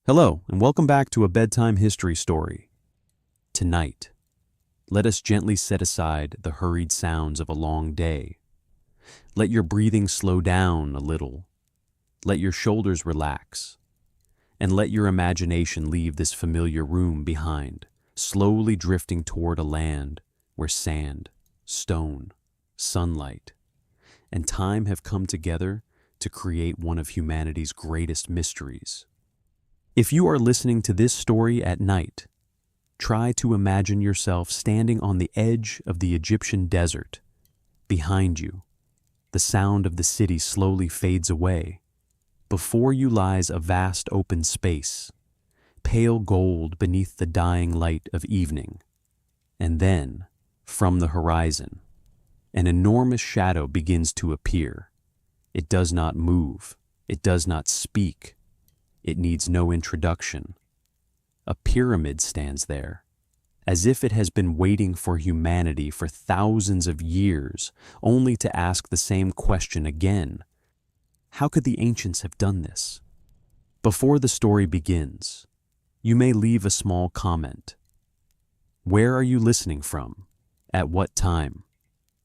Hello, and welcome back to a bedtime history story. Tonight, let us gently set aside the hurried sounds of a long day. Let your breathing slow down a little. Let your shoulders relax. And let your imagination leave this familiar room behind, slowly drifting toward a land where sand, stone, sunlight, and time have come together to create one of humanity's greatest mysteries. If you are listening to this story at night, try to imagine yourself standing on the edge of the Egyptian desert. Behind you, the sound of the city slowly fades away. Before you lies a vast open space, pale gold beneath the dying light of evening. And then, from the horizon, an enormous shadow begins to appear. It does not move. It does not speak. It needs no introduction. A pyramid stands there, as if it has been waiting for humanity for thousands of years, only to ask the same question again. How could the ancients have done this? Before the story begins, you may leave a small comment. Where are you listening from? At what time?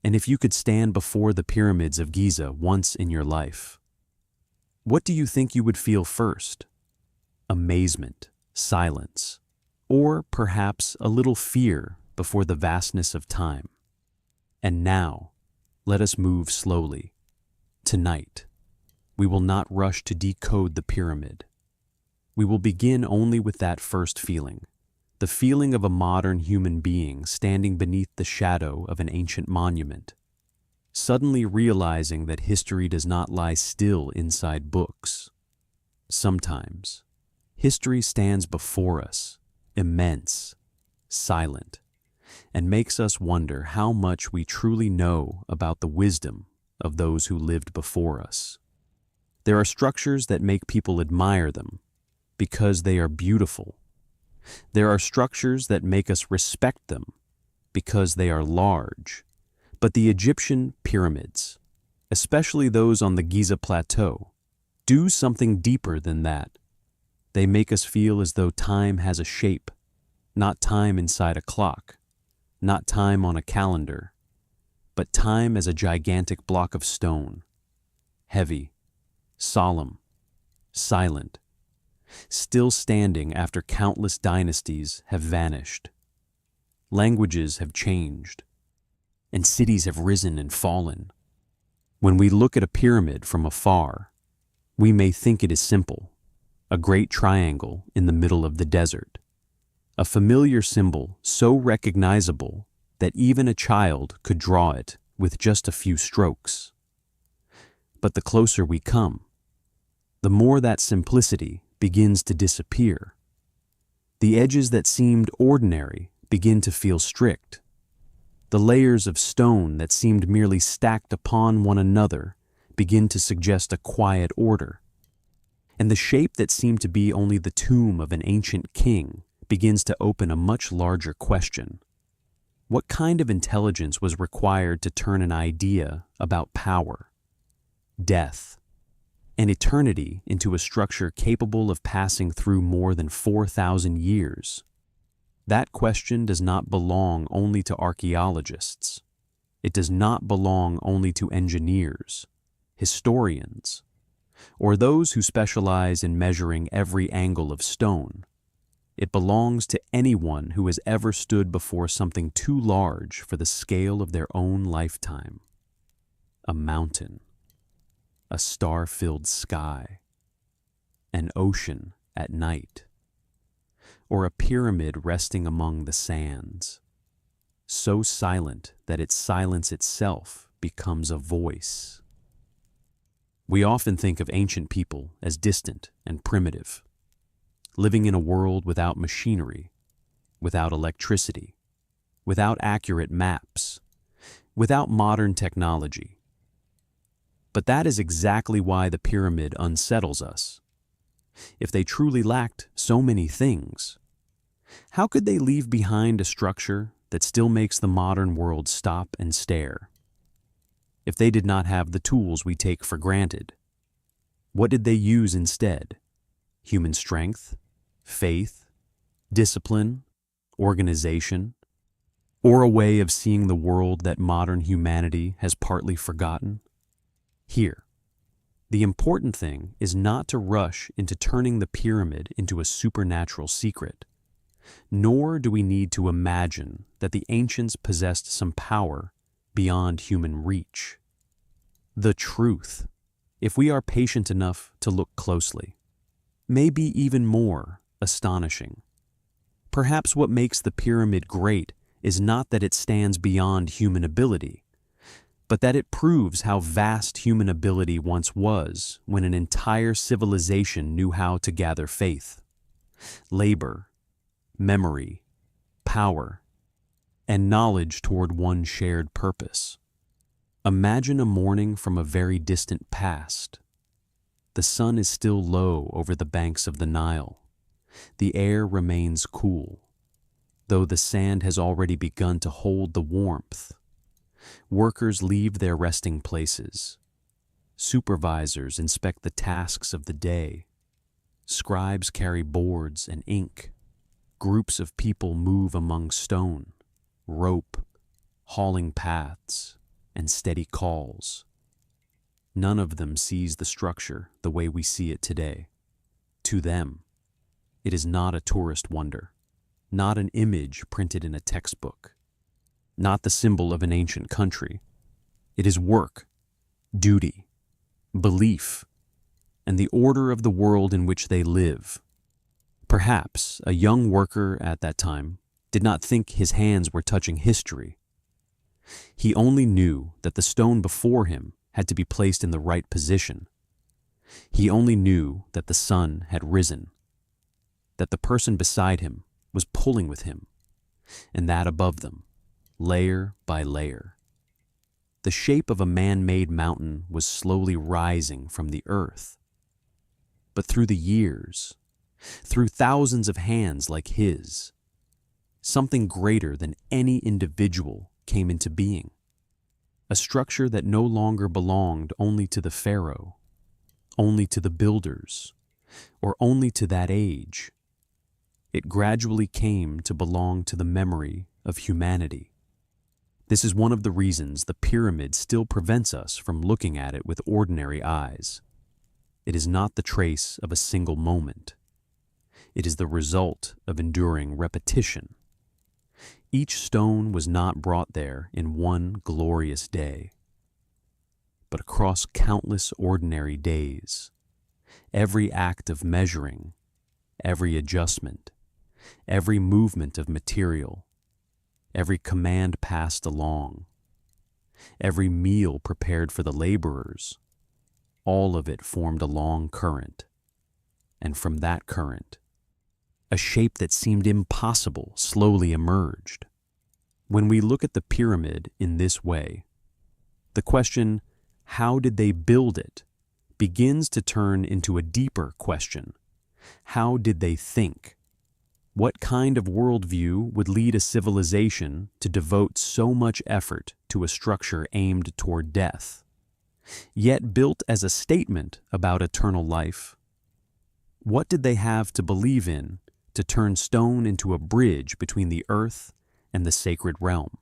And if you could stand before the pyramids of Giza once in your life, what do you think you would feel first? Amazement, silence, or perhaps a little fear before the vastness of time. And now, let us move slowly. Tonight, we will not rush to decode the pyramid. We will begin only with that first feeling, the feeling of a modern human being standing beneath the shadow of an ancient monument, suddenly realizing that history does not lie still inside books. Sometimes, history stands before us, immense, silent, and makes us wonder how much we truly know about the wisdom of those who lived before us. There are structures that make people admire them because they are beautiful. There are structures that make us respect them because they are large. But the Egyptian pyramids, especially those on the Giza plateau, do something deeper than that. They make us feel as though time has a shape, not time inside a clock, not time on a calendar, but time as a gigantic block of stone, heavy, solemn, silent, still standing after countless dynasties have vanished. Languages have changed, and cities have risen and fallen. When we look at a pyramid from afar, we may think it is simple. A great triangle in the middle of the desert. A familiar symbol so recognizable that even a child could draw it with just a few strokes. But the closer we come, the more that simplicity begins to disappear. The edges that seemed ordinary begin to feel strict. The layers of stone that seemed merely stacked upon one another begin to suggest a quiet order. And the shape that seemed to be only the tomb of an ancient king begins to open a much larger question. What kind of intelligence was required to turn an idea about power, death, and eternity into a structure capable of passing through more than 4,000 years? That question does not belong only to archaeologists. It does not belong only to engineers, historians, or those who specialize in measuring every angle of stone. It belongs to anyone who has ever stood before something too large for the scale of their own lifetime. A mountain, a star-filled sky, an ocean at night, or a pyramid resting among the sands, so silent that its silence itself becomes a voice. We often think of ancient people as distant and primitive, living in a world without machinery, without electricity, without accurate maps, without modern technology. But that is exactly why the pyramid unsettles us. If they truly lacked so many things, how could they leave behind a structure that still makes the modern world stop and stare? If they did not have the tools we take for granted, what did they use instead? Human strength? Faith, discipline, organization, or a way of seeing the world that modern humanity has partly forgotten? Here, the important thing is not to rush into turning the pyramid into a supernatural secret, nor do we need to imagine that the ancients possessed some power beyond human reach. The truth, if we are patient enough to look closely, may be even more astonishing. Perhaps what makes the pyramid great is not that it stands beyond human ability, but that it proves how vast human ability once was when an entire civilization knew how to gather faith, labor, memory, power, and knowledge toward one shared purpose. Imagine a morning from a very distant past. The sun is still low over the banks of the Nile. The air remains cool, though the sand has already begun to hold the warmth. Workers leave their resting places. Supervisors inspect the tasks of the day. Scribes carry boards and ink. Groups of people move among stone, rope, hauling paths, and steady calls. None of them sees the structure the way we see it today. To them, it is not a tourist wonder, not an image printed in a textbook, not the symbol of an ancient country. It is work, duty, belief, and the order of the world in which they live. Perhaps a young worker at that time did not think his hands were touching history. He only knew that the stone before him had to be placed in the right position. He only knew that the sun had risen, that the person beside him was pulling with him, and that above them, layer by layer, the shape of a man-made mountain was slowly rising from the earth. But through the years, through thousands of hands like his, something greater than any individual came into being. A structure that no longer belonged only to the pharaoh, only to the builders, or only to that age. It gradually came to belong to the memory of humanity. This is one of the reasons the pyramid still prevents us from looking at it with ordinary eyes. It is not the trace of a single moment. It is the result of enduring repetition. Each stone was not brought there in one glorious day, but across countless ordinary days. Every act of measuring, every adjustment, every movement of material, every command passed along, every meal prepared for the laborers, all of it formed a long current, and from that current, a shape that seemed impossible slowly emerged. When we look at the pyramid in this way, the question, how did they build it, begins to turn into a deeper question. How did they think? What kind of worldview would lead a civilization to devote so much effort to a structure aimed toward death, yet built as a statement about eternal life? What did they have to believe in to turn stone into a bridge between the earth and the sacred realm?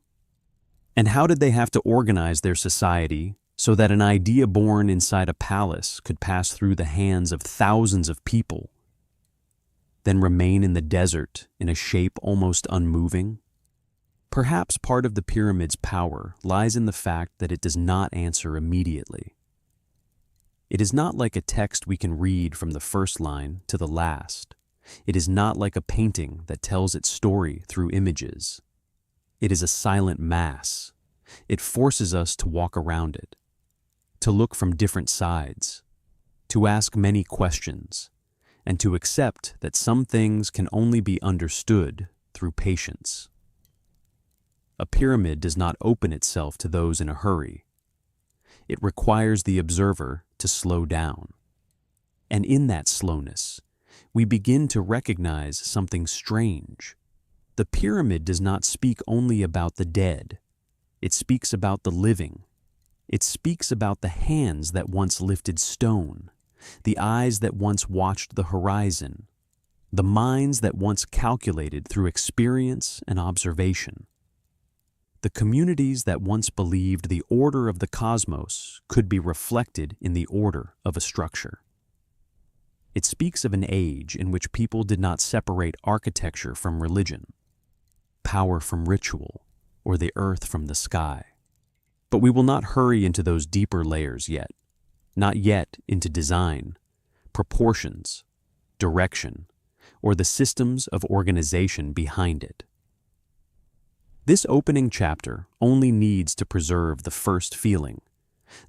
And how did they have to organize their society so that an idea born inside a palace could pass through the hands of thousands of people, then remain in the desert in a shape almost unmoving? Perhaps part of the pyramid's power lies in the fact that it does not answer immediately. It is not like a text we can read from the first line to the last. It is not like a painting that tells its story through images. It is a silent mass. It forces us to walk around it, to look from different sides, to ask many questions, and to accept that some things can only be understood through patience. A pyramid does not open itself to those in a hurry. It requires the observer to slow down. And in that slowness, we begin to recognize something strange. The pyramid does not speak only about the dead. It speaks about the living. It speaks about the hands that once lifted stone, the eyes that once watched the horizon, the minds that once calculated through experience and observation, the communities that once believed the order of the cosmos could be reflected in the order of a structure. It speaks of an age in which people did not separate architecture from religion, power from ritual, or the earth from the sky. But we will not hurry into those deeper layers yet, not yet into design, proportions, direction, or the systems of organization behind it. This opening chapter only needs to preserve the first feeling,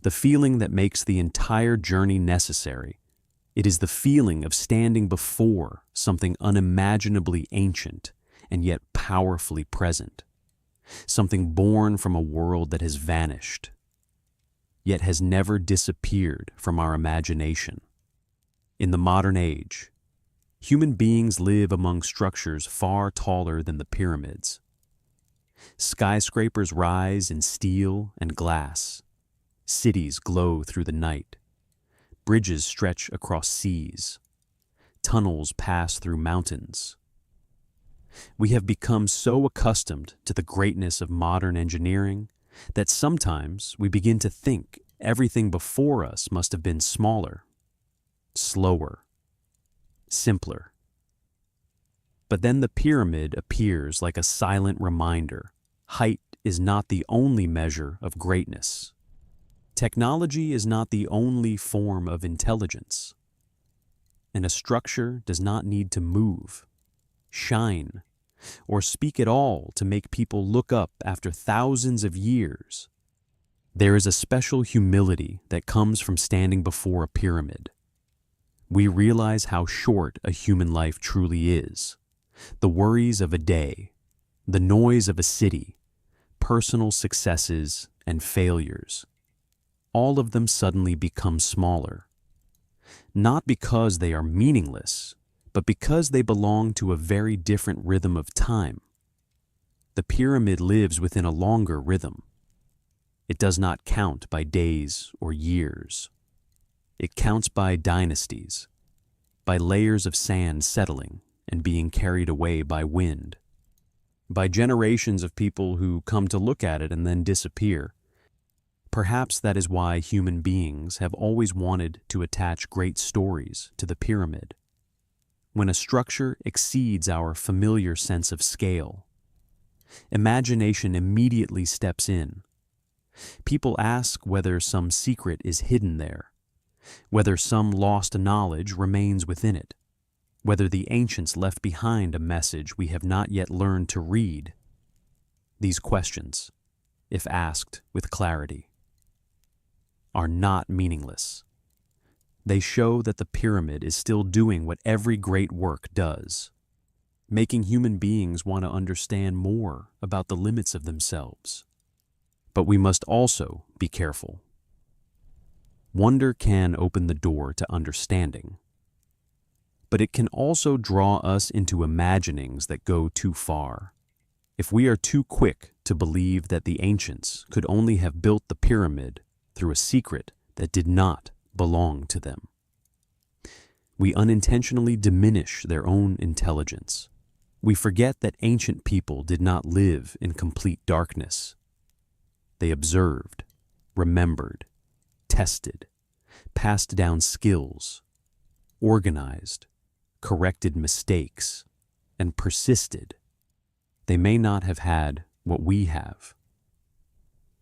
the feeling that makes the entire journey necessary. It is the feeling of standing before something unimaginably ancient and yet powerfully present, something born from a world that has vanished, yet has never disappeared from our imagination. In the modern age, human beings live among structures far taller than the pyramids. Skyscrapers rise in steel and glass. Cities glow through the night. Bridges stretch across seas. Tunnels pass through mountains. We have become so accustomed to the greatness of modern engineering that sometimes we begin to think everything before us must have been smaller, slower, simpler. But then the pyramid appears like a silent reminder. Height is not the only measure of greatness. Technology is not the only form of intelligence. And a structure does not need to move, shine, or speak at all to make people look up after thousands of years. There is a special humility that comes from standing before a pyramid. We realize how short a human life truly is. The worries of a day, the noise of a city, personal successes and failures, all of them suddenly become smaller. Not because they are meaningless, but because they belong to a very different rhythm of time. The pyramid lives within a longer rhythm. It does not count by days or years. It counts by dynasties, by layers of sand settling and being carried away by wind, by generations of people who come to look at it and then disappear. Perhaps that is why human beings have always wanted to attach great stories to the pyramid. When a structure exceeds our familiar sense of scale, imagination immediately steps in. People ask whether some secret is hidden there, whether some lost knowledge remains within it, whether the ancients left behind a message we have not yet learned to read. These questions, if asked with clarity, are not meaningless. They show that the pyramid is still doing what every great work does, making human beings want to understand more about the limits of themselves. But we must also be careful. Wonder can open the door to understanding, but it can also draw us into imaginings that go too far. If we are too quick to believe that the ancients could only have built the pyramid through a secret that did not belong to them, we unintentionally diminish their own intelligence. We forget that ancient people did not live in complete darkness. They observed, remembered, tested, passed down skills, organized, corrected mistakes, and persisted. They may not have had what we have,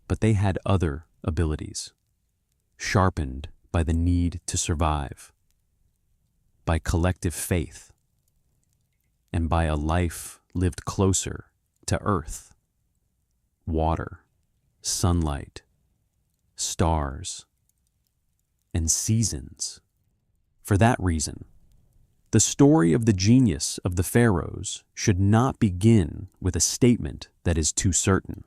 but they had other abilities, sharpened by the need to survive, by collective faith, and by a life lived closer to earth, water, sunlight, stars, and seasons. For that reason, the story of the genius of the Pharaohs should not begin with a statement that is too certain.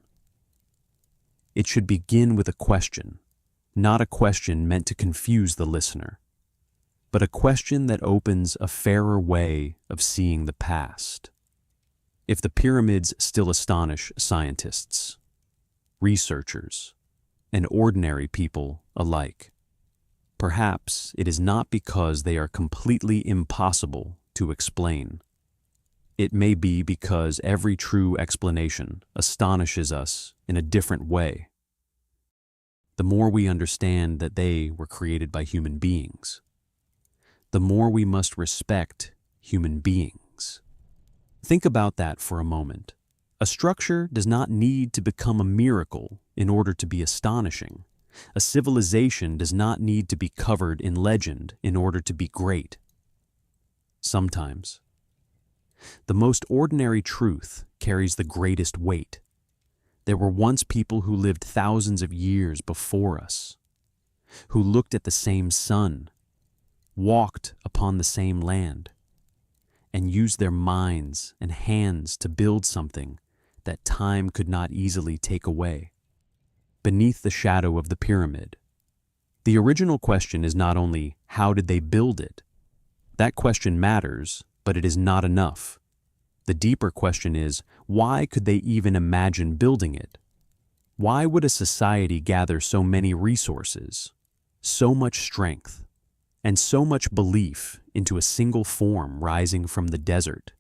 It should begin with a question, not a question meant to confuse the listener, but a question that opens a fairer way of seeing the past. If the pyramids still astonish scientists, researchers, and ordinary people alike, perhaps it is not because they are completely impossible to explain. It may be because every true explanation astonishes us in a different way. The more we understand that they were created by human beings, the more we must respect human beings. Think about that for a moment. A structure does not need to become a miracle in order to be astonishing. A civilization does not need to be covered in legend in order to be great. Sometimes, the most ordinary truth carries the greatest weight. There were once people who lived thousands of years before us, who looked at the same sun, walked upon the same land, and used their minds and hands to build something that time could not easily take away. Beneath the shadow of the pyramid, the original question is not only how did they build it? That question matters, but it is not enough. The deeper question is, why could they even imagine building it? Why would a society gather so many resources, so much strength, and so much belief into a single form rising from the desert?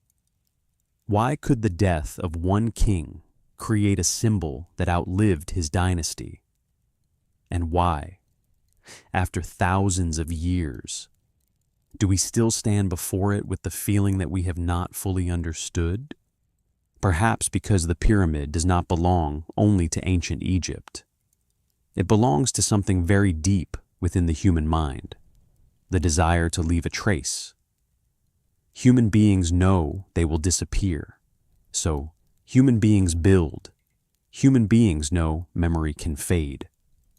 Why could the death of one king create a symbol that outlived his dynasty? And why, after thousands of years, do we still stand before it with the feeling that we have not fully understood? Perhaps because the pyramid does not belong only to ancient Egypt. It belongs to something very deep within the human mind, the desire to leave a trace. Human beings know they will disappear, so human beings build. Human beings know memory can fade,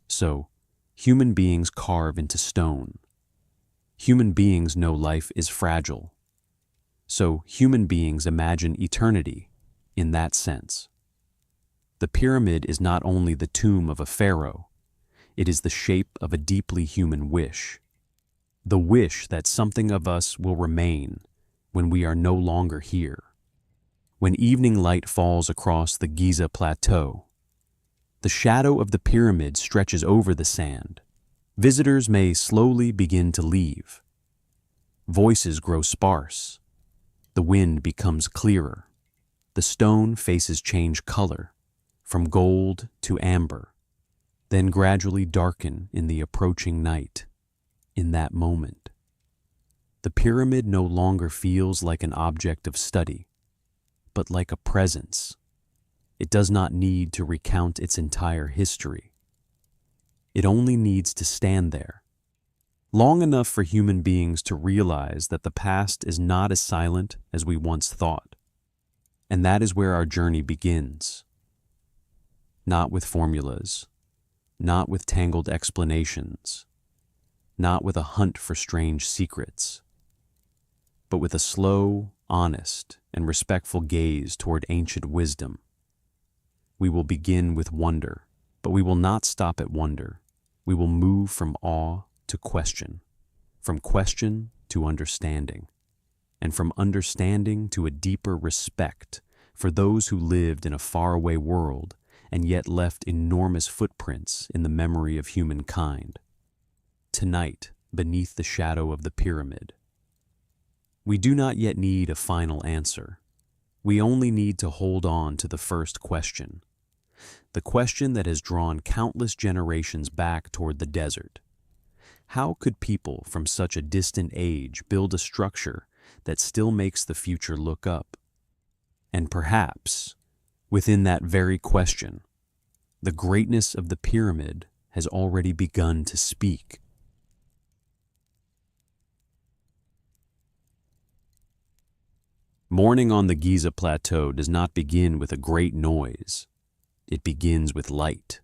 so human beings carve into stone. Human beings know life is fragile, so human beings imagine eternity in that sense. The pyramid is not only the tomb of a pharaoh, it is the shape of a deeply human wish. The wish that something of us will remain when we are no longer here. When evening light falls across the Giza plateau, the shadow of the pyramid stretches over the sand. Visitors may slowly begin to leave. Voices grow sparse. The wind becomes clearer. The stone faces change color, from gold to amber, then gradually darken in the approaching night. In that moment, the pyramid no longer feels like an object of study, but like a presence. It does not need to recount its entire history. It only needs to stand there, long enough for human beings to realize that the past is not as silent as we once thought. And that is where our journey begins. Not with formulas, not with tangled explanations, not with a hunt for strange secrets, but with a slow, honest, and respectful gaze toward ancient wisdom. We will begin with wonder, but we will not stop at wonder. We will move from awe to question, from question to understanding, and from understanding to a deeper respect for those who lived in a faraway world and yet left enormous footprints in the memory of humankind. Tonight, beneath the shadow of the pyramid, we do not yet need a final answer. We only need to hold on to the first question, the question that has drawn countless generations back toward the desert. How could people from such a distant age build a structure that still makes the future look up? And perhaps, within that very question, the greatness of the pyramid has already begun to speak. Morning on the Giza plateau does not begin with a great noise. It begins with light.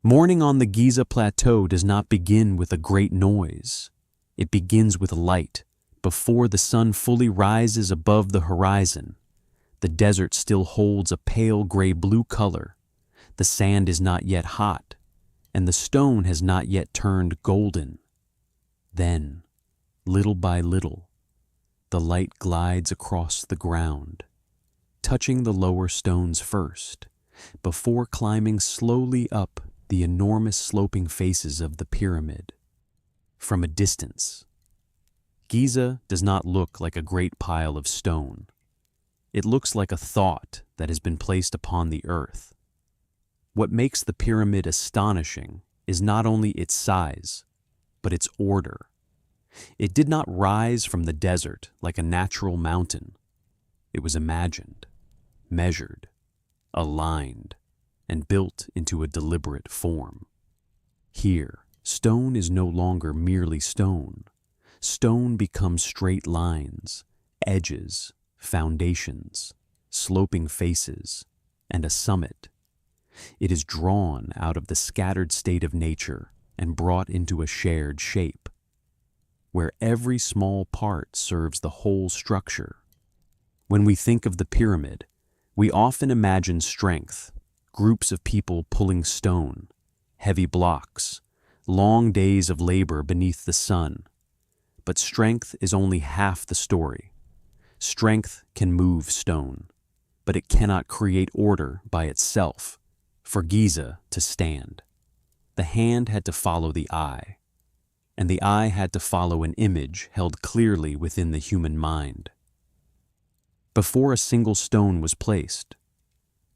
Morning on the Giza plateau does not begin with a great noise. It begins with light. Before the sun fully rises above the horizon, the desert still holds a pale gray-blue color. The sand is not yet hot, and the stone has not yet turned golden. Then, little by little, the light glides across the ground, touching the lower stones first, before climbing slowly up the enormous sloping faces of the pyramid. From a distance, Giza does not look like a great pile of stone. It looks like a thought that has been placed upon the earth. What makes the pyramid astonishing is not only its size, but its order. It did not rise from the desert like a natural mountain. It was imagined, measured, aligned, and built into a deliberate form. Here, stone is no longer merely stone. Stone becomes straight lines, edges, foundations, sloping faces, and a summit. It is drawn out of the scattered state of nature and brought into a shared shape, where every small part serves the whole structure. When we think of the pyramid, we often imagine strength, groups of people pulling stone, heavy blocks, long days of labor beneath the sun. But strength is only half the story. Strength can move stone, but it cannot create order by itself. For Giza to stand, the hand had to follow the eye, and the eye had to follow an image held clearly within the human mind. Before a single stone was placed,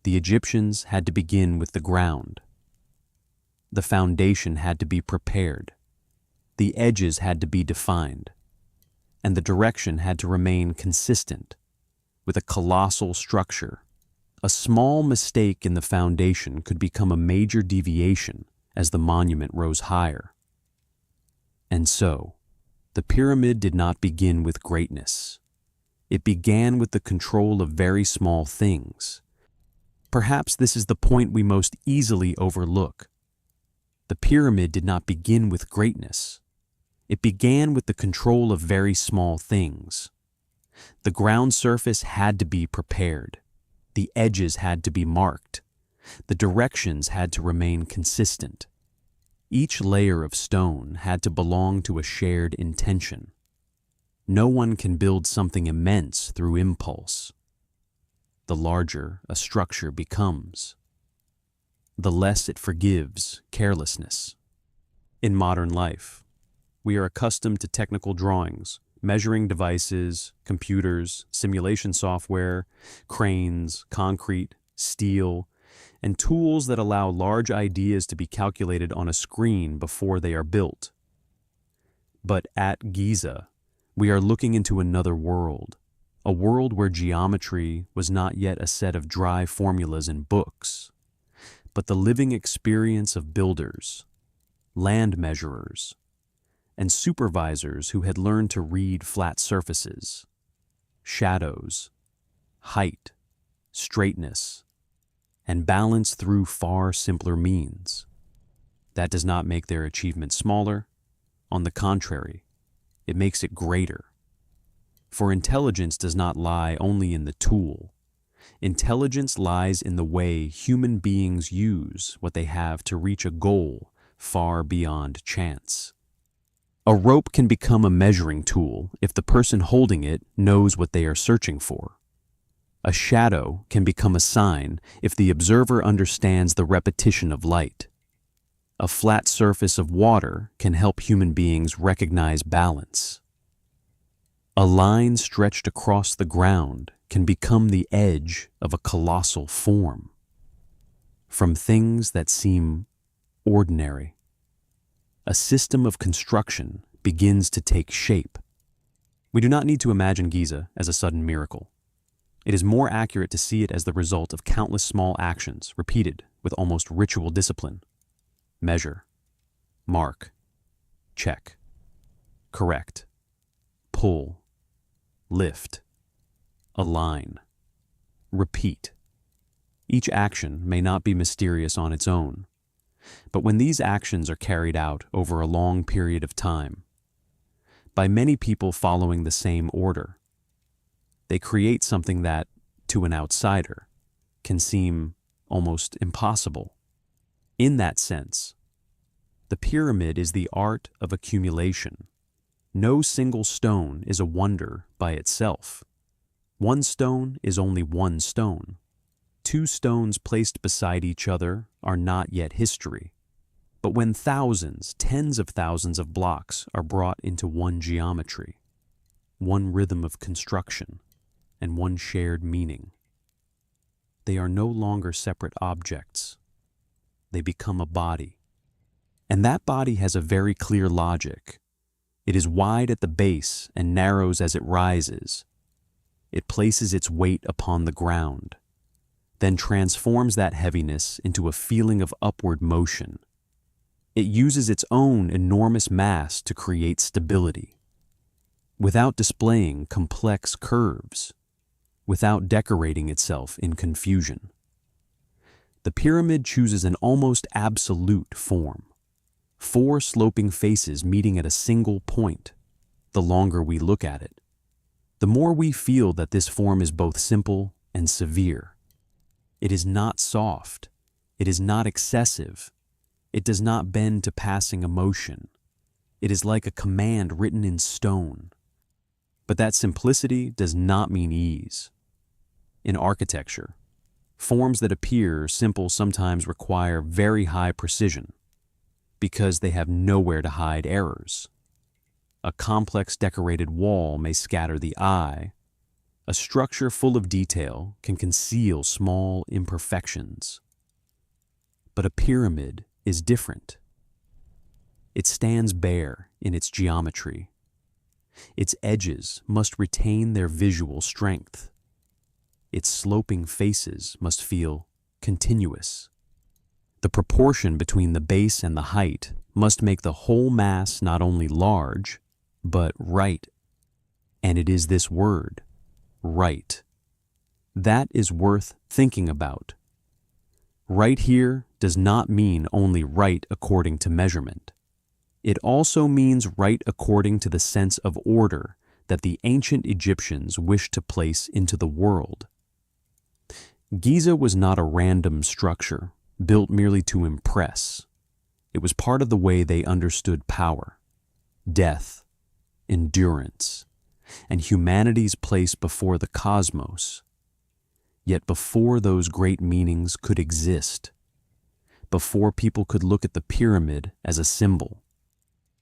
the Egyptians had to begin with the ground. The foundation had to be prepared, the edges had to be defined, and the direction had to remain consistent with a colossal structure. A small mistake in the foundation could become a major deviation as the monument rose higher. And so, the pyramid did not begin with greatness. It began with the control of very small things. Perhaps this is the point we most easily overlook. The pyramid did not begin with greatness. It began with the control of very small things. The ground surface had to be prepared. The edges had to be marked. The directions had to remain consistent. Each layer of stone had to belong to a shared intention. No one can build something immense through impulse. The larger a structure becomes, the less it forgives carelessness. In modern life, we are accustomed to technical drawings, measuring devices, computers, simulation software, cranes, concrete, steel, and tools that allow large ideas to be calculated on a screen before they are built. But at Giza, we are looking into another world, a world where geometry was not yet a set of dry formulas in books, but the living experience of builders, land measurers, and supervisors who had learned to read flat surfaces, shadows, height, straightness, and balance through far simpler means. That does not make their achievement smaller. On the contrary, it makes it greater. For intelligence does not lie only in the tool. Intelligence lies in the way human beings use what they have to reach a goal far beyond chance. A rope can become a measuring tool if the person holding it knows what they are searching for. A shadow can become a sign if the observer understands the repetition of light. A flat surface of water can help human beings recognize balance. A line stretched across the ground can become the edge of a colossal form. From things that seem ordinary, a system of construction begins to take shape. We do not need to imagine Giza as a sudden miracle. It is more accurate to see it as the result of countless small actions repeated with almost ritual discipline. Measure, mark, check, correct, pull, lift, align, repeat. Each action may not be mysterious on its own, but when these actions are carried out over a long period of time, by many people following the same order, they create something that, to an outsider, can seem almost impossible. In that sense, the pyramid is the art of accumulation. No single stone is a wonder by itself. One stone is only one stone. Two stones placed beside each other are not yet history. But when thousands, tens of thousands of blocks are brought into one geometry, one rhythm of construction, and one shared meaning. They are no longer separate objects. They become a body. And that body has a very clear logic. It is wide at the base and narrows as it rises. It places its weight upon the ground, then transforms that heaviness into a feeling of upward motion. It uses its own enormous mass to create stability, without displaying complex curves, without decorating itself in confusion. The pyramid chooses an almost absolute form, 4 sloping faces meeting at a single point. The longer we look at it, the more we feel that this form is both simple and severe. It is not soft. It is not excessive. It does not bend to passing emotion. It is like a command written in stone. But that simplicity does not mean ease. In architecture, forms that appear simple sometimes require very high precision because they have nowhere to hide errors. A complex decorated wall may scatter the eye. A structure full of detail can conceal small imperfections. But a pyramid is different. It stands bare in its geometry. Its edges must retain their visual strength. Its sloping faces must feel continuous. The proportion between the base and the height must make the whole mass not only large, but right. And it is this word, right, that is worth thinking about. Right here does not mean only right according to measurement. It also means right according to the sense of order that the ancient Egyptians wished to place into the world. Giza was not a random structure built merely to impress. It was part of the way they understood power, death, endurance, and humanity's place before the cosmos. Yet before those great meanings could exist, before people could look at the pyramid as a symbol,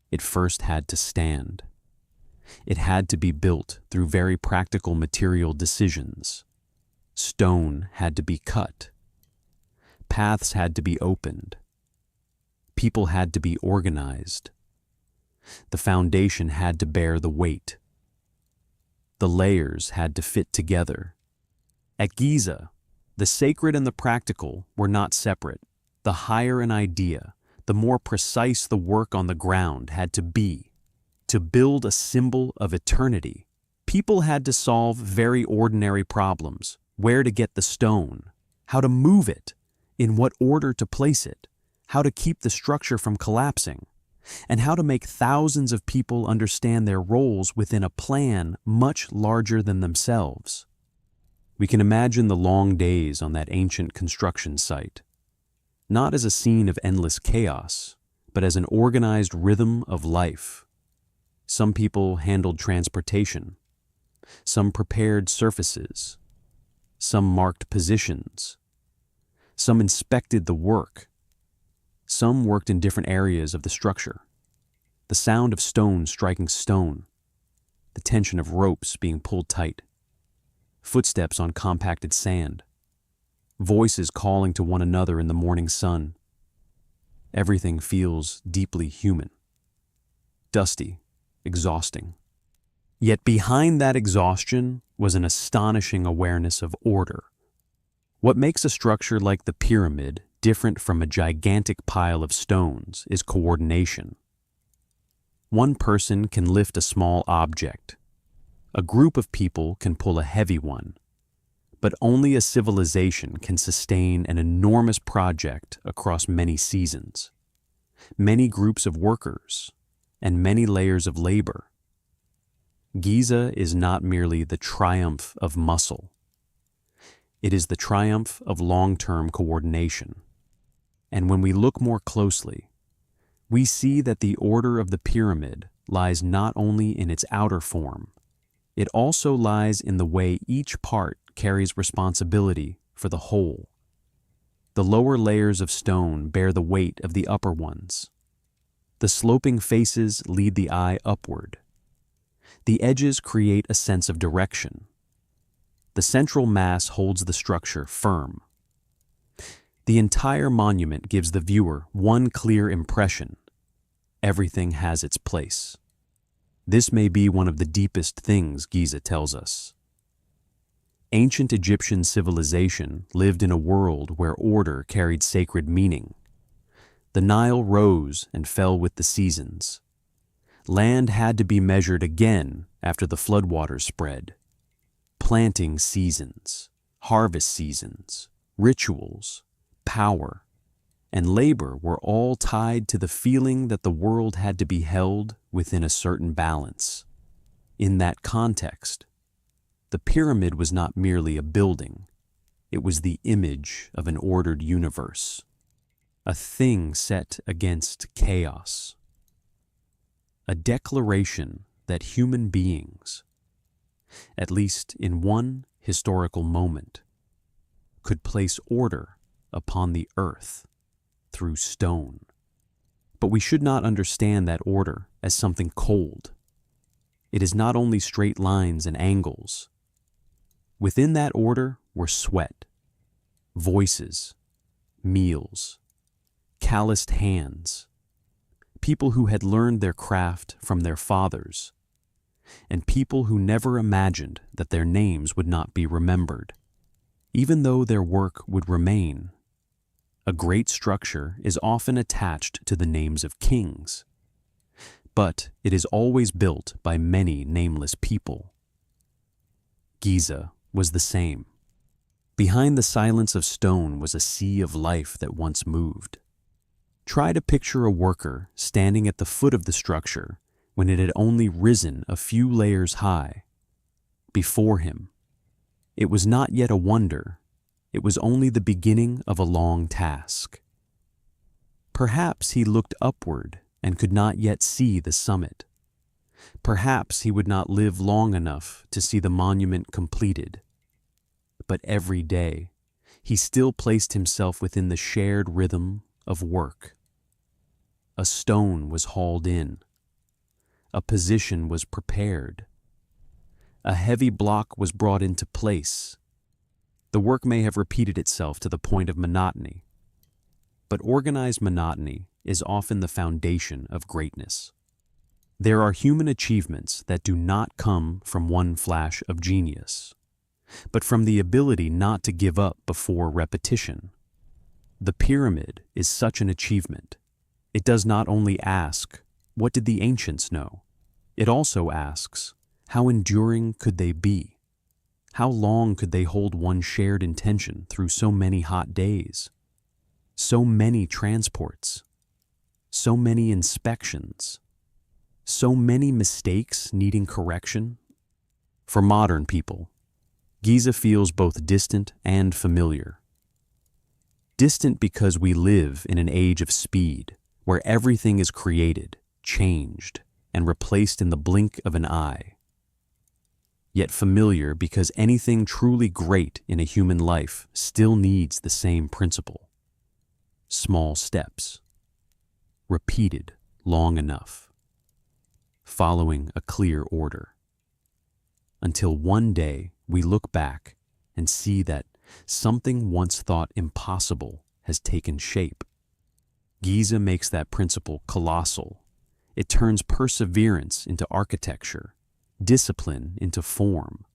it first had to stand. It had to be built through very practical material decisions. Stone had to be cut. Paths had to be opened. People had to be organized. The foundation had to bear the weight. The layers had to fit together. At Giza, the sacred and the practical were not separate. The higher an idea, the more precise the work on the ground had to be. To build a symbol of eternity, people had to solve very ordinary problems: where to get the stone, how to move it, in what order to place it, how to keep the structure from collapsing, and how to make thousands of people understand their roles within a plan much larger than themselves. We can imagine the long days on that ancient construction site, not as a scene of endless chaos, but as an organized rhythm of life. Some people handled transportation. Some prepared surfaces. Some marked positions. Some inspected the work. Some worked in different areas of the structure. The sound of stone striking stone. The tension of ropes being pulled tight. Footsteps on compacted sand. Voices calling to one another in the morning sun. Everything feels deeply human. Dusty, exhausting. Yet behind that exhaustion was an astonishing awareness of order. What makes a structure like the pyramid different from a gigantic pile of stones is coordination. One person can lift a small object. A group of people can pull a heavy one. But only a civilization can sustain an enormous project across many seasons, many groups of workers, and many layers of labor. Giza is not merely the triumph of muscle. It is the triumph of long-term coordination. And when we look more closely, we see that the order of the pyramid lies not only in its outer form, it also lies in the way each part carries responsibility for the whole. The lower layers of stone bear the weight of the upper ones. The sloping faces lead the eye upward. The edges create a sense of direction. The central mass holds the structure firm. The entire monument gives the viewer one clear impression: everything has its place. This may be one of the deepest things Giza tells us. Ancient Egyptian civilization lived in a world where order carried sacred meaning. The Nile rose and fell with the seasons. Land had to be measured again after the floodwaters spread. Planting seasons, harvest seasons, rituals, power, and labor were all tied to the feeling that the world had to be held within a certain balance. In that context, the pyramid was not merely a building, it was the image of an ordered universe, a thing set against chaos, a declaration that human beings, at least in one historical moment, could place order upon the earth through stone. But we should not understand that order as something cold. It is not only straight lines and angles. Within that order were sweat, voices, meals, calloused hands, people who had learned their craft from their fathers, and people who never imagined that their names would not be remembered, even though their work would remain. A great structure is often attached to the names of kings, but it is always built by many nameless people. Giza was the same. Behind the silence of stone was a sea of life that once moved. Try to picture a worker standing at the foot of the structure when it had only risen a few layers high. Before him, it was not yet a wonder, it was only the beginning of a long task. Perhaps he looked upward and could not yet see the summit. Perhaps he would not live long enough to see the monument completed. But every day, he still placed himself within the shared rhythm of work. A stone was hauled in. A position was prepared. A heavy block was brought into place. The work may have repeated itself to the point of monotony, but organized monotony is often the foundation of greatness. There are human achievements that do not come from one flash of genius, but from the ability not to give up before repetition. The pyramid is such an achievement. It does not only ask, what did the ancients know? It also asks, how enduring could they be? How long could they hold one shared intention through so many hot days? So many transports? So many inspections? So many mistakes needing correction? For modern people, Giza feels both distant and familiar. Distant because we live in an age of speed, where everything is created, changed, and replaced in the blink of an eye. Yet familiar because anything truly great in a human life still needs the same principle. Small steps, repeated long enough, following a clear order. Until one day we look back and see that something once thought impossible has taken shape. Giza makes that principle colossal. It turns perseverance into architecture, discipline into form,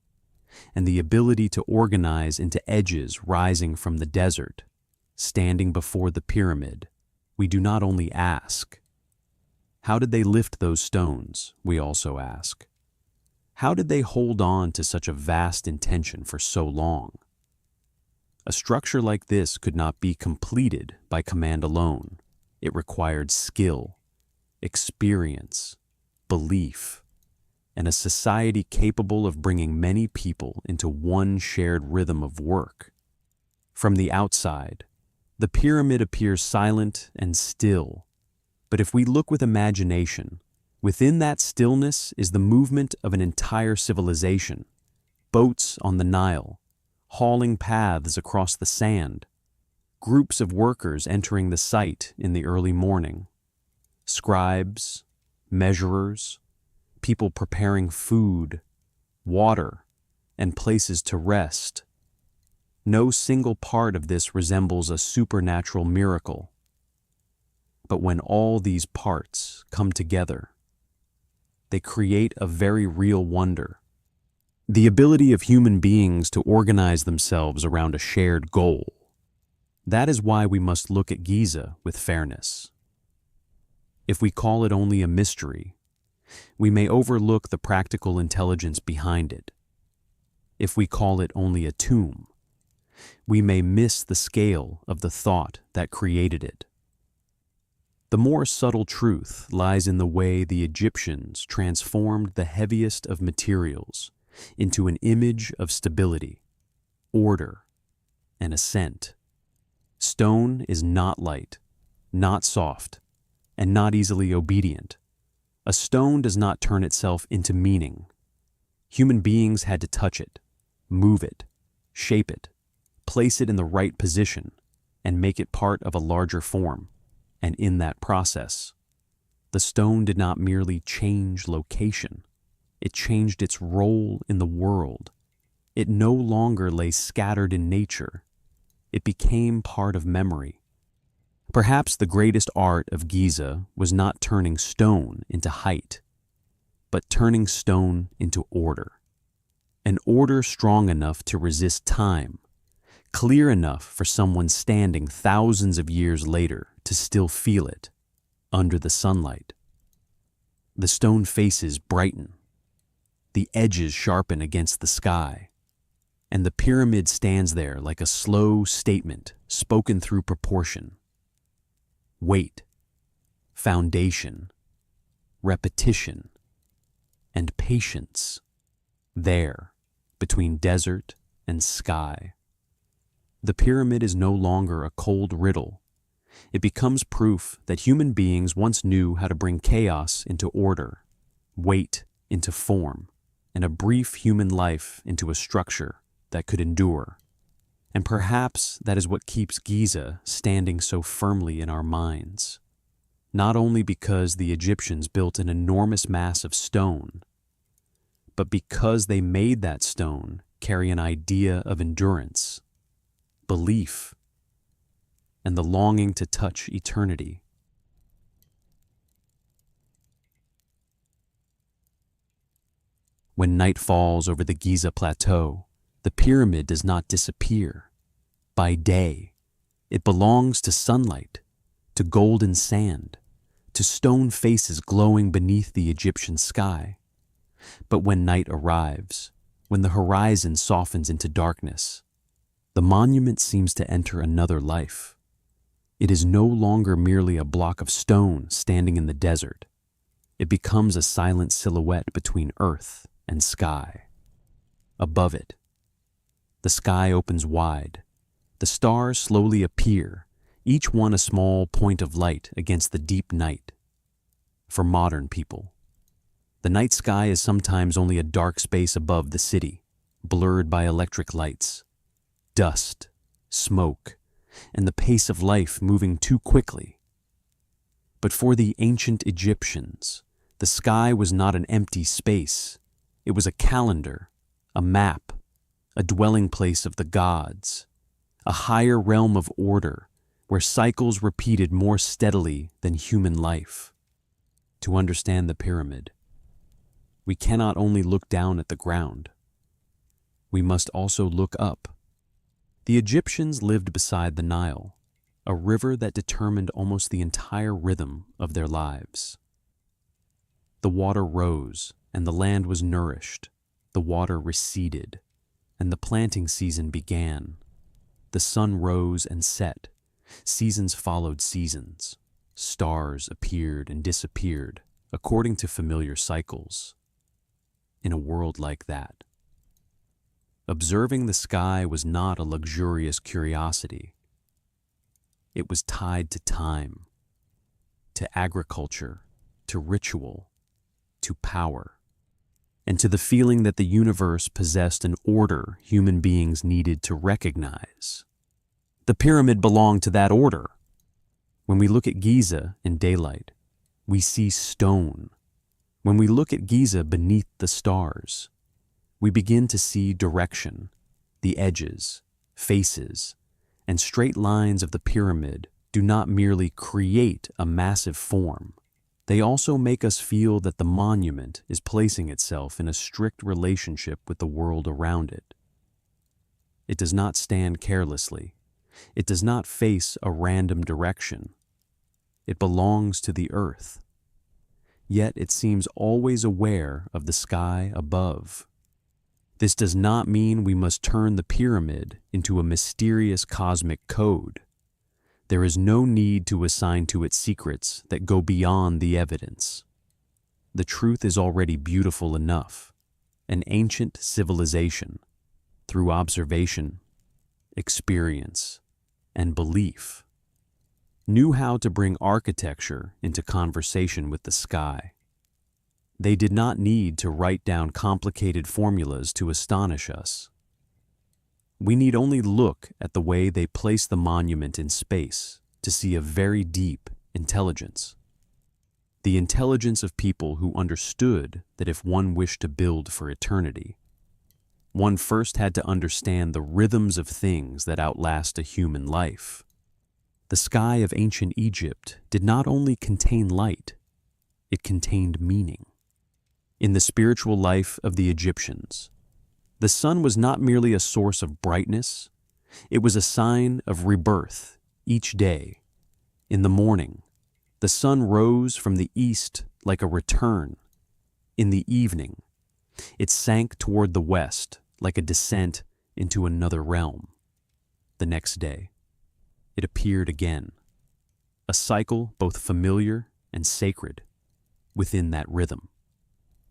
and the ability to organize into edges rising from the desert. Standing before the pyramid, we do not only ask, how did they lift those stones? We also ask, how did they hold on to such a vast intention for so long? A structure like this could not be completed by command alone. It required skill, experience, belief, and a society capable of bringing many people into one shared rhythm of work. From the outside, the pyramid appears silent and still, but if we look with imagination, within that stillness is the movement of an entire civilization. Boats on the Nile, hauling paths across the sand, groups of workers entering the site in the early morning, scribes, measurers, people preparing food, water, and places to rest. No single part of this resembles a supernatural miracle. But when all these parts come together, they create a very real wonder. The ability of human beings to organize themselves around a shared goal. That is why we must look at Giza with fairness. If we call it only a mystery, we may overlook the practical intelligence behind it. If we call it only a tomb, we may miss the scale of the thought that created it. The more subtle truth lies in the way the Egyptians transformed the heaviest of materials into an image of stability, order, and ascent. Stone is not light, not soft, and not easily obedient. A stone does not turn itself into meaning. Human beings had to touch it, move it, shape it, place it in the right position, and make it part of a larger form. And in that process, the stone did not merely change location. It changed its role in the world. It no longer lay scattered in nature. It became part of memory. Perhaps the greatest art of Giza was not turning stone into height, but turning stone into order. An order strong enough to resist time, clear enough for someone standing thousands of years later to still feel it under the sunlight. The stone faces brighten, the edges sharpen against the sky, and the pyramid stands there like a slow statement spoken through proportion. Weight, foundation, repetition, and patience, there, between desert and sky. The pyramid is no longer a cold riddle. It becomes proof that human beings once knew how to bring chaos into order, weight into form, and a brief human life into a structure that could endure. And perhaps that is what keeps Giza standing so firmly in our minds. Not only because the Egyptians built an enormous mass of stone, but because they made that stone carry an idea of endurance, belief, and the longing to touch eternity. When night falls over the Giza plateau, the pyramid does not disappear. By day, it belongs to sunlight, to golden sand, to stone faces glowing beneath the Egyptian sky. But when night arrives, when the horizon softens into darkness, the monument seems to enter another life. It is no longer merely a block of stone standing in the desert. It becomes a silent silhouette between earth and sky. Above it, the sky opens wide. The stars slowly appear, each one a small point of light against the deep night. For modern people, the night sky is sometimes only a dark space above the city, blurred by electric lights, dust, smoke, and the pace of life moving too quickly. But for the ancient Egyptians, the sky was not an empty space. It was a calendar, a map, a dwelling place of the gods, a higher realm of order where cycles repeated more steadily than human life. To understand the pyramid, we cannot only look down at the ground. We must also look up. The Egyptians lived beside the Nile, a river that determined almost the entire rhythm of their lives. The water rose, and the land was nourished. The water receded, and the planting season began. The sun rose and set. Seasons followed seasons. Stars appeared and disappeared, according to familiar cycles. In a world like that, observing the sky was not a luxurious curiosity. It was tied to time, to agriculture, to ritual, to power, and to the feeling that the universe possessed an order human beings needed to recognize. The pyramid belonged to that order. When we look at Giza in daylight, we see stone. When we look at Giza beneath the stars, we begin to see direction, the edges, faces, and straight lines of the pyramid do not merely create a massive form. They also make us feel that the monument is placing itself in a strict relationship with the world around it. It does not stand carelessly. It does not face a random direction. It belongs to the earth. Yet it seems always aware of the sky above. This does not mean we must turn the pyramid into a mysterious cosmic code. There is no need to assign to it secrets that go beyond the evidence. The truth is already beautiful enough, an ancient civilization, through observation, experience, and belief, knew how to bring architecture into conversation with the sky. They did not need to write down complicated formulas to astonish us. We need only look at the way they place the monument in space to see a very deep intelligence. The intelligence of people who understood that if one wished to build for eternity, one first had to understand the rhythms of things that outlast a human life. The sky of ancient Egypt did not only contain light, it contained meaning. In the spiritual life of the Egyptians, the sun was not merely a source of brightness, it was a sign of rebirth each day. In the morning, the sun rose from the east like a return. In the evening, it sank toward the west like a descent into another realm. The next day, it appeared again, a cycle both familiar and sacred within that rhythm.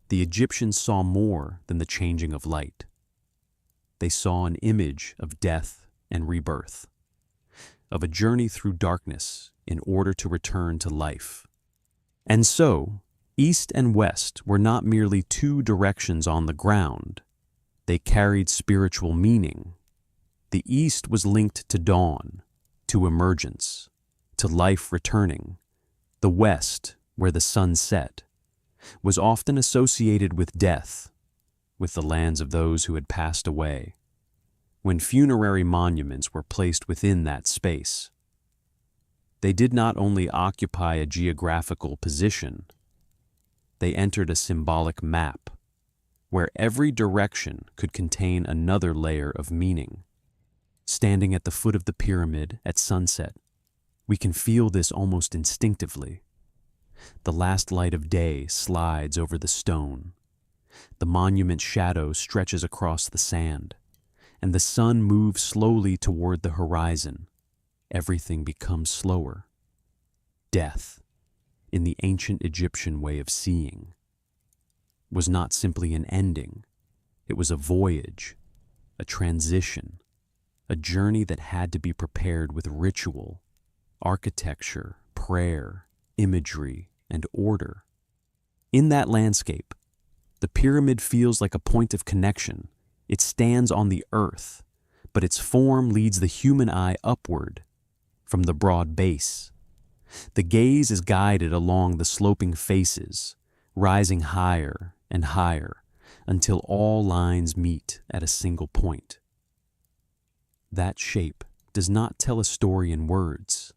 The Egyptians saw more than the changing of light. They saw an image of death and rebirth, of a journey through darkness in order to return to life. And so, east and west were not merely two directions on the ground. They carried spiritual meaning. The east was linked to dawn, to emergence, to life returning. The west, where the sun set, was often associated with death, with the lands of those who had passed away. When funerary monuments were placed within that space, they did not only occupy a geographical position, they entered a symbolic map, where every direction could contain another layer of meaning. Standing at the foot of the pyramid at sunset, we can feel this almost instinctively. The last light of day slides over the stone. The monument's shadow stretches across the sand, and the sun moves slowly toward the horizon. Everything becomes slower. Death, in the ancient Egyptian way of seeing, was not simply an ending. It was a voyage, a transition, a journey that had to be prepared with ritual, architecture, prayer, imagery, and order. In that landscape, the pyramid feels like a point of connection. It stands on the earth, but its form leads the human eye upward from the broad base. The gaze is guided along the sloping faces, rising higher and higher until all lines meet at a single point. That shape does not tell a story in words.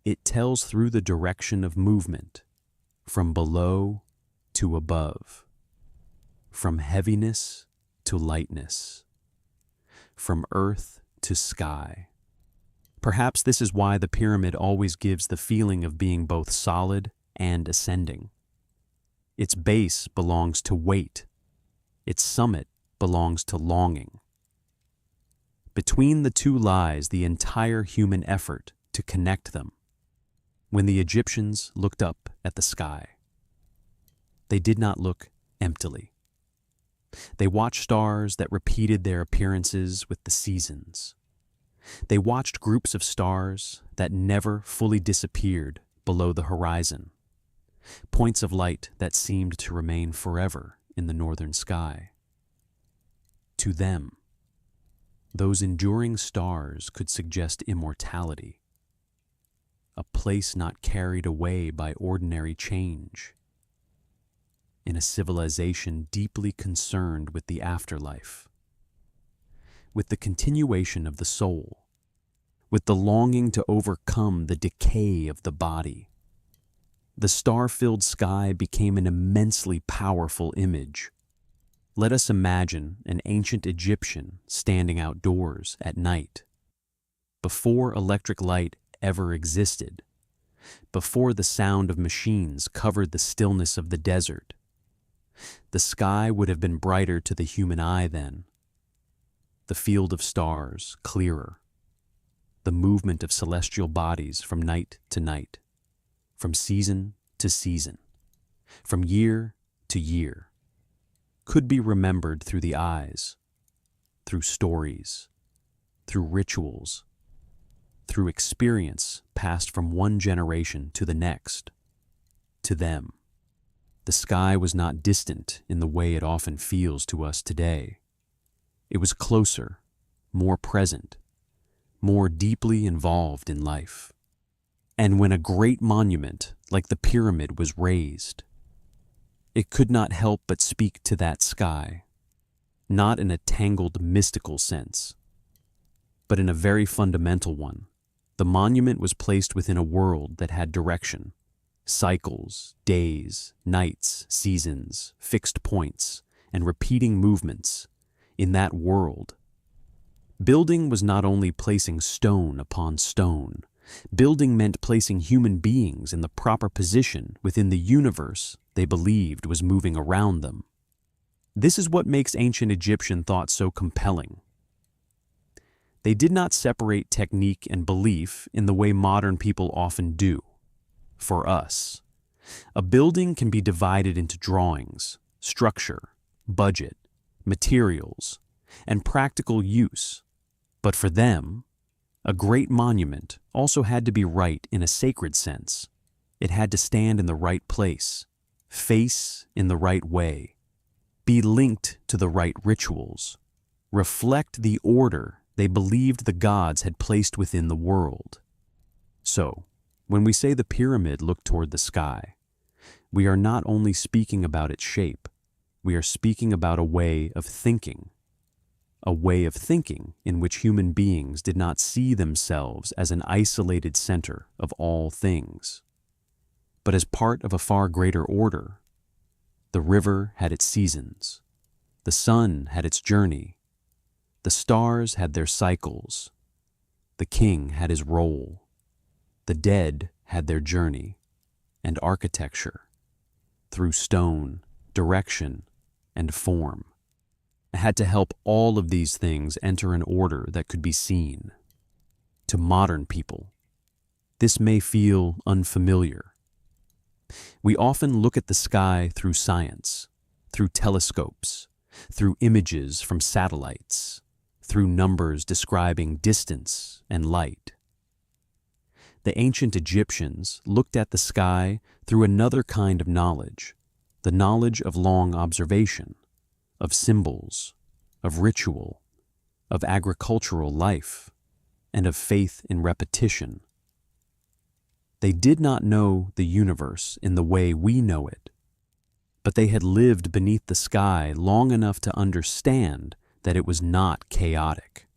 It tells through the direction of movement, from below to above, from heaviness to lightness, from earth to sky. Perhaps this is why the pyramid always gives the feeling of being both solid and ascending. Its base belongs to weight. Its summit belongs to longing. Between the two lies the entire human effort to connect them. When the Egyptians looked up at the sky, they did not look emptily. They watched stars that repeated their appearances with the seasons. They watched groups of stars that never fully disappeared below the horizon, points of light that seemed to remain forever in the northern sky. To them, those enduring stars could suggest immortality, a place not carried away by ordinary change. in a civilization deeply concerned with the afterlife, with the continuation of the soul, with the longing to overcome the decay of the body. The star-filled sky became an immensely powerful image. Let us imagine an ancient Egyptian standing outdoors at night, before electric light ever existed, before the sound of machines covered the stillness of the desert. The sky would have been brighter to the human eye then, the field of stars clearer, the movement of celestial bodies from night to night, from season to season, from year to year, could be remembered through the eyes, through stories, through rituals, through experience passed from one generation to the next. To them, the sky was not distant in the way it often feels to us today. It was closer, more present, more deeply involved in life. And when a great monument like the pyramid was raised, it could not help but speak to that sky, not in a tangled mystical sense, but in a very fundamental one. The monument was placed within a world that had direction, cycles, days, nights, seasons, fixed points, and repeating movements. In that world, building was not only placing stone upon stone. Building meant placing human beings in the proper position within the universe they believed was moving around them. This is what makes ancient Egyptian thought so compelling. They did not separate technique and belief in the way modern people often do. For us, a building can be divided into drawings, structure, budget, materials, and practical use. But for them, a great monument also had to be right in a sacred sense. It had to stand in the right place, face in the right way, be linked to the right rituals, reflect the order they believed the gods had placed within the world. So, when we say the pyramid looked toward the sky, we are not only speaking about its shape, we are speaking about a way of thinking in which human beings did not see themselves as an isolated center of all things, but as part of a far greater order. The river had its seasons, the sun had its journey, the stars had their cycles, the king had his role, the dead had their journey, and architecture, through stone, direction, and form, had to help all of these things enter an order that could be seen. To modern people, this may feel unfamiliar. We often look at the sky through science, through telescopes, through images from satellites, through numbers describing distance and light. The ancient Egyptians looked at the sky through another kind of knowledge, the knowledge of long observation, of symbols, of ritual, of agricultural life, and of faith in repetition. They did not know the universe in the way we know it, but they had lived beneath the sky long enough to understand that it was not chaotic.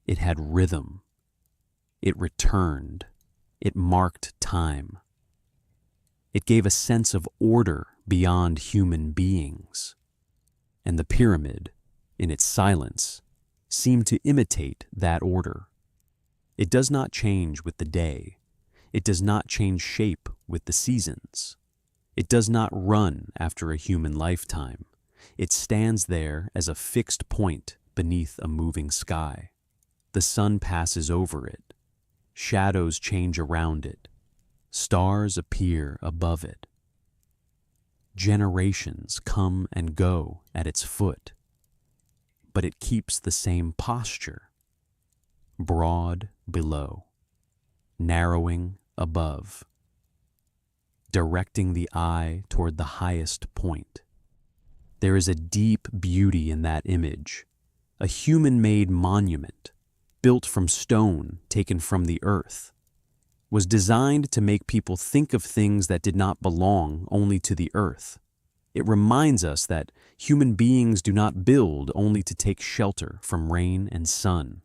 It had rhythm. It returned. It marked time. It gave a sense of order beyond human beings. And the pyramid, in its silence, seemed to imitate that order. It does not change with the day. It does not change shape with the seasons. It does not run after a human lifetime. It stands there as a fixed point beneath a moving sky. The sun passes over it. Shadows change around it. Stars appear above it. Generations come and go at its foot, but it keeps the same posture, broad below, narrowing above, directing the eye toward the highest point. There is a deep beauty in that image, a human-made monument, built from stone taken from the earth, was designed to make people think of things that did not belong only to the earth, It reminds us that human beings do not build only to take shelter from rain and sun.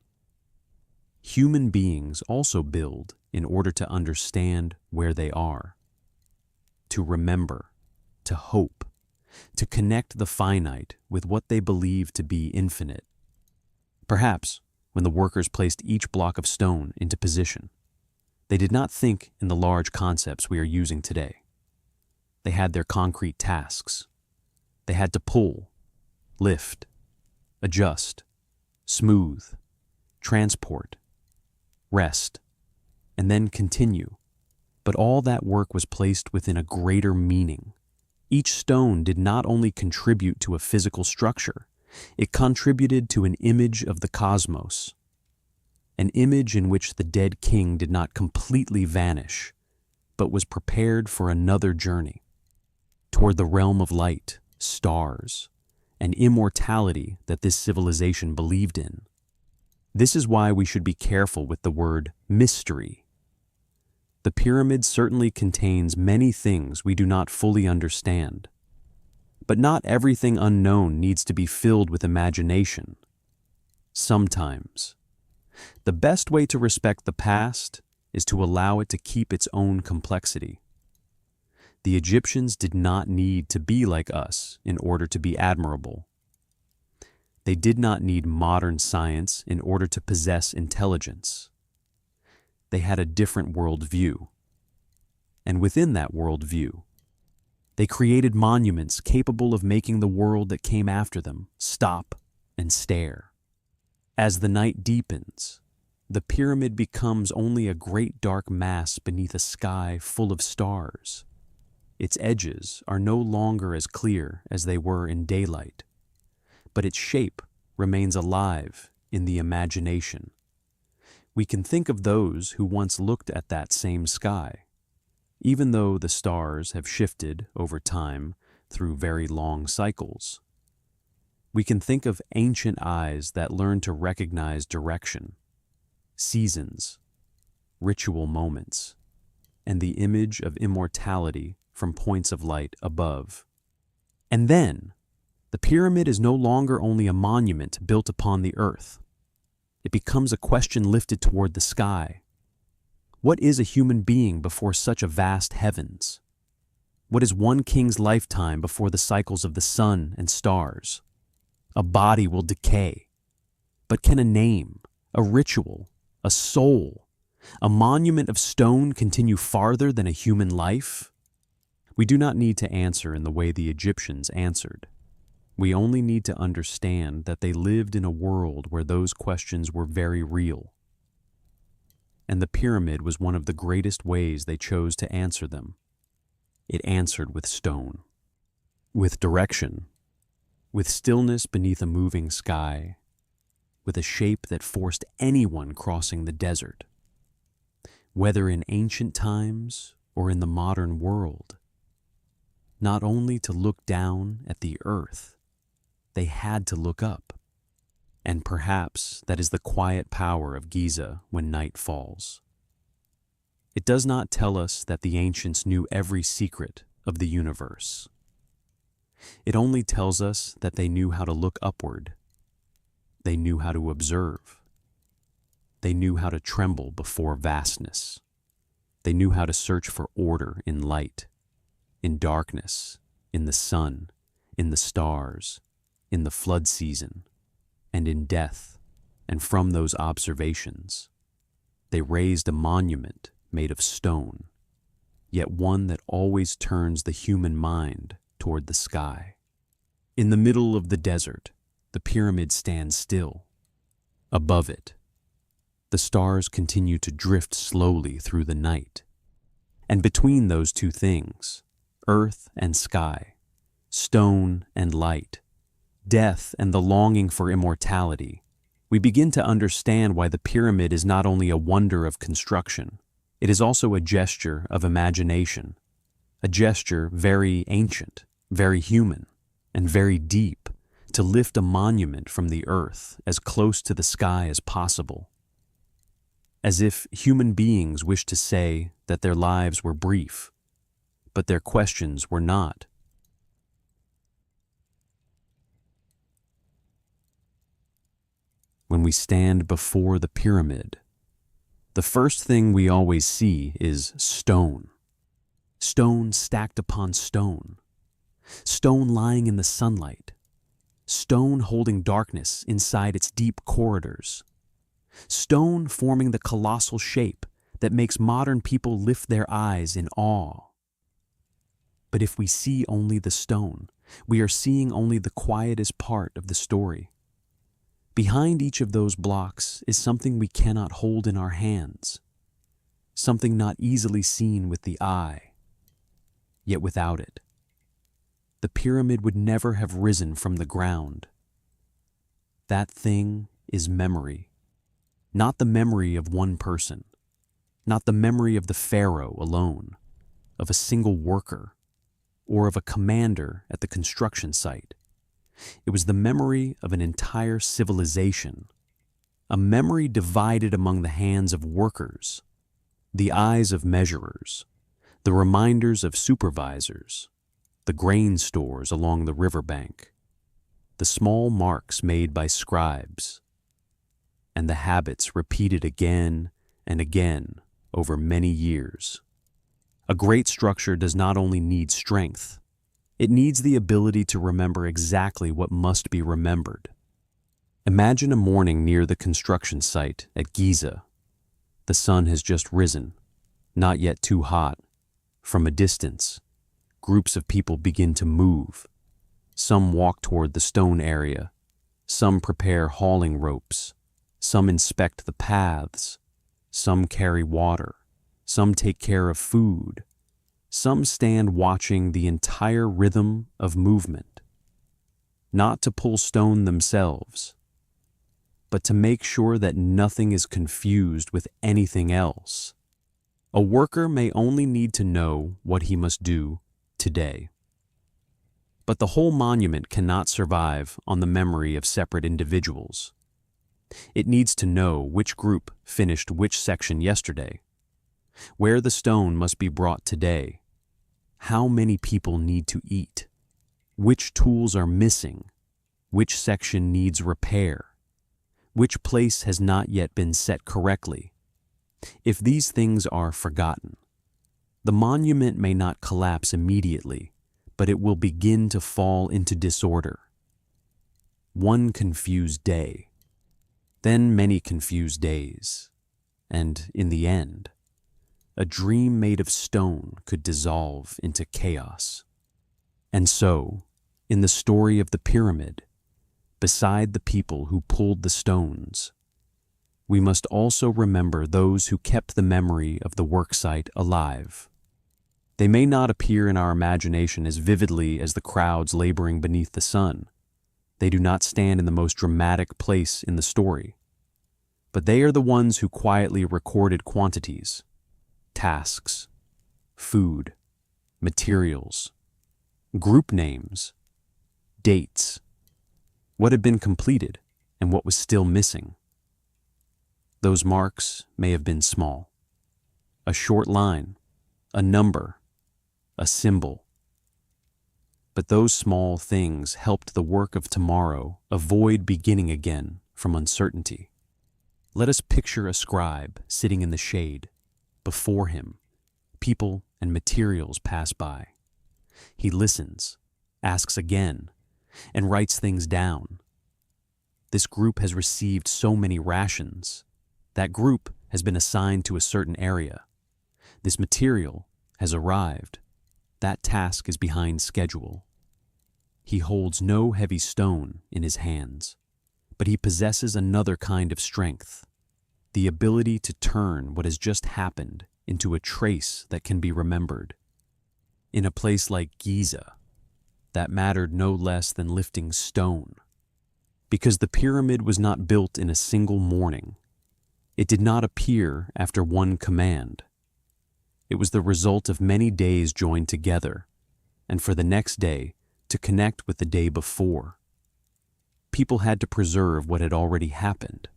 Human beings also build in order to understand where they are, to remember, to hope, to connect the finite with what they believe to be infinite. Perhaps, when the workers placed each block of stone into position, they did not think in the large concepts we are using today. They had their concrete tasks. They had to pull, lift, adjust, smooth, transport, rest, and then continue. But all that work was placed within a greater meaning. Each stone did not only contribute to a physical structure, it contributed to an image of the cosmos, an image in which the dead king did not completely vanish, but was prepared for another journey toward the realm of light, stars, and immortality that this civilization believed in. This is why we should be careful with the word mystery. The pyramid certainly contains many things we do not fully understand, but not everything unknown needs to be filled with imagination. Sometimes, the best way to respect the past is to allow it to keep its own complexity. The Egyptians did not need to be like us in order to be admirable. They did not need modern science in order to possess intelligence. They had a different worldview. And within that worldview, they created monuments capable of making the world that came after them stop and stare. As the night deepens, the pyramid becomes only a great dark mass beneath a sky full of stars. Its edges are no longer as clear as they were in daylight, but its shape remains alive in the imagination. We can think of those who once looked at that same sky. Even though the stars have shifted over time through very long cycles, we can think of ancient eyes that learned to recognize direction, seasons, ritual moments, and the image of immortality from points of light above. And then, the pyramid is no longer only a monument built upon the earth. It becomes a question lifted toward the sky. What is a human being before such a vast heavens? What is one king's lifetime before the cycles of the sun and stars? A body will decay. But can a name, a ritual, a soul, a monument of stone continue farther than a human life? We do not need to answer in the way the Egyptians answered. We only need to understand that they lived in a world where those questions were very real. And the pyramid was one of the greatest ways they chose to answer them. It answered with stone, with direction, with stillness beneath a moving sky, with a shape that forced anyone crossing the desert. Whether in ancient times or in the modern world, not only to look down at the earth, they had to look up. And perhaps that is the quiet power of Giza when night falls. It does not tell us that the ancients knew every secret of the universe. It only tells us that they knew how to look upward. They knew how to observe. They knew how to tremble before vastness. They knew how to search for order in light, in darkness, in the sun, in the stars, in the flood season, and in death. And from those observations, they raised a monument made of stone, yet one that always turns the human mind toward the sky. In the middle of the desert, the pyramid stands still. Above it, the stars continue to drift slowly through the night. And between those two things, earth and sky, stone and light, death and the longing for immortality, we begin to understand why the pyramid is not only a wonder of construction, it is also a gesture of imagination, a gesture very ancient, very human, and very deep, to lift a monument from the earth as close to the sky as possible. As if human beings wish to say that their lives were brief, but their questions were not. when we stand before the pyramid, the first thing we always see is stone. Stone stacked upon stone. Stone lying in the sunlight. Stone holding darkness inside its deep corridors. Stone forming the colossal shape that makes modern people lift their eyes in awe. But if we see only the stone, we are seeing only the quietest part of the story. Behind each of those blocks is something we cannot hold in our hands, something not easily seen with the eye. Yet without it, the pyramid would never have risen from the ground. That thing is memory. Not the memory of one person, not the memory of the pharaoh alone, of a single worker, or of a commander at the construction site. It was the memory of an entire civilization, a memory divided among the hands of workers, the eyes of measurers, the reminders of supervisors, the grain stores along the riverbank, the small marks made by scribes, and the habits repeated again and again over many years. A great structure does not only need strength, it needs the ability to remember exactly what must be remembered. Imagine a morning near the construction site at Giza. The sun has just risen, not yet too hot. From a distance, groups of people begin to move. Some walk toward the stone area. Some prepare hauling ropes. Some inspect the paths. Some carry water. Some take care of food. Some stand watching the entire rhythm of movement. Not to pull stone themselves, but to make sure that nothing is confused with anything else. A worker may only need to know what he must do today. But the whole monument cannot survive on the memory of separate individuals. It needs to know which group finished which section yesterday, where the stone must be brought today, how many people need to eat, which tools are missing, which section needs repair, which place has not yet been set correctly. If these things are forgotten, the monument may not collapse immediately, but it will begin to fall into disorder. One confused day, then many confused days, and in the end, a dream made of stone could dissolve into chaos. And so, in the story of the pyramid, beside the people who pulled the stones, we must also remember those who kept the memory of the worksite alive. They may not appear in our imagination as vividly as the crowds laboring beneath the sun. They do not stand in the most dramatic place in the story. But they are the ones who quietly recorded quantities, tasks, food, materials, group names, dates, what had been completed and what was still missing. Those marks may have been small. A short line, a number, a symbol. But those small things helped the work of tomorrow avoid beginning again from uncertainty. Let us picture a scribe sitting in the shade. Before him, people and materials pass by. He listens, asks again, and writes things down. This group has received so many rations. That group has been assigned to a certain area. This material has arrived. That task is behind schedule. He holds no heavy stone in his hands, but he possesses another kind of strength, the ability to turn what has just happened into a trace that can be remembered. In a place like Giza, that mattered no less than lifting stone, because the pyramid was not built in a single morning. It did not appear after one command. It was the result of many days joined together, and for the next day to connect with the day before. People had to preserve what had already happened.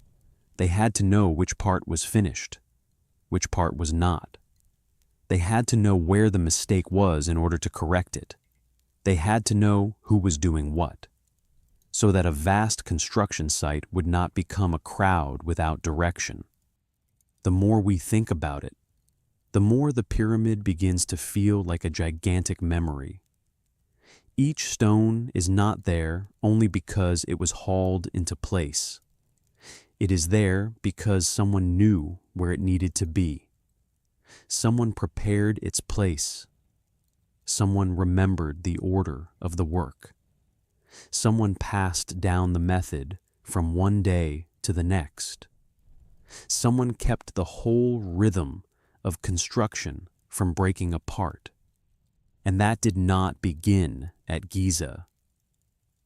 They had to know which part was finished, which part was not. They had to know where the mistake was in order to correct it. They had to know who was doing what. so that a vast construction site would not become a crowd without direction. The more we think about it, the more the pyramid begins to feel like a gigantic memory. Each stone is not there only because it was hauled into place. It is there because someone knew where it needed to be. Someone prepared its place. Someone remembered the order of the work. Someone passed down the method from one day to the next. Someone kept the whole rhythm of construction from breaking apart. And that did not begin at Giza.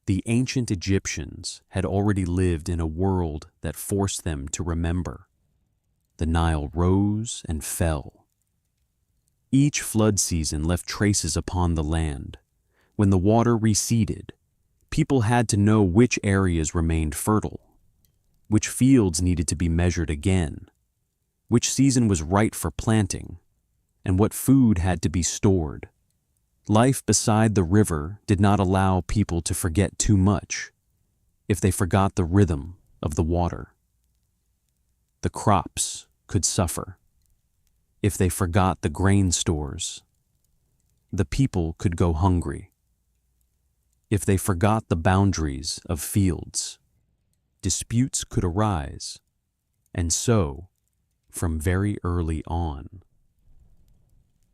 The ancient Egyptians had already lived in a world that forced them to remember. The Nile rose and fell. Each flood season left traces upon the land. When the water receded, people had to know which areas remained fertile, which fields needed to be measured again, which season was right for planting, and what food had to be stored. Life beside the river did not allow people to forget too much if they forgot the rhythm of the water. The crops could suffer if they forgot the grain stores. The people could go hungry if they forgot the boundaries of fields. Disputes could arise, and so, from very early on,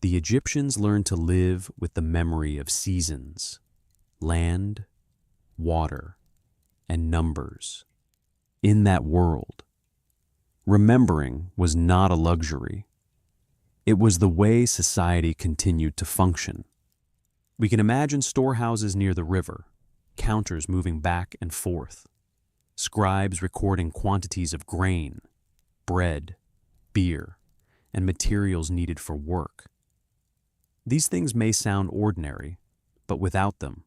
the Egyptians learned to live with the memory of seasons, land, water, and numbers. In that world, remembering was not a luxury. It was the way society continued to function. We can imagine storehouses near the river, counters moving back and forth, scribes recording quantities of grain, bread, beer, and materials needed for work. These things may sound ordinary, but without them,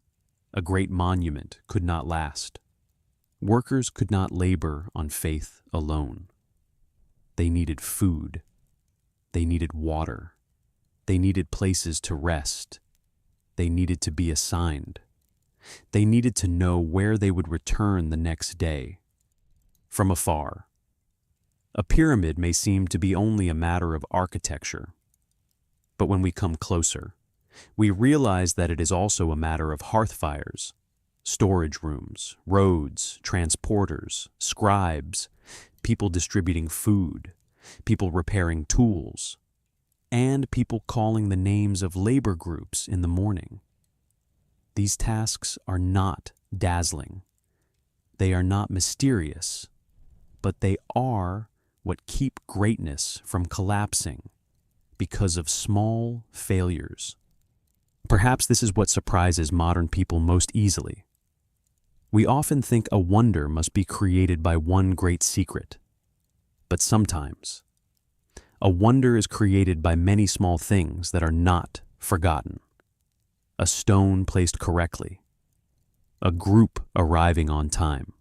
a great monument could not last. Workers could not labor on faith alone. They needed food. They needed water. They needed places to rest. They needed to be assigned. They needed to know where they would return the next day. From afar, a pyramid may seem to be only a matter of architecture. But when we come closer, we realize that it is also a matter of hearth fires, storage rooms, roads, transporters, scribes, people distributing food, people repairing tools, and people calling the names of labor groups in the morning. These tasks are not dazzling. They are not mysterious, but they are what keep greatness from collapsing because of small failures. Perhaps this is what surprises modern people most easily. We often think a wonder must be created by one great secret, but sometimes a wonder is created by many small things that are not forgotten. A stone placed correctly, a group arriving on time,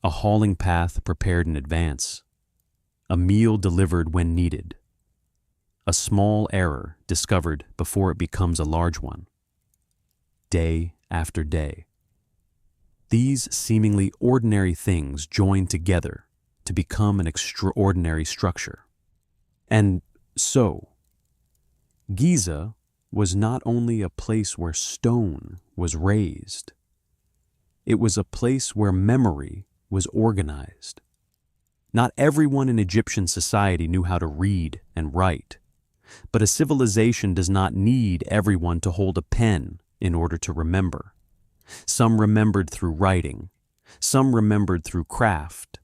a hauling path prepared in advance, a meal delivered when needed, a small error discovered before it becomes a large one. Day after day, these seemingly ordinary things join together to become an extraordinary structure. And so, Giza was not only a place where stone was raised, it was a place where memory was organized. Not everyone in Egyptian society knew how to read and write, but a civilization does not need everyone to hold a pen in order to remember. Some remembered through writing, some remembered through craft,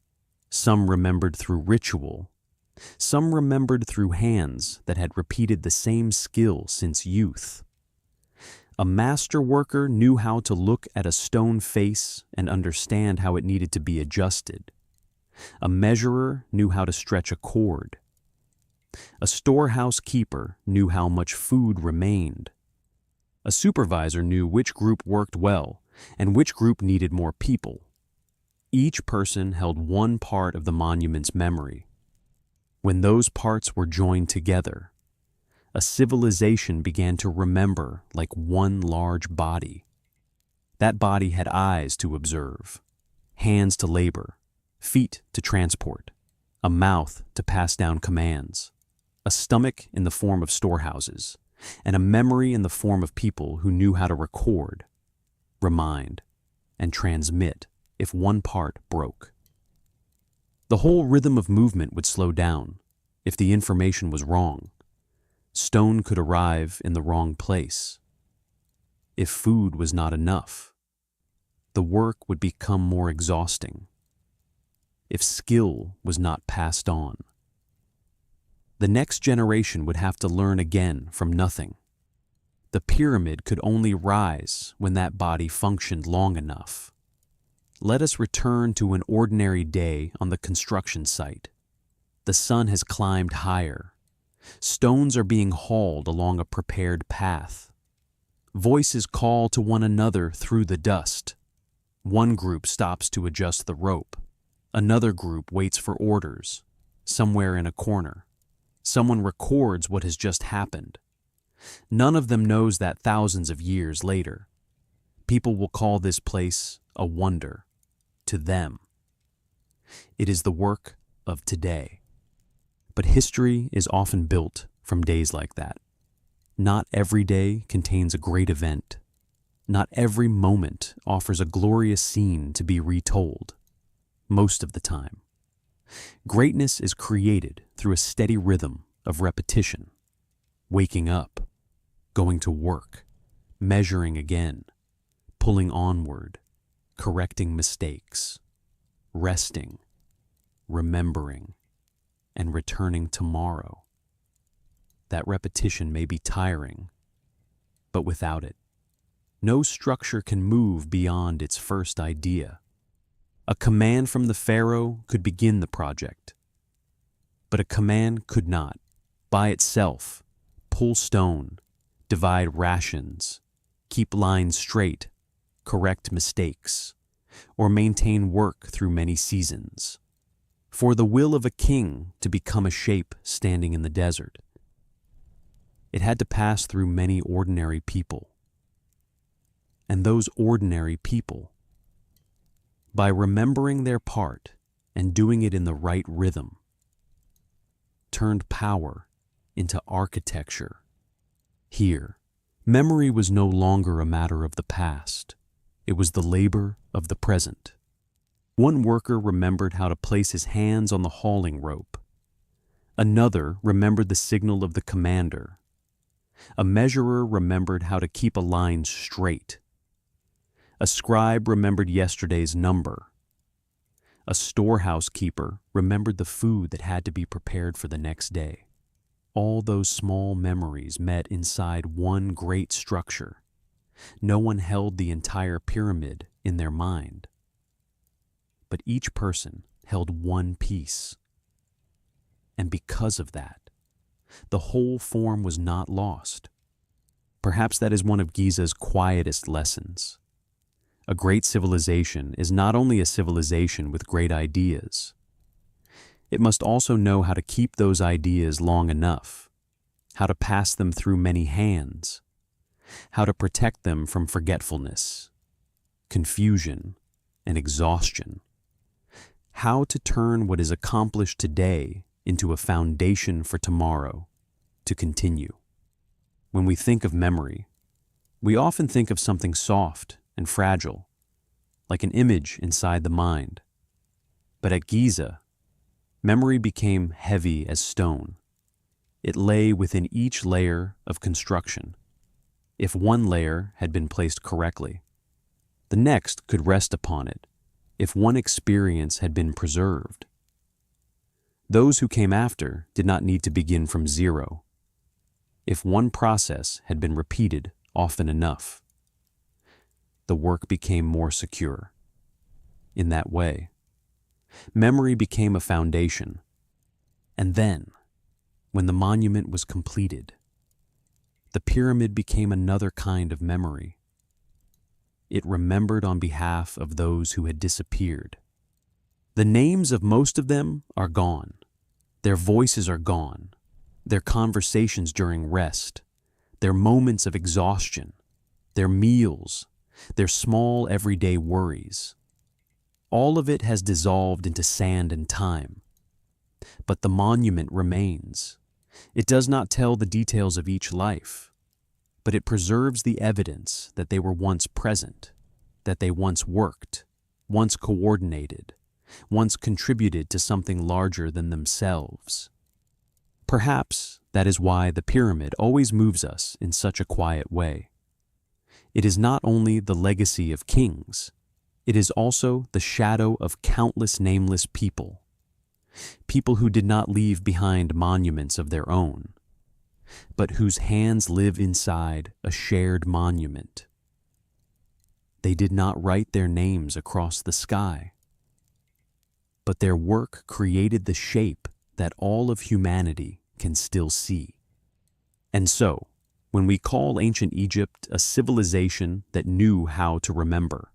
some remembered through ritual, some remembered through hands that had repeated the same skill since youth. A master worker knew how to look at a stone face and understand how it needed to be adjusted. A measurer knew how to stretch a cord. A storehouse keeper knew how much food remained. A supervisor knew which group worked well and which group needed more people. Each person held one part of the monument's memory. When those parts were joined together, a civilization began to remember like one large body. That body had eyes to observe, hands to labor, feet to transport, a mouth to pass down commands, a stomach in the form of storehouses, and a memory in the form of people who knew how to record, remind, and transmit if one part broke. The whole rhythm of movement would slow down if the information was wrong. Stone could arrive in the wrong place. If food was not enough, the work would become more exhausting. If skill was not passed on, the next generation would have to learn again from nothing. The pyramid could only rise when that body functioned long enough. Let us return to an ordinary day on the construction site. The sun has climbed higher. Stones are being hauled along a prepared path. Voices call to one another through the dust. One group stops to adjust the rope. Another group waits for orders, somewhere in a corner. Someone records what has just happened. None of them knows that thousands of years later, people will call this place a wonder to them. It is the work of today. But history is often built from days like that. Not every day contains a great event. Not every moment offers a glorious scene to be retold. Most of the time, greatness is created through a steady rhythm of repetition. Waking up, going to work, measuring again, pulling onward, correcting mistakes, resting, remembering, and returning tomorrow. That repetition may be tiring, but without it, no structure can move beyond its first idea. A command from the Pharaoh could begin the project, but a command could not, by itself, pull stone, divide rations, keep lines straight, correct mistakes, or maintain work through many seasons. For the will of a king to become a shape standing in the desert, it had to pass through many ordinary people. And those ordinary people, by remembering their part and doing it in the right rhythm, turned power into architecture. Here, memory was no longer a matter of the past. It was the labor of the present. One worker remembered how to place his hands on the hauling rope. Another remembered the signal of the commander. A measurer remembered how to keep a line straight. A scribe remembered yesterday's number. A storehouse keeper remembered the food that had to be prepared for the next day. All those small memories met inside one great structure. No one held the entire pyramid in their mind, but each person held one piece. And because of that, the whole form was not lost. Perhaps that is one of Giza's quietest lessons. A great civilization is not only a civilization with great ideas. It must also know how to keep those ideas long enough, how to pass them through many hands, how to protect them from forgetfulness, confusion, and exhaustion, how to turn what is accomplished today into a foundation for tomorrow to continue. When we think of memory, we often think of something soft and fragile, like an image inside the mind. But at Giza, memory became heavy as stone. It lay within each layer of construction. If one layer had been placed correctly, the next could rest upon it if one experience had been preserved. Those who came after did not need to begin from zero. If one process had been repeated often enough, the work became more secure. In that way, memory became a foundation. And then, when the monument was completed, the pyramid became another kind of memory. It remembered on behalf of those who had disappeared. The names of most of them are gone. Their voices are gone. Their conversations during rest, their moments of exhaustion, their meals, their small everyday worries. All of it has dissolved into sand and time. But the monument remains. It does not tell the details of each life, but it preserves the evidence that they were once present, that they once worked, once coordinated, once contributed to something larger than themselves. Perhaps that is why the pyramid always moves us in such a quiet way. It is not only the legacy of kings, it is also the shadow of countless nameless people. People who did not leave behind monuments of their own, but whose hands live inside a shared monument. They did not write their names across the sky, but their work created the shape that all of humanity can still see. And so, when we call ancient Egypt a civilization that knew how to remember,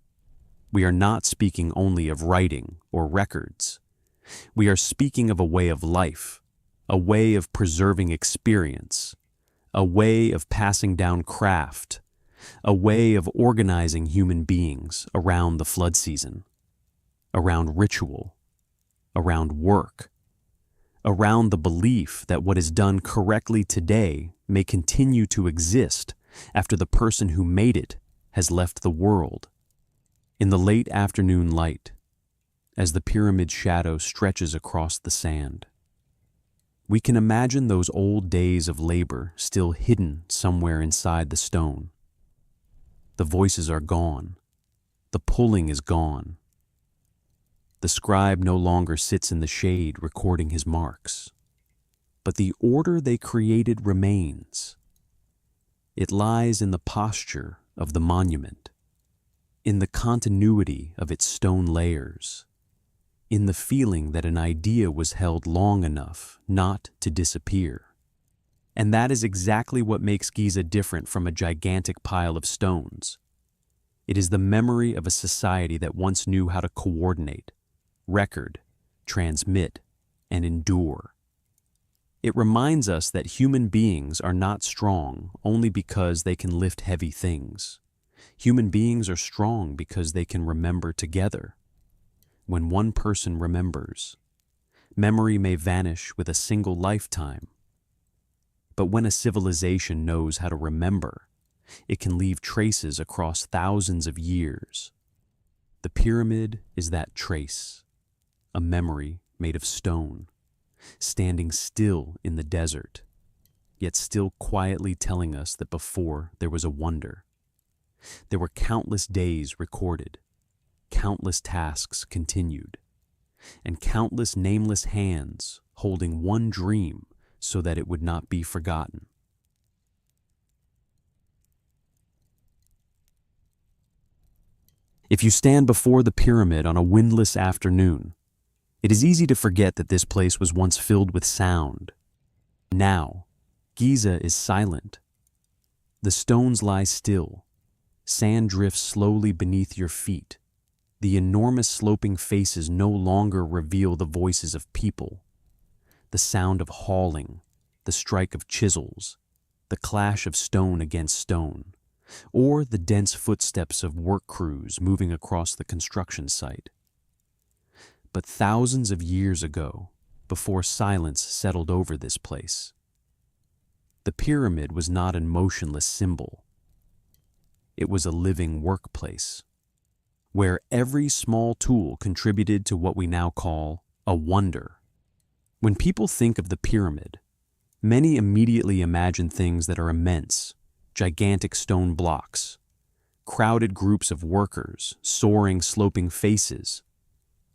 we are not speaking only of writing or records. We are speaking of a way of life, a way of preserving experience, a way of passing down craft, a way of organizing human beings around the flood season, around ritual, around work, around the belief that what is done correctly today may continue to exist after the person who made it has left the world. In the late afternoon light, as the pyramid's shadow stretches across the sand, we can imagine those old days of labor still hidden somewhere inside the stone. The voices are gone. The pulling is gone. The scribe no longer sits in the shade recording his marks, but the order they created remains. It lies in the posture of the monument, in the continuity of its stone layers, in the feeling that an idea was held long enough not to disappear. And that is exactly what makes Giza different from a gigantic pile of stones. It is the memory of a society that once knew how to coordinate, record, transmit, and endure. It reminds us that human beings are not strong only because they can lift heavy things. Human beings are strong because they can remember together. When one person remembers, memory may vanish with a single lifetime. But when a civilization knows how to remember, it can leave traces across thousands of years. The pyramid is that trace, a memory made of stone, standing still in the desert, yet still quietly telling us that before there was a wonder. There were countless days recorded, countless tasks continued, and countless nameless hands holding one dream so that it would not be forgotten. If you stand before the pyramid on a windless afternoon, it is easy to forget that this place was once filled with sound. Now, Giza is silent. The stones lie still. Sand drifts slowly beneath your feet. The enormous sloping faces no longer reveal the voices of people. The sound of hauling, the strike of chisels, the clash of stone against stone, or the dense footsteps of work crews moving across the construction site. But thousands of years ago, before silence settled over this place, the pyramid was not a motionless symbol. It was a living workplace, where every small tool contributed to what we now call a wonder. When people think of the pyramid, many immediately imagine things that are immense, gigantic stone blocks, crowded groups of workers, soaring sloping faces,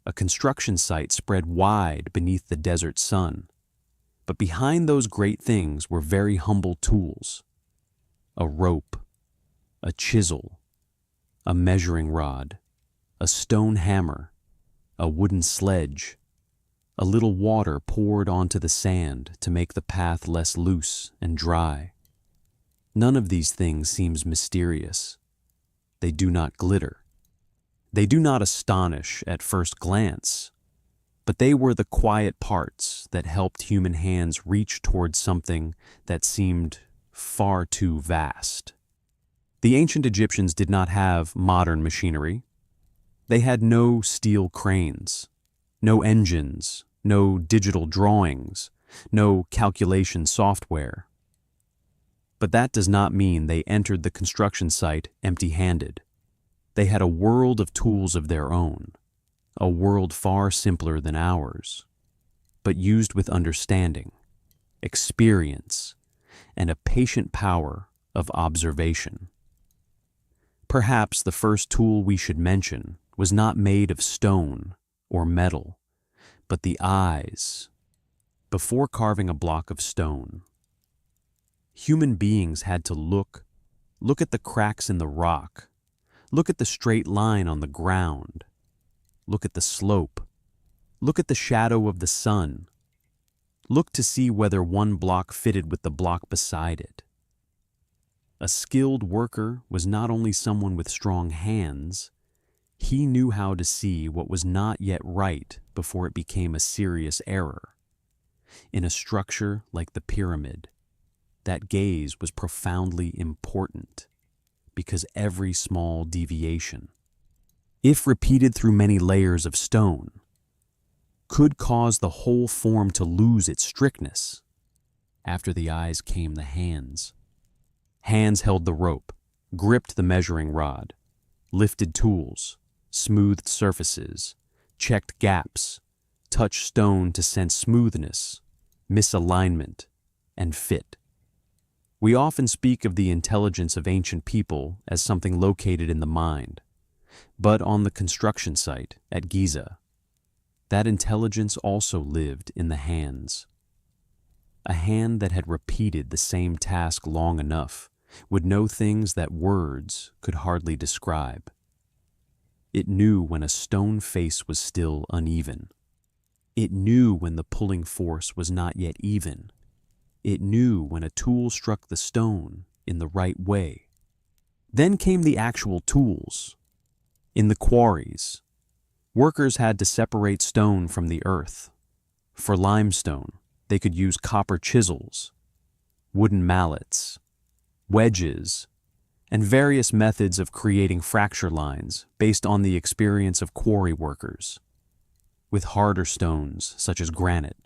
a construction site spread wide beneath the desert sun. But behind those great things were very humble tools: a rope, a chisel, a measuring rod, a stone hammer, a wooden sledge, a little water poured onto the sand to make the path less loose and dry. None of these things seems mysterious. They do not glitter. They do not astonish at first glance, but they were the quiet parts that helped human hands reach towards something that seemed far too vast. The ancient Egyptians did not have modern machinery. They had no steel cranes, no engines, no digital drawings, no calculation software. But that does not mean they entered the construction site empty-handed. They had a world of tools of their own, a world far simpler than ours, but used with understanding, experience, and a patient power of observation. Perhaps the first tool we should mention was not made of stone or metal, but the eyes. Before carving a block of stone, human beings had to look at the cracks in the rock, look at the straight line on the ground, look at the slope, look at the shadow of the sun, look to see whether one block fitted with the block beside it. A skilled worker was not only someone with strong hands, he knew how to see what was not yet right before it became a serious error. In a structure like the pyramid, that gaze was profoundly important because every small deviation, if repeated through many layers of stone, could cause the whole form to lose its strictness. After the eyes came the hands. Hands held the rope, gripped the measuring rod, lifted tools, smoothed surfaces, checked gaps, touched stone to sense smoothness, misalignment, and fit. We often speak of the intelligence of ancient people as something located in the mind, but on the construction site at Giza, that intelligence also lived in the hands. A hand that had repeated the same task long enough would know things that words could hardly describe. It knew when a stone face was still uneven. It knew when the pulling force was not yet even. It knew when a tool struck the stone in the right way. Then came the actual tools. In the quarries, workers had to separate stone from the earth. For limestone, they could use copper chisels, wooden mallets, wedges, and various methods of creating fracture lines based on the experience of quarry workers. With harder stones, such as granite,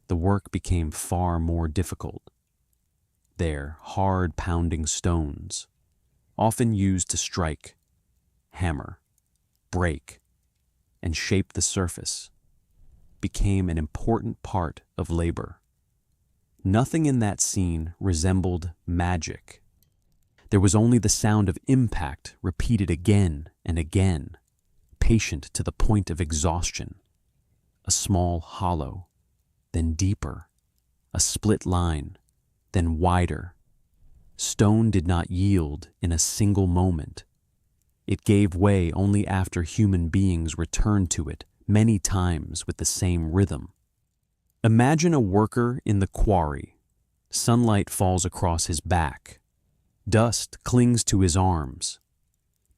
the work became far more difficult. They're hard pounding stones, often used to strike, hammer, break, and shape the surface, became an important part of labor. Nothing in that scene resembled magic. There was only the sound of impact repeated again and again, patient to the point of exhaustion. A small hollow, then deeper, a split line, then wider. Stone did not yield in a single moment. It gave way only after human beings returned to it many times with the same rhythm. Imagine a worker in the quarry. Sunlight falls across his back. Dust clings to his arms.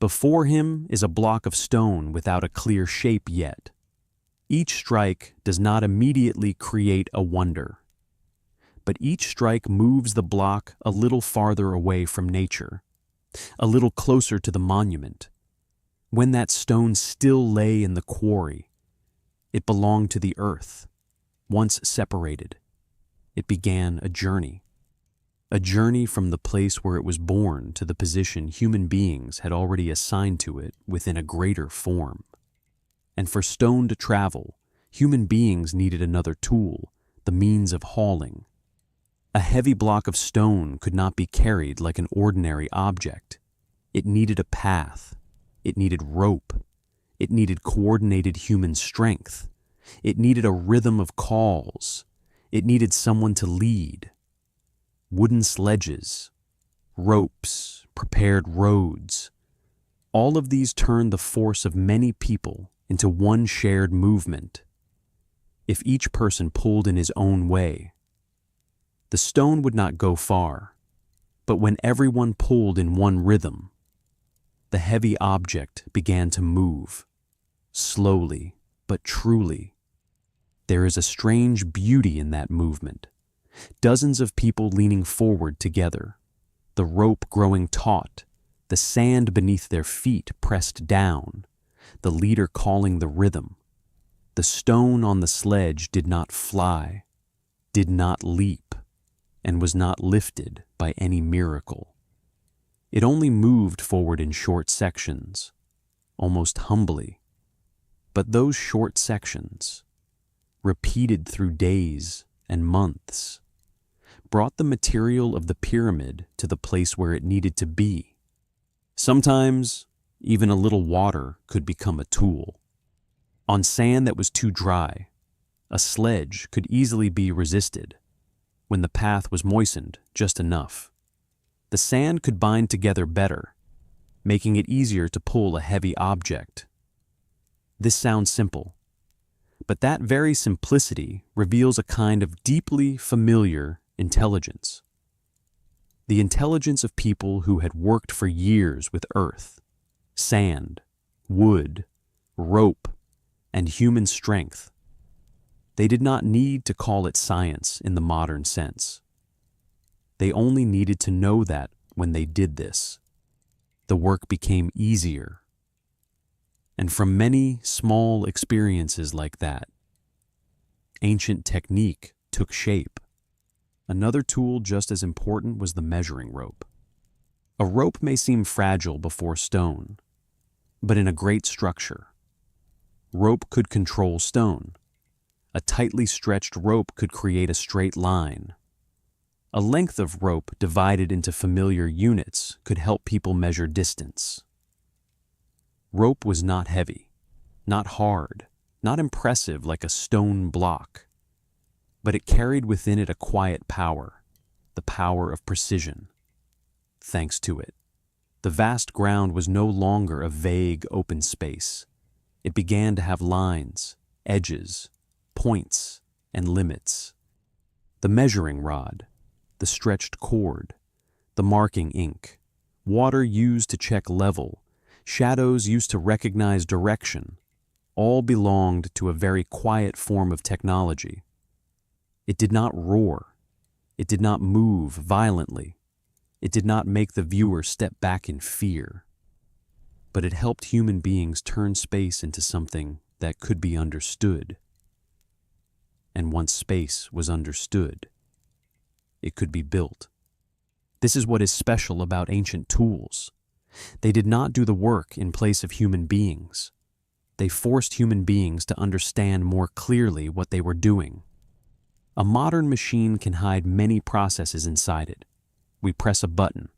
Before him is a block of stone without a clear shape yet. Each strike does not immediately create a wonder, but each strike moves the block a little farther away from nature, a little closer to the monument. When that stone still lay in the quarry, it belonged to the earth. Once separated, it began a journey from the place where it was born to the position human beings had already assigned to it within a greater form. And for stone to travel, human beings needed another tool, the means of hauling. A heavy block of stone could not be carried like an ordinary object. It needed a path. It needed rope. It needed coordinated human strength. It needed a rhythm of calls. It needed someone to lead. Wooden sledges, ropes, prepared roads. All of these turned the force of many people into one shared movement. If each person pulled in his own way, the stone would not go far. But when everyone pulled in one rhythm, the heavy object began to move, slowly but truly. There is a strange beauty in that movement. Dozens of people leaning forward together, the rope growing taut, the sand beneath their feet pressed down, the leader calling the rhythm. The stone on the sledge did not fly, did not leap, and was not lifted by any miracle. It only moved forward in short sections, almost humbly. But those short sections, repeated through days and months, brought the material of the pyramid to the place where it needed to be. Sometimes, even a little water could become a tool. On sand that was too dry, a sledge could easily be resisted. When the path was moistened just enough, the sand could bind together better, making it easier to pull a heavy object. This sounds simple, but that very simplicity reveals a kind of deeply familiar intelligence. The intelligence of people who had worked for years with earth, sand, wood, rope, and human strength. They did not need to call it science in the modern sense. They only needed to know that when they did this, the work became easier. And from many small experiences like that, ancient technique took shape. Another tool just as important was the measuring rope. A rope may seem fragile before stone, but in a great structure, rope could control stone. A tightly stretched rope could create a straight line. A length of rope divided into familiar units could help people measure distance. Rope was not heavy, not hard, not impressive like a stone block, but it carried within it a quiet power, the power of precision. Thanks to it, the vast ground was no longer a vague open space. It began to have lines, edges, points, and limits. The measuring rod, the stretched cord, the marking ink, water used to check level, shadows used to recognize direction, all belonged to a very quiet form of technology. It did not roar. It did not move violently. It did not make the viewer step back in fear. But it helped human beings turn space into something that could be understood. And once space was understood, it could be built. This is what is special about ancient tools. They did not do the work in place of human beings. They forced human beings to understand more clearly what they were doing. A modern machine can hide many processes inside it. We press a button,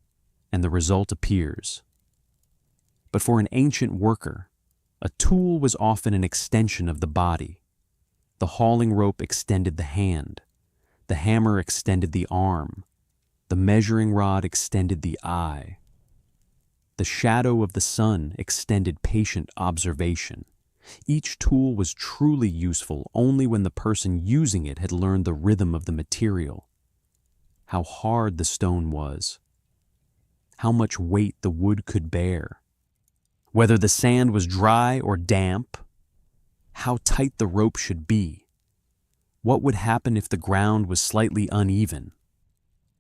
and the result appears. But for an ancient worker, a tool was often an extension of the body. The hauling rope extended the hand. The hammer extended the arm. The measuring rod extended the eye. The shadow of the sun extended patient observation. Each tool was truly useful only when the person using it had learned the rhythm of the material. How hard the stone was. How much weight the wood could bear. Whether the sand was dry or damp. How tight the rope should be. What would happen if the ground was slightly uneven?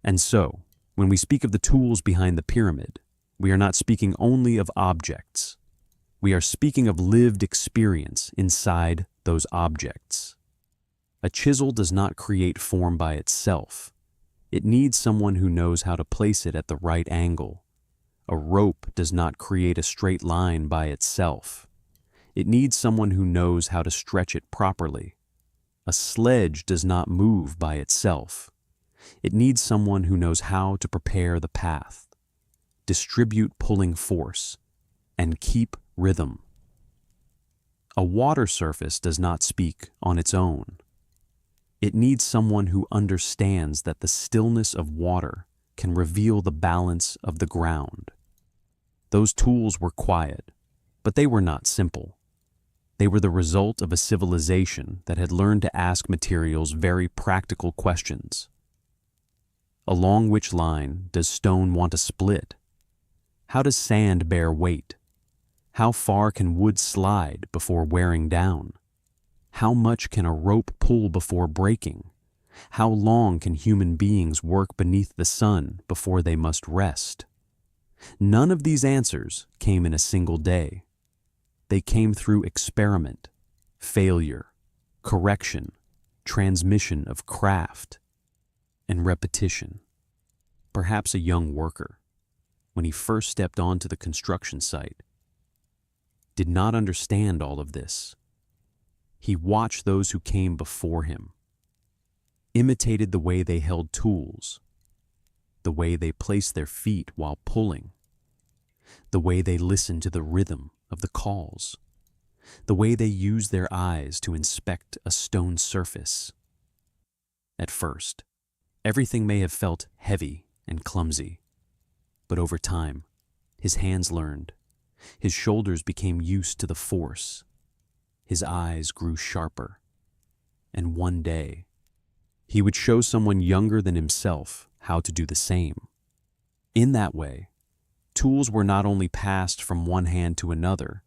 And so, when we speak of the tools behind the pyramid, we are not speaking only of objects. We are speaking of lived experience inside those objects. A chisel does not create form by itself. It needs someone who knows how to place it at the right angle. A rope does not create a straight line by itself. It needs someone who knows how to stretch it properly. A sledge does not move by itself. It needs someone who knows how to prepare the path, distribute pulling force, and keep rhythm. A water surface does not speak on its own. It needs someone who understands that the stillness of water can reveal the balance of the ground. Those tools were quiet, but they were not simple. They were the result of a civilization that had learned to ask materials very practical questions. Along which line does stone want to split? How does sand bear weight? How far can wood slide before wearing down? How much can a rope pull before breaking? How long can human beings work beneath the sun before they must rest? None of these answers came in a single day. They came through experiment, failure, correction, transmission of craft, and repetition. Perhaps a young worker, when he first stepped onto the construction site, did not understand all of this. He watched those who came before him, imitated the way they held tools, the way they placed their feet while pulling, the way they listened to the rhythm of the calls, the way they used their eyes to inspect a stone surface. At first, everything may have felt heavy and clumsy, but over time, his hands learned, his shoulders became used to the force, his eyes grew sharper, and one day, he would show someone younger than himself how to do the same. In that way, tools were not only passed from one hand to another,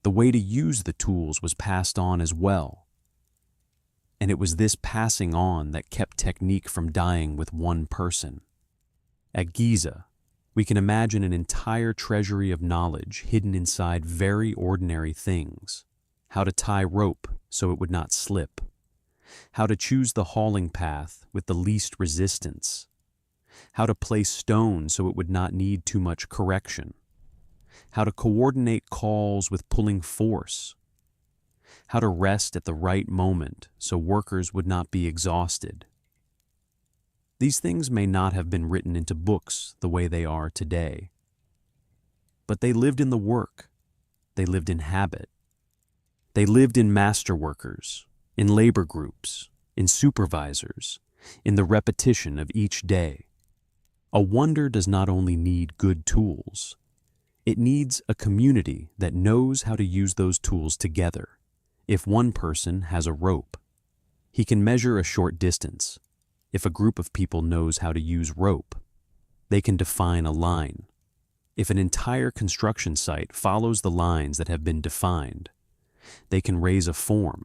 the way to use the tools was passed on as well. And it was this passing on that kept technique from dying with one person. At Giza, we can imagine an entire treasury of knowledge hidden inside very ordinary things. How to tie rope so it would not slip. How to choose the hauling path with the least resistance. How to place stone so it would not need too much correction. How to coordinate calls with pulling force. How to rest at the right moment so workers would not be exhausted. These things may not have been written into books the way they are today, but they lived in the work. They lived in habit. They lived in master workers, in labor groups, in supervisors, in the repetition of each day. A wonder does not only need good tools, it needs a community that knows how to use those tools together. If one person has a rope, he can measure a short distance. If a group of people knows how to use rope, they can define a line. If an entire construction site follows the lines that have been defined, they can raise a form.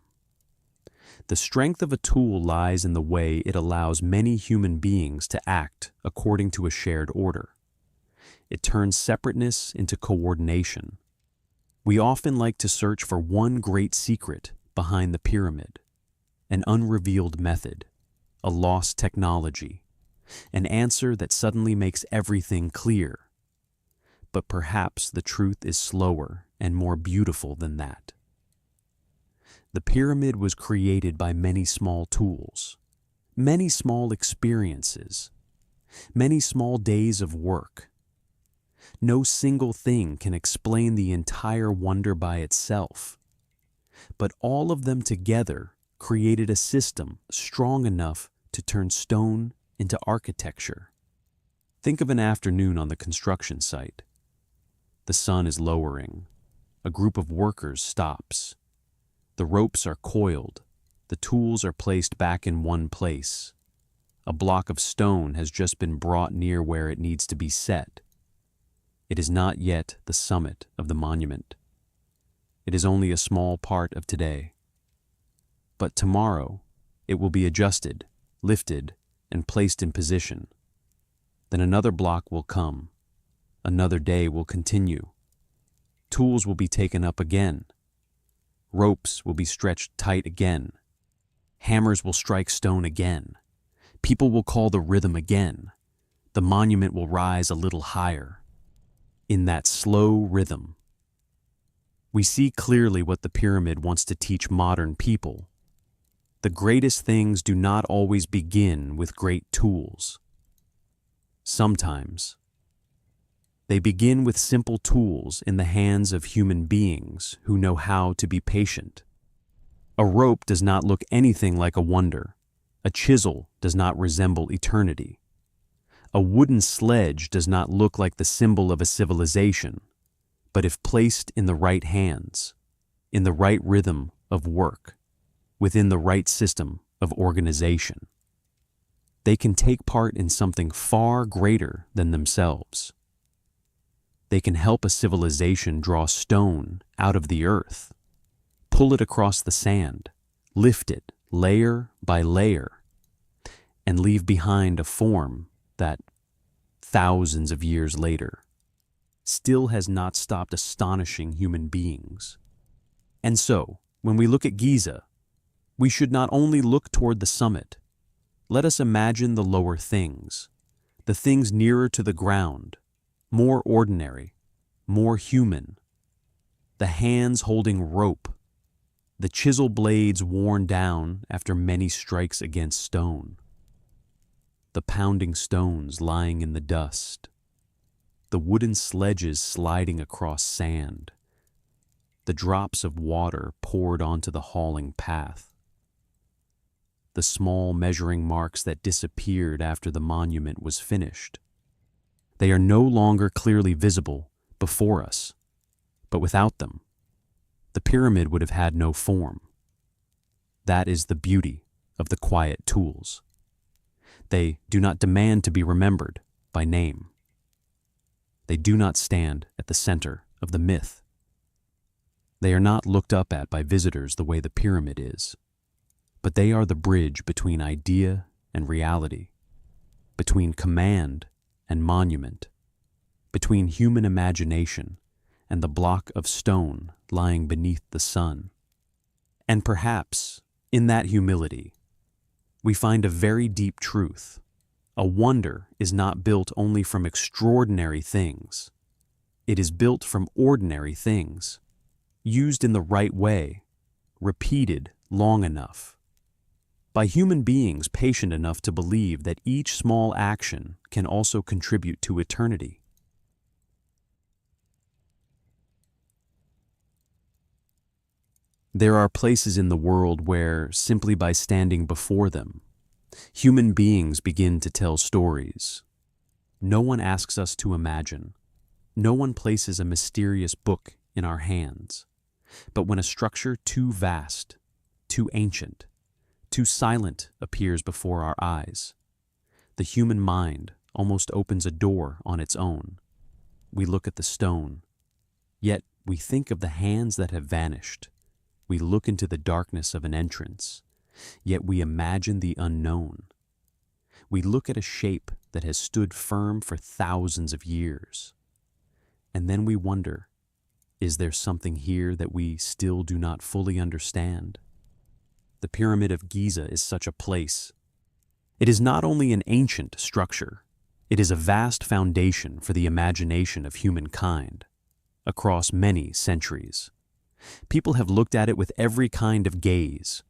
The strength of a tool lies in the way it allows many human beings to act according to a shared order. It turns separateness into coordination. We often like to search for one great secret behind the pyramid, an unrevealed method, a lost technology, an answer that suddenly makes everything clear. But perhaps the truth is slower and more beautiful than that. The pyramid was created by many small tools, many small experiences, many small days of work. No single thing can explain the entire wonder by itself, but all of them together created a system strong enough to turn stone into architecture. Think of an afternoon on the construction site. The sun is lowering. A group of workers stops. The ropes are coiled. The tools are placed back in one place. A block of stone has just been brought near where it needs to be set. It is not yet the summit of the monument. It is only a small part of today. But tomorrow, it will be adjusted, lifted, and placed in position. Then another block will come. Another day will continue. Tools will be taken up again. Ropes will be stretched tight again. Hammers will strike stone again. People will call the rhythm again. The monument will rise a little higher. In that slow rhythm, we see clearly what the pyramid wants to teach modern people. The greatest things do not always begin with great tools. Sometimes, they begin with simple tools in the hands of human beings who know how to be patient. A rope does not look anything like a wonder. A chisel does not resemble eternity. A wooden sledge does not look like the symbol of a civilization, but if placed in the right hands, in the right rhythm of work, within the right system of organization, they can take part in something far greater than themselves. They can help a civilization draw stone out of the earth, pull it across the sand, lift it layer by layer, and leave behind a form that, thousands of years later, still has not stopped astonishing human beings. And so, when we look at Giza, we should not only look toward the summit. Let us imagine the lower things, the things nearer to the ground, more ordinary, more human. The hands holding rope, the chisel blades worn down after many strikes against stone, the pounding stones lying in the dust, the wooden sledges sliding across sand, the drops of water poured onto the hauling path, the small measuring marks that disappeared after the monument was finished. They are no longer clearly visible before us, but without them, the pyramid would have had no form. That is the beauty of the quiet tools. They do not demand to be remembered by name. They do not stand at the center of the myth. They are not looked up at by visitors the way the pyramid is, but they are the bridge between idea and reality, between command and monument, between human imagination and the block of stone lying beneath the sun. And perhaps, in that humility, we find a very deep truth. A wonder is not built only from extraordinary things. It is built from ordinary things, used in the right way, repeated long enough, by human beings patient enough to believe that each small action can also contribute to eternity. There are places in the world where, simply by standing before them, human beings begin to tell stories. No one asks us to imagine. No one places a mysterious book in our hands. But when a structure too vast, too ancient, too silent appears before our eyes, the human mind almost opens a door on its own. We look at the stone, yet we think of the hands that have vanished. We look into the darkness of an entrance, yet we imagine the unknown. We look at a shape that has stood firm for thousands of years, and then we wonder, is there something here that we still do not fully understand? The Pyramid of Giza is such a place. It is not only an ancient structure, it is a vast foundation for the imagination of humankind across many centuries. People have looked at it with every kind of gaze: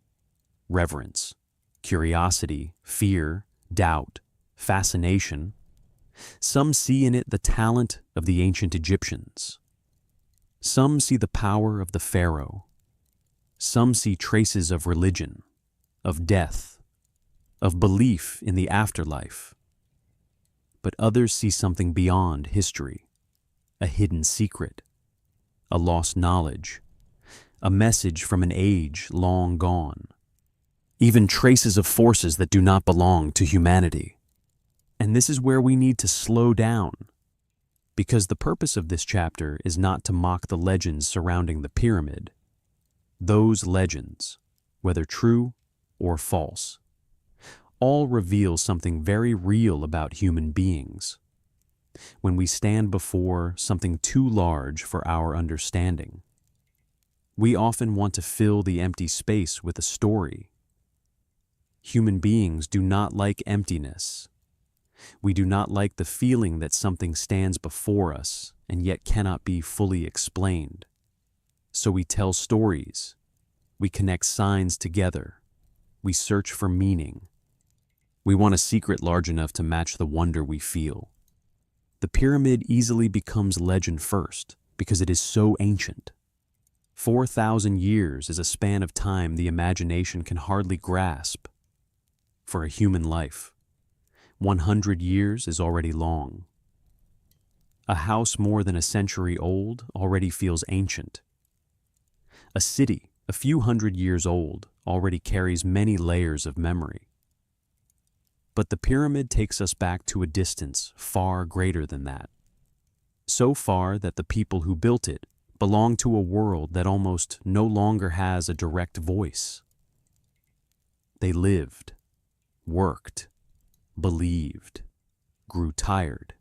reverence, curiosity, fear, doubt, fascination. Some see in it the talent of the ancient Egyptians. Some see the power of the Pharaoh. Some see traces of religion, of death, of belief in the afterlife. But others see something beyond history, a hidden secret, a lost knowledge, a message from an age long gone, even traces of forces that do not belong to humanity. And this is where we need to slow down, because the purpose of this chapter is not to mock the legends surrounding the pyramid. Those legends, whether true or false, all reveal something very real about human beings. When we stand before something too large for our understanding, we often want to fill the empty space with a story. Human beings do not like emptiness. We do not like the feeling that something stands before us and yet cannot be fully explained. So we tell stories, we connect signs together, we search for meaning. We want a secret large enough to match the wonder we feel. The pyramid easily becomes legend first because it is so ancient. 4,000 years is a span of time the imagination can hardly grasp. For a human life, 100 years is already long. A house more than a century old already feels ancient. A city a few hundred years old already carries many layers of memory. But the pyramid takes us back to a distance far greater than that. So far that the people who built it belong to a world that almost no longer has a direct voice. They lived, worked, believed, grew tired,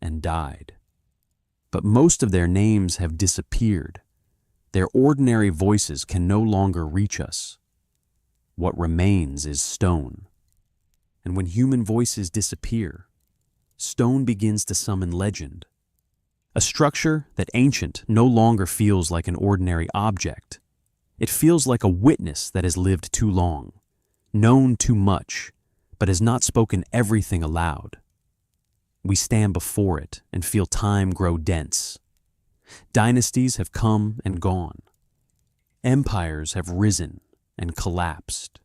and died. But most of their names have disappeared. Their ordinary voices can no longer reach us. What remains is stone. And when human voices disappear, stone begins to summon legend. A structure that ancient no longer feels like an ordinary object. It feels like a witness that has lived too long, known too much, but has not spoken everything aloud. We stand before it and feel time grow dense. Dynasties have come and gone. Empires have risen and collapsed.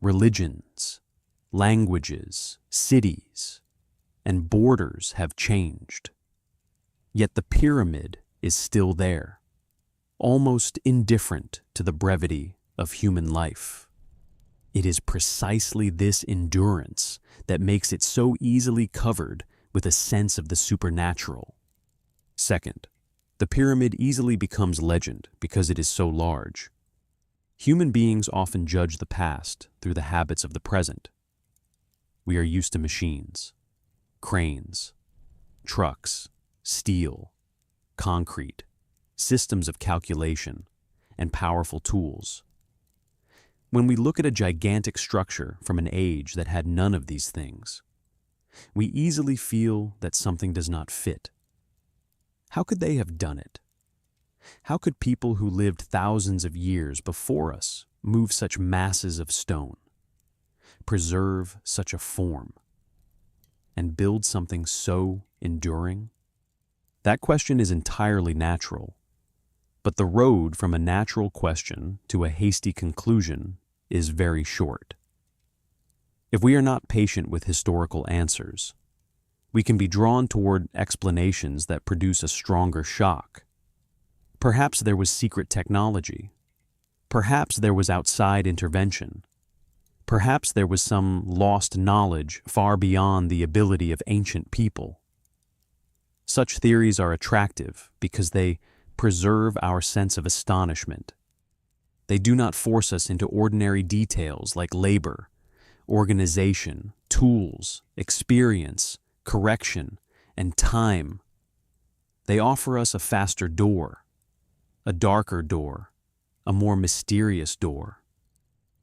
Religions, languages, cities, and borders have changed. Yet the pyramid is still there, almost indifferent to the brevity of human life. It is precisely this endurance that makes it so easily covered with a sense of the supernatural. Second, the pyramid easily becomes legend because it is so large. Human beings often judge the past through the habits of the present. We are used to machines, cranes, trucks, steel, concrete, systems of calculation, and powerful tools. When we look at a gigantic structure from an age that had none of these things, we easily feel that something does not fit. How could they have done it? How could people who lived thousands of years before us move such masses of stone, preserve such a form, and build something so enduring? That question is entirely natural, but the road from a natural question to a hasty conclusion is very short. If we are not patient with historical answers, we can be drawn toward explanations that produce a stronger shock. Perhaps there was secret technology. Perhaps there was outside intervention. Perhaps there was some lost knowledge far beyond the ability of ancient people. Such theories are attractive because they preserve our sense of astonishment. They do not force us into ordinary details like labor, organization, tools, experience, correction, and time. They offer us a faster door, a darker door, a more mysterious door.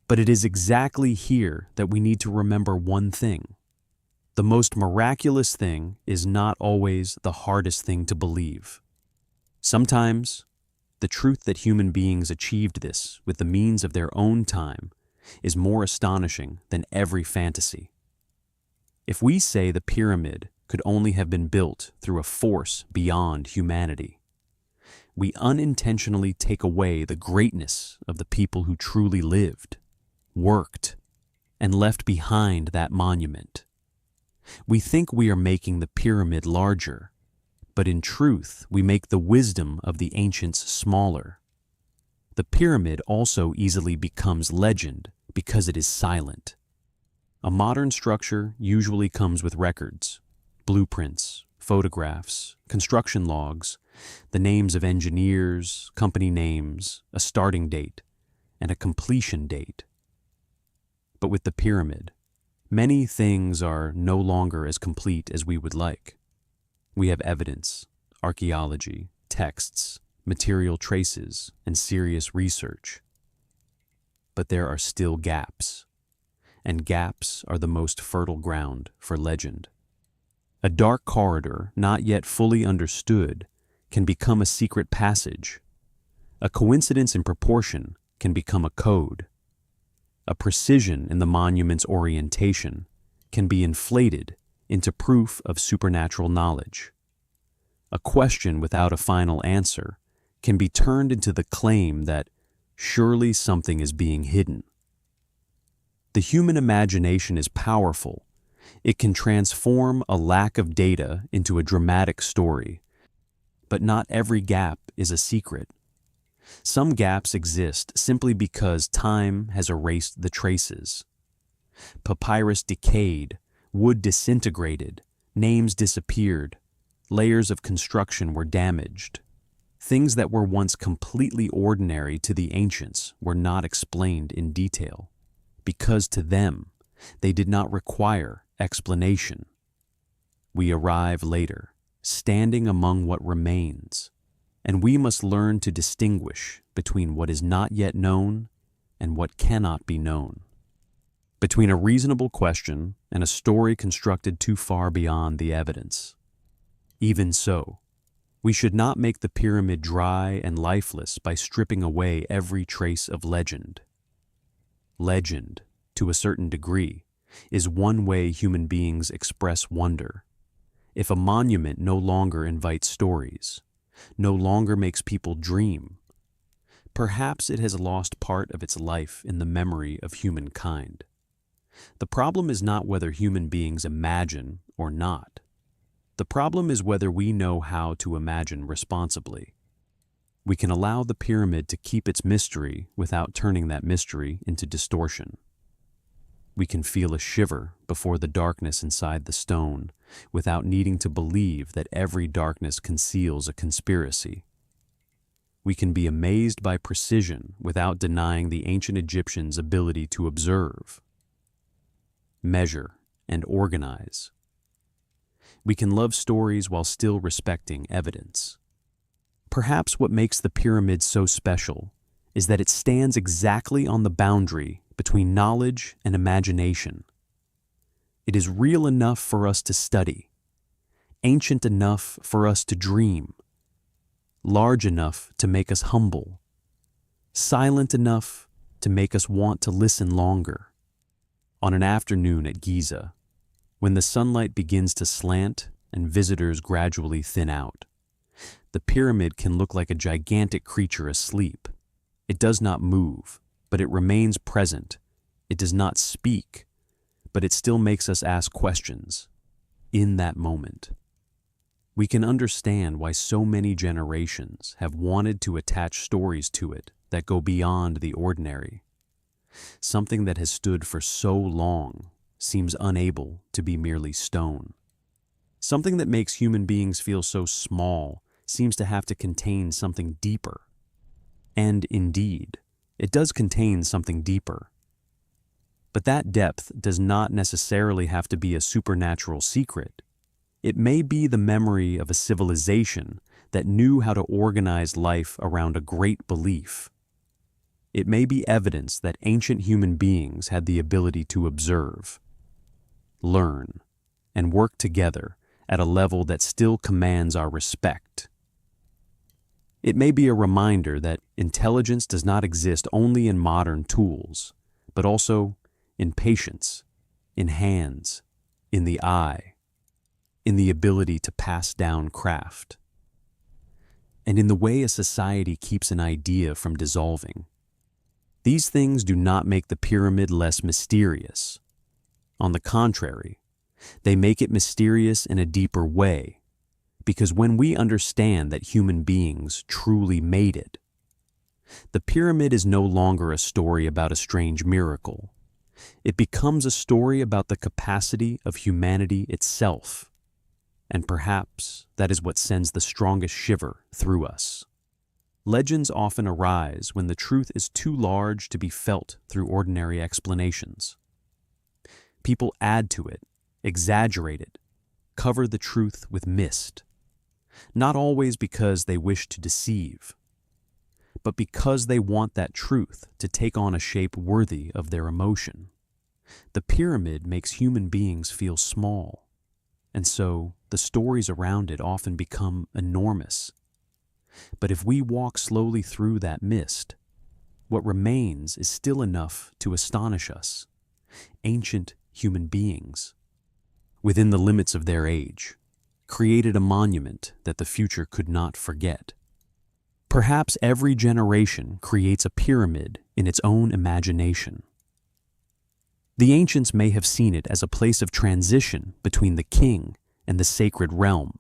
But it is exactly here that we need to remember one thing. The most miraculous thing is not always the hardest thing to believe. Sometimes, the truth that human beings achieved this with the means of their own time is more astonishing than every fantasy. If we say the pyramid could only have been built through a force beyond humanity, we unintentionally take away the greatness of the people who truly lived, worked, and left behind that monument. We think we are making the pyramid larger, but in truth we make the wisdom of the ancients smaller. The pyramid also easily becomes legend because it is silent. A modern structure usually comes with records, blueprints, photographs, construction logs, the names of engineers, company names, a starting date, and a completion date. But with the pyramid, many things are no longer as complete as we would like. We have evidence, archaeology, texts, material traces, and serious research. But there are still gaps, and gaps are the most fertile ground for legend. A dark corridor not yet fully understood can become a secret passage. A coincidence in proportion can become a code. A precision in the monument's orientation can be inflated into proof of supernatural knowledge. A question without a final answer can be turned into the claim that surely something is being hidden. The human imagination is powerful. It can transform a lack of data into a dramatic story, but not every gap is a secret. Some gaps exist simply because time has erased the traces. Papyrus decayed, wood disintegrated, names disappeared, layers of construction were damaged. Things that were once completely ordinary to the ancients were not explained in detail, because to them, they did not require explanation. We arrive later, standing among what remains, and we must learn to distinguish between what is not yet known and what cannot be known, between a reasonable question and a story constructed too far beyond the evidence. Even so, we should not make the pyramid dry and lifeless by stripping away every trace of legend. Legend, to a certain degree, is one way human beings express wonder. If a monument no longer invites stories, no longer makes people dream, perhaps it has lost part of its life in the memory of humankind. The problem is not whether human beings imagine or not. The problem is whether we know how to imagine responsibly. We can allow the pyramid to keep its mystery without turning that mystery into distortion. We can feel a shiver before the darkness inside the stone without needing to believe that every darkness conceals a conspiracy. We can be amazed by precision without denying the ancient Egyptians' ability to observe, measure, and organize. We can love stories while still respecting evidence. Perhaps what makes the pyramid so special is that it stands exactly on the boundary between knowledge and imagination. It is real enough for us to study, ancient enough for us to dream, large enough to make us humble, silent enough to make us want to listen longer. On an afternoon at Giza, when the sunlight begins to slant and visitors gradually thin out, the pyramid can look like a gigantic creature asleep. It does not move, but it remains present. It does not speak, but it still makes us ask questions in that moment. We can understand why so many generations have wanted to attach stories to it that go beyond the ordinary. Something that has stood for so long seems unable to be merely stone. Something that makes human beings feel so small seems to have to contain something deeper. And indeed, it does contain something deeper. But that depth does not necessarily have to be a supernatural secret. It may be the memory of a civilization that knew how to organize life around a great belief. It may be evidence that ancient human beings had the ability to observe, learn, and work together at a level that still commands our respect. It may be a reminder that intelligence does not exist only in modern tools, but also in patience, in hands, in the eye, in the ability to pass down craft, and in the way a society keeps an idea from dissolving. These things do not make the pyramid less mysterious. On the contrary, they make it mysterious in a deeper way, because when we understand that human beings truly made it, the pyramid is no longer a story about a strange miracle. It becomes a story about the capacity of humanity itself, and perhaps that is what sends the strongest shiver through us. Legends often arise when the truth is too large to be felt through ordinary explanations. People add to it, exaggerate it, cover the truth with mist, not always because they wish to deceive, but because they want that truth to take on a shape worthy of their emotion. The pyramid makes human beings feel small, and so the stories around it often become enormous. But if we walk slowly through that mist, what remains is still enough to astonish us. Ancient human beings, within the limits of their age, created a monument that the future could not forget. Perhaps every generation creates a pyramid in its own imagination. The ancients may have seen it as a place of transition between the king and the sacred realm.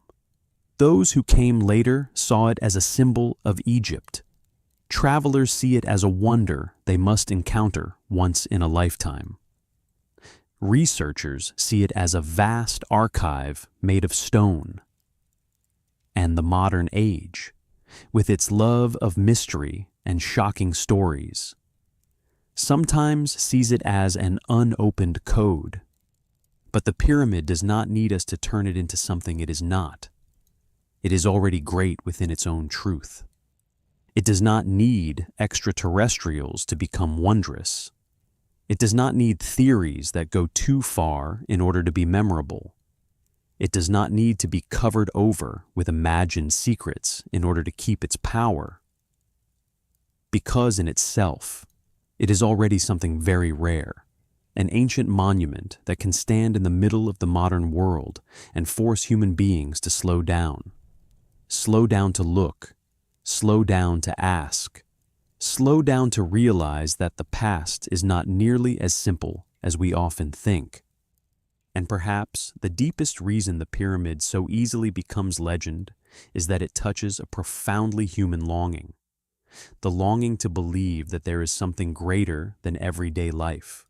Those who came later saw it as a symbol of Egypt. Travelers see it as a wonder they must encounter once in a lifetime. Researchers see it as a vast archive made of stone. And the modern age, with its love of mystery and shocking stories, sometimes sees it as an unopened code. But the pyramid does not need us to turn it into something it is not. It is already great within its own truth. It does not need extraterrestrials to become wondrous. It does not need theories that go too far in order to be memorable. It does not need to be covered over with imagined secrets in order to keep its power. Because in itself, it is already something very rare, an ancient monument that can stand in the middle of the modern world and force human beings to slow down. Slow down to look, slow down to ask, slow down to realize that the past is not nearly as simple as we often think. And perhaps the deepest reason the pyramid so easily becomes legend is that it touches a profoundly human longing, the longing to believe that there is something greater than everyday life.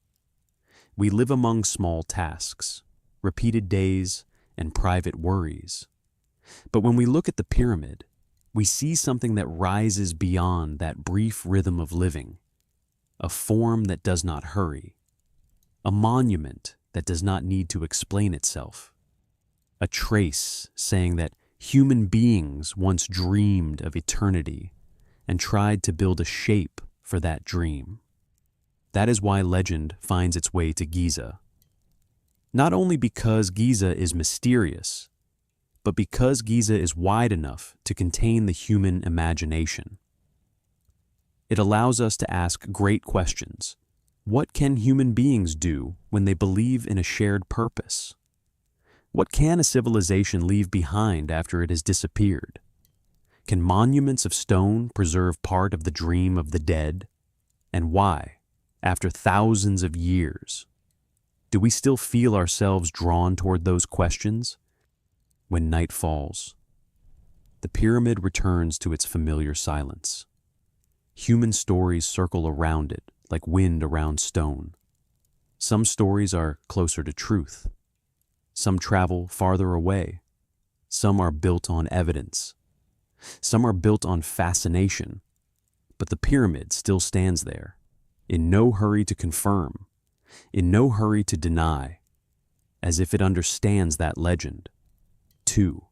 We live among small tasks, repeated days, and private worries. But when we look at the pyramid, we see something that rises beyond that brief rhythm of living, a form that does not hurry, a monument that does not need to explain itself, a trace saying that human beings once dreamed of eternity and tried to build a shape for that dream. That is why legend finds its way to Giza. Not only because Giza is mysterious, but because Giza is wide enough to contain the human imagination. It allows us to ask great questions. What can human beings do when they believe in a shared purpose? What can a civilization leave behind after it has disappeared? Can monuments of stone preserve part of the dream of the dead? And why, after thousands of years, do we still feel ourselves drawn toward those questions? When night falls, the pyramid returns to its familiar silence. Human stories circle around it like wind around stone. Some stories are closer to truth. Some travel farther away. Some are built on evidence. Some are built on fascination. But the pyramid still stands there, in no hurry to confirm, in no hurry to deny, as if it understands that legend, too,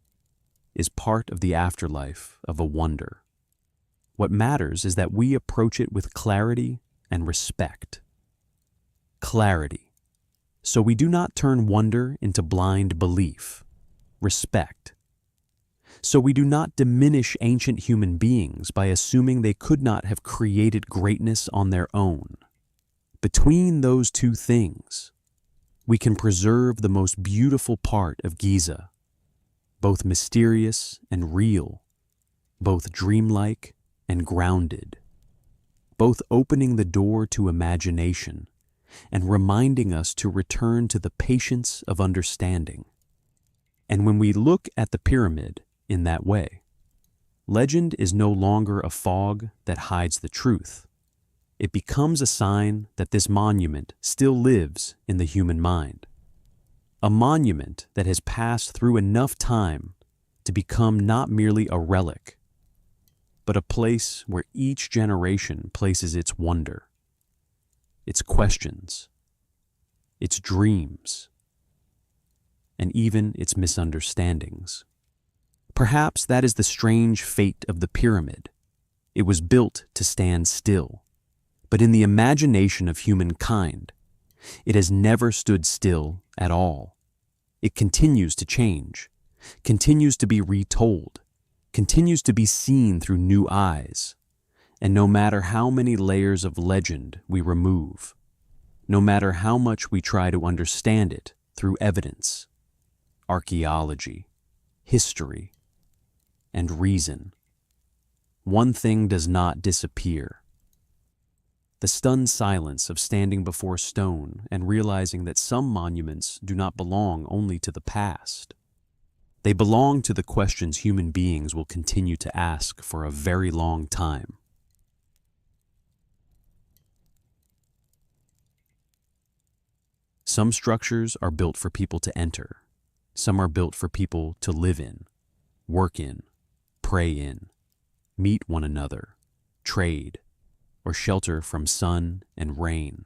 is part of the afterlife of a wonder. What matters is that we approach it with clarity and respect. Clarity, so we do not turn wonder into blind belief. Respect, so we do not diminish ancient human beings by assuming they could not have created greatness on their own. Between those two things, we can preserve the most beautiful part of Giza, both mysterious and real, both dreamlike and grounded, both opening the door to imagination and reminding us to return to the patience of understanding. And when we look at the pyramid in that way, legend is no longer a fog that hides the truth. It becomes a sign that this monument still lives in the human mind. A monument that has passed through enough time to become not merely a relic, but a place where each generation places its wonder, its questions, its dreams, and even its misunderstandings. Perhaps that is the strange fate of the pyramid. It was built to stand still, but in the imagination of humankind, it has never stood still at all. It continues to change, continues to be retold, continues to be seen through new eyes. And no matter how many layers of legend we remove, no matter how much we try to understand it through evidence, archaeology, history, and reason, one thing does not disappear. The stunned silence of standing before stone and realizing that some monuments do not belong only to the past. They belong to the questions human beings will continue to ask for a very long time. Some structures are built for people to enter. Some are built for people to live in, work in, pray in, meet one another, trade, or shelter from sun and rain.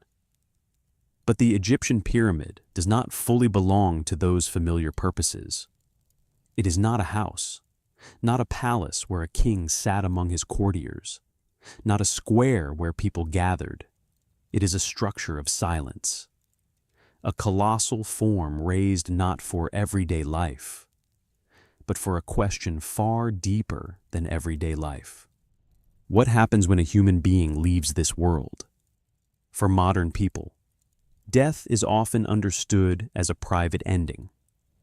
But the Egyptian pyramid does not fully belong to those familiar purposes. It is not a house, not a palace where a king sat among his courtiers, not a square where people gathered. It is a structure of silence, a colossal form raised not for everyday life, but for a question far deeper than everyday life. What happens when a human being leaves this world? For modern people, death is often understood as a private ending,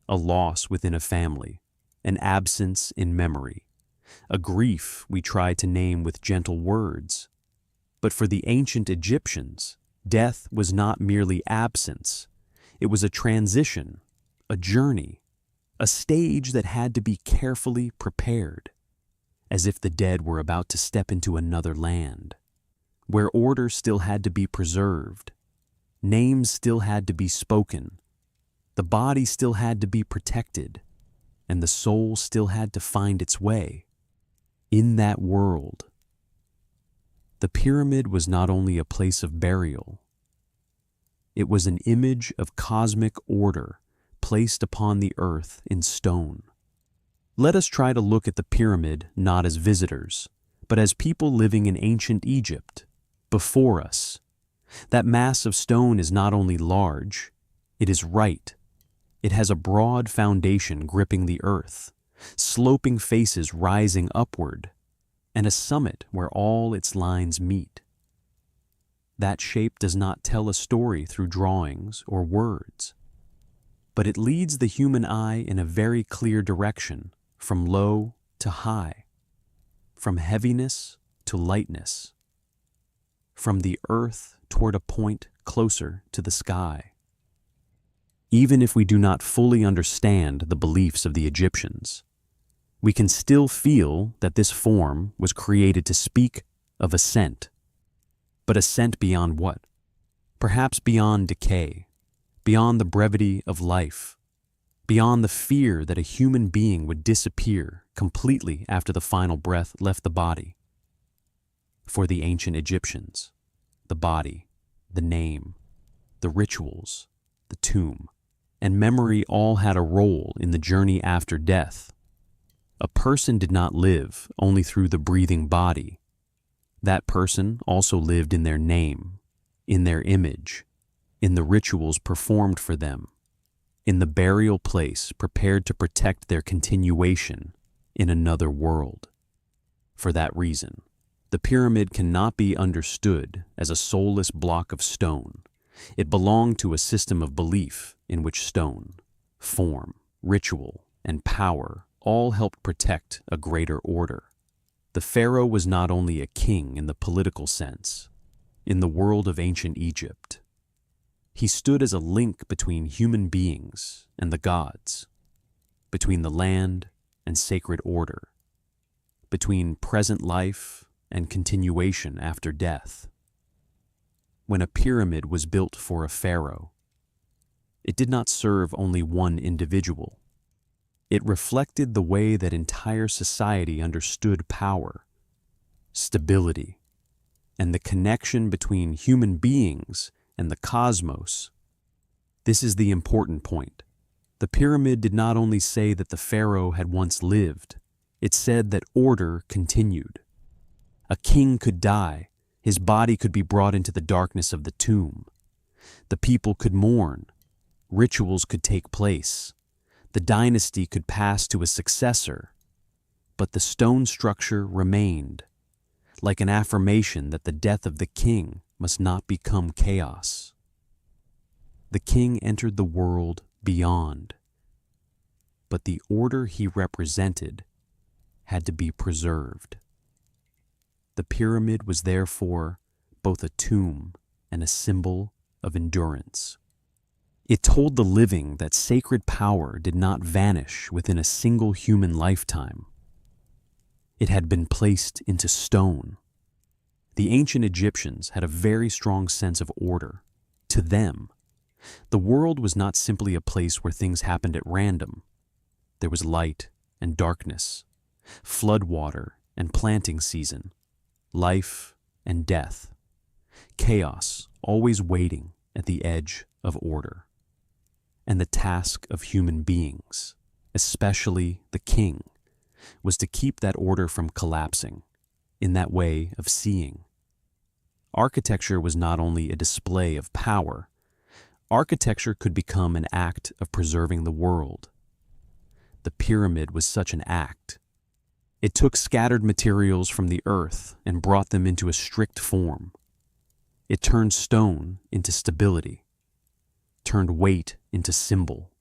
a loss within a family, an absence in memory, a grief we try to name with gentle words. But for the ancient Egyptians, death was not merely absence. It was a transition, a journey, a stage that had to be carefully prepared, as if the dead were about to step into another land, where order still had to be preserved, names still had to be spoken, the body still had to be protected, and the soul still had to find its way. In that world, the pyramid was not only a place of burial, it was an image of cosmic order placed upon the earth in stone. Let us try to look at the pyramid not as visitors, but as people living in ancient Egypt, before us. That mass of stone is not only large, it is right. It has a broad foundation gripping the earth, sloping faces rising upward, and a summit where all its lines meet. That shape does not tell a story through drawings or words, but it leads the human eye in a very clear direction, from low to high, from heaviness to lightness, from the earth toward a point closer to the sky. Even if we do not fully understand the beliefs of the Egyptians, we can still feel that this form was created to speak of ascent. But ascent beyond what? Perhaps beyond decay, beyond the brevity of life, beyond the fear that a human being would disappear completely after the final breath left the body. For the ancient Egyptians, the body, the name, the rituals, the tomb, and memory all had a role in the journey after death. A person did not live only through the breathing body. That person also lived in their name, in their image, in the rituals performed for them, in the burial place prepared to protect their continuation in another world. For that reason, the pyramid cannot be understood as a soulless block of stone. It belonged to a system of belief in which stone, form, ritual, and power all helped protect a greater order. The pharaoh was not only a king in the political sense. In the world of ancient Egypt, he stood as a link between human beings and the gods, between the land and sacred order, between present life and continuation after death. When a pyramid was built for a pharaoh, it did not serve only one individual. It reflected the way that entire society understood power, stability, and the connection between human beings and the cosmos. This is the important point. The pyramid did not only say that the pharaoh had once lived, it said that order continued. A king could die, his body could be brought into the darkness of the tomb. The people could mourn, rituals could take place. The dynasty could pass to a successor, but the stone structure remained, like an affirmation that the death of the king must not become chaos. The king entered the world beyond, but the order he represented had to be preserved. The pyramid was therefore both a tomb and a symbol of endurance. It told the living that sacred power did not vanish within a single human lifetime. It had been placed into stone. The ancient Egyptians had a very strong sense of order. To them, the world was not simply a place where things happened at random. There was light and darkness, flood water and planting season, life and death, chaos always waiting at the edge of order. And the task of human beings, especially the king, was to keep that order from collapsing in that way of seeing. Architecture was not only a display of power, architecture could become an act of preserving the world. The pyramid was such an act. It took scattered materials from the earth and brought them into a strict form. It turned stone into stability, turned weight into symbol,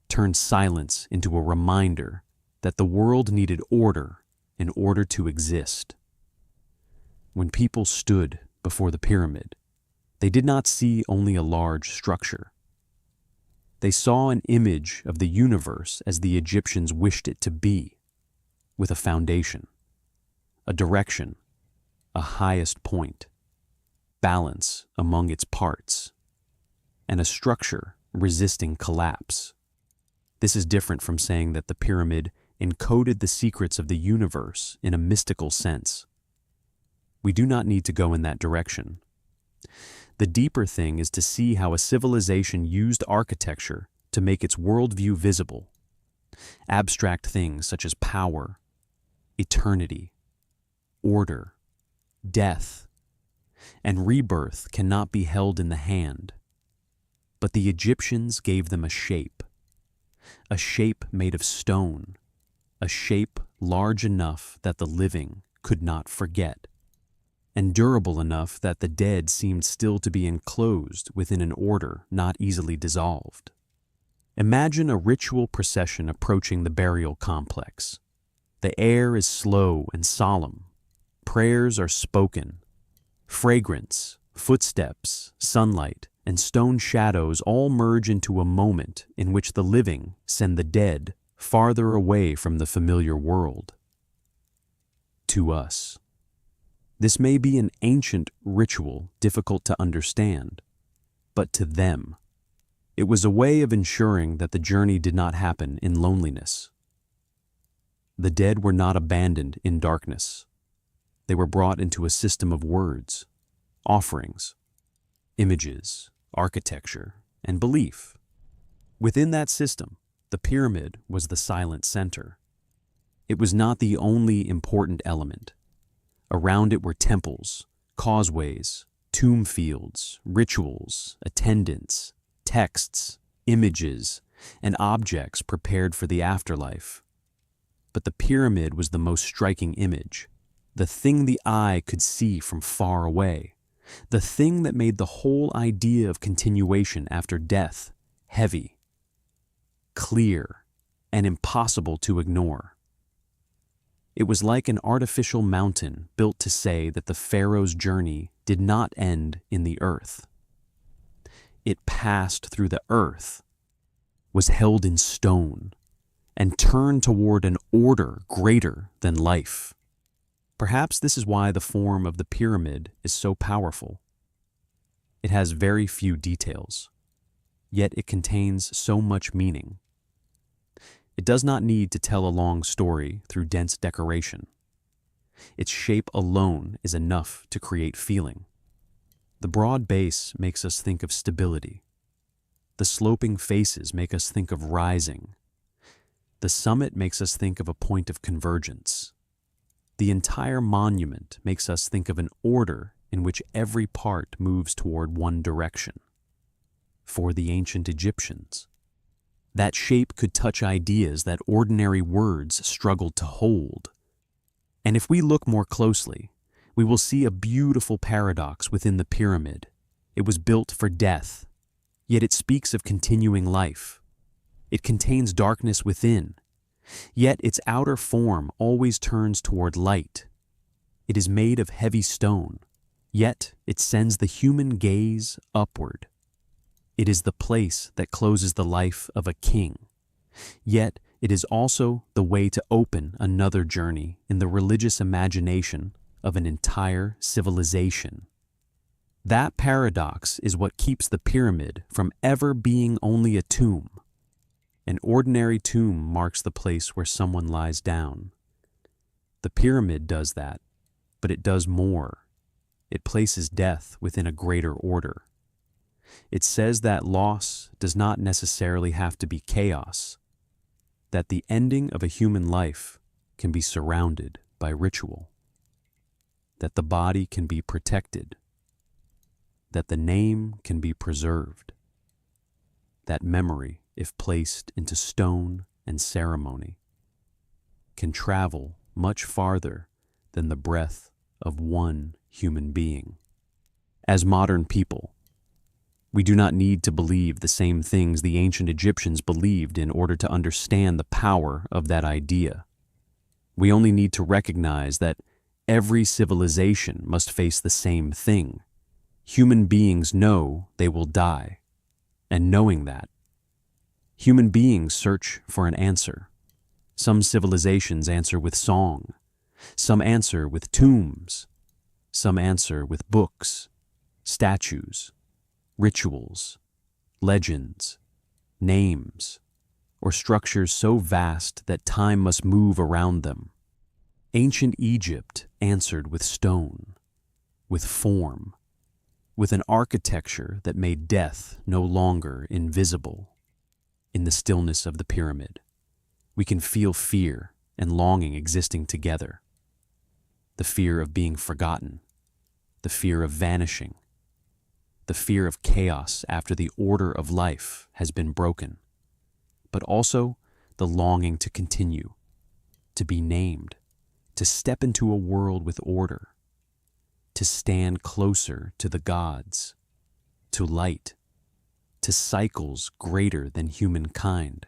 turned silence into a reminder that the world needed order in order to exist. When people stood before the pyramid, they did not see only a large structure. They saw an image of the universe as the Egyptians wished it to be, with a foundation, a direction, a highest point, balance among its parts, and a structure resisting collapse. This is different from saying that the pyramid encoded the secrets of the universe in a mystical sense. We do not need to go in that direction. The deeper thing is to see how a civilization used architecture to make its worldview visible. Abstract things such as power, eternity, order, death, and rebirth cannot be held in the hand. But the Egyptians gave them a shape made of stone, a shape large enough that the living could not forget, and durable enough that the dead seemed still to be enclosed within an order not easily dissolved. Imagine a ritual procession approaching the burial complex. The air is slow and solemn. Prayers are spoken. Fragrance, footsteps, sunlight, and stone shadows all merge into a moment in which the living send the dead farther away from the familiar world. To us, this may be an ancient ritual difficult to understand, but to them, it was a way of ensuring that the journey did not happen in loneliness. The dead were not abandoned in darkness. They were brought into a system of words, offerings, images, architecture, and belief. Within that system, the pyramid was the silent center. It was not the only important element. Around it were temples, causeways, tomb fields, rituals, attendants, texts, images, and objects prepared for the afterlife. But the pyramid was the most striking image, the thing the eye could see from far away, the thing that made the whole idea of continuation after death heavy, clear, and impossible to ignore. It was like an artificial mountain built to say that the Pharaoh's journey did not end in the earth. It passed through the earth, was held in stone, and turned toward an order greater than life. Perhaps this is why the form of the pyramid is so powerful. It has very few details, yet it contains so much meaning. It does not need to tell a long story through dense decoration. Its shape alone is enough to create feeling. The broad base makes us think of stability. The sloping faces make us think of rising. The summit makes us think of a point of convergence. The entire monument makes us think of an order in which every part moves toward one direction. For the ancient Egyptians, that shape could touch ideas that ordinary words struggled to hold. And if we look more closely, we will see a beautiful paradox within the pyramid. It was built for death, yet it speaks of continuing life. It contains darkness within, yet its outer form always turns toward light. It is made of heavy stone, yet it sends the human gaze upward. It is the place that closes the life of a king, yet it is also the way to open another journey in the religious imagination of an entire civilization. That paradox is what keeps the pyramid from ever being only a tomb. An ordinary tomb marks the place where someone lies down. The pyramid does that, but it does more. It places death within a greater order. It says that loss does not necessarily have to be chaos, that the ending of a human life can be surrounded by ritual, that the body can be protected, that the name can be preserved, that memory, if placed into stone and ceremony, can travel much farther than the breath of one human being. As modern people, we do not need to believe the same things the ancient Egyptians believed in order to understand the power of that idea. We only need to recognize that every civilization must face the same thing. Human beings know they will die, and knowing that, human beings search for an answer. Some civilizations answer with song, some answer with tombs, some answer with books, statues, rituals, legends, names, or structures so vast that time must move around them. Ancient Egypt answered with stone, with form, with an architecture that made death no longer invisible. In the stillness of the pyramid, we can feel fear and longing existing together. The fear of being forgotten, the fear of vanishing, the fear of chaos after the order of life has been broken, but also the longing to continue, to be named, to step into a world with order, to stand closer to the gods, to light, to cycles greater than humankind.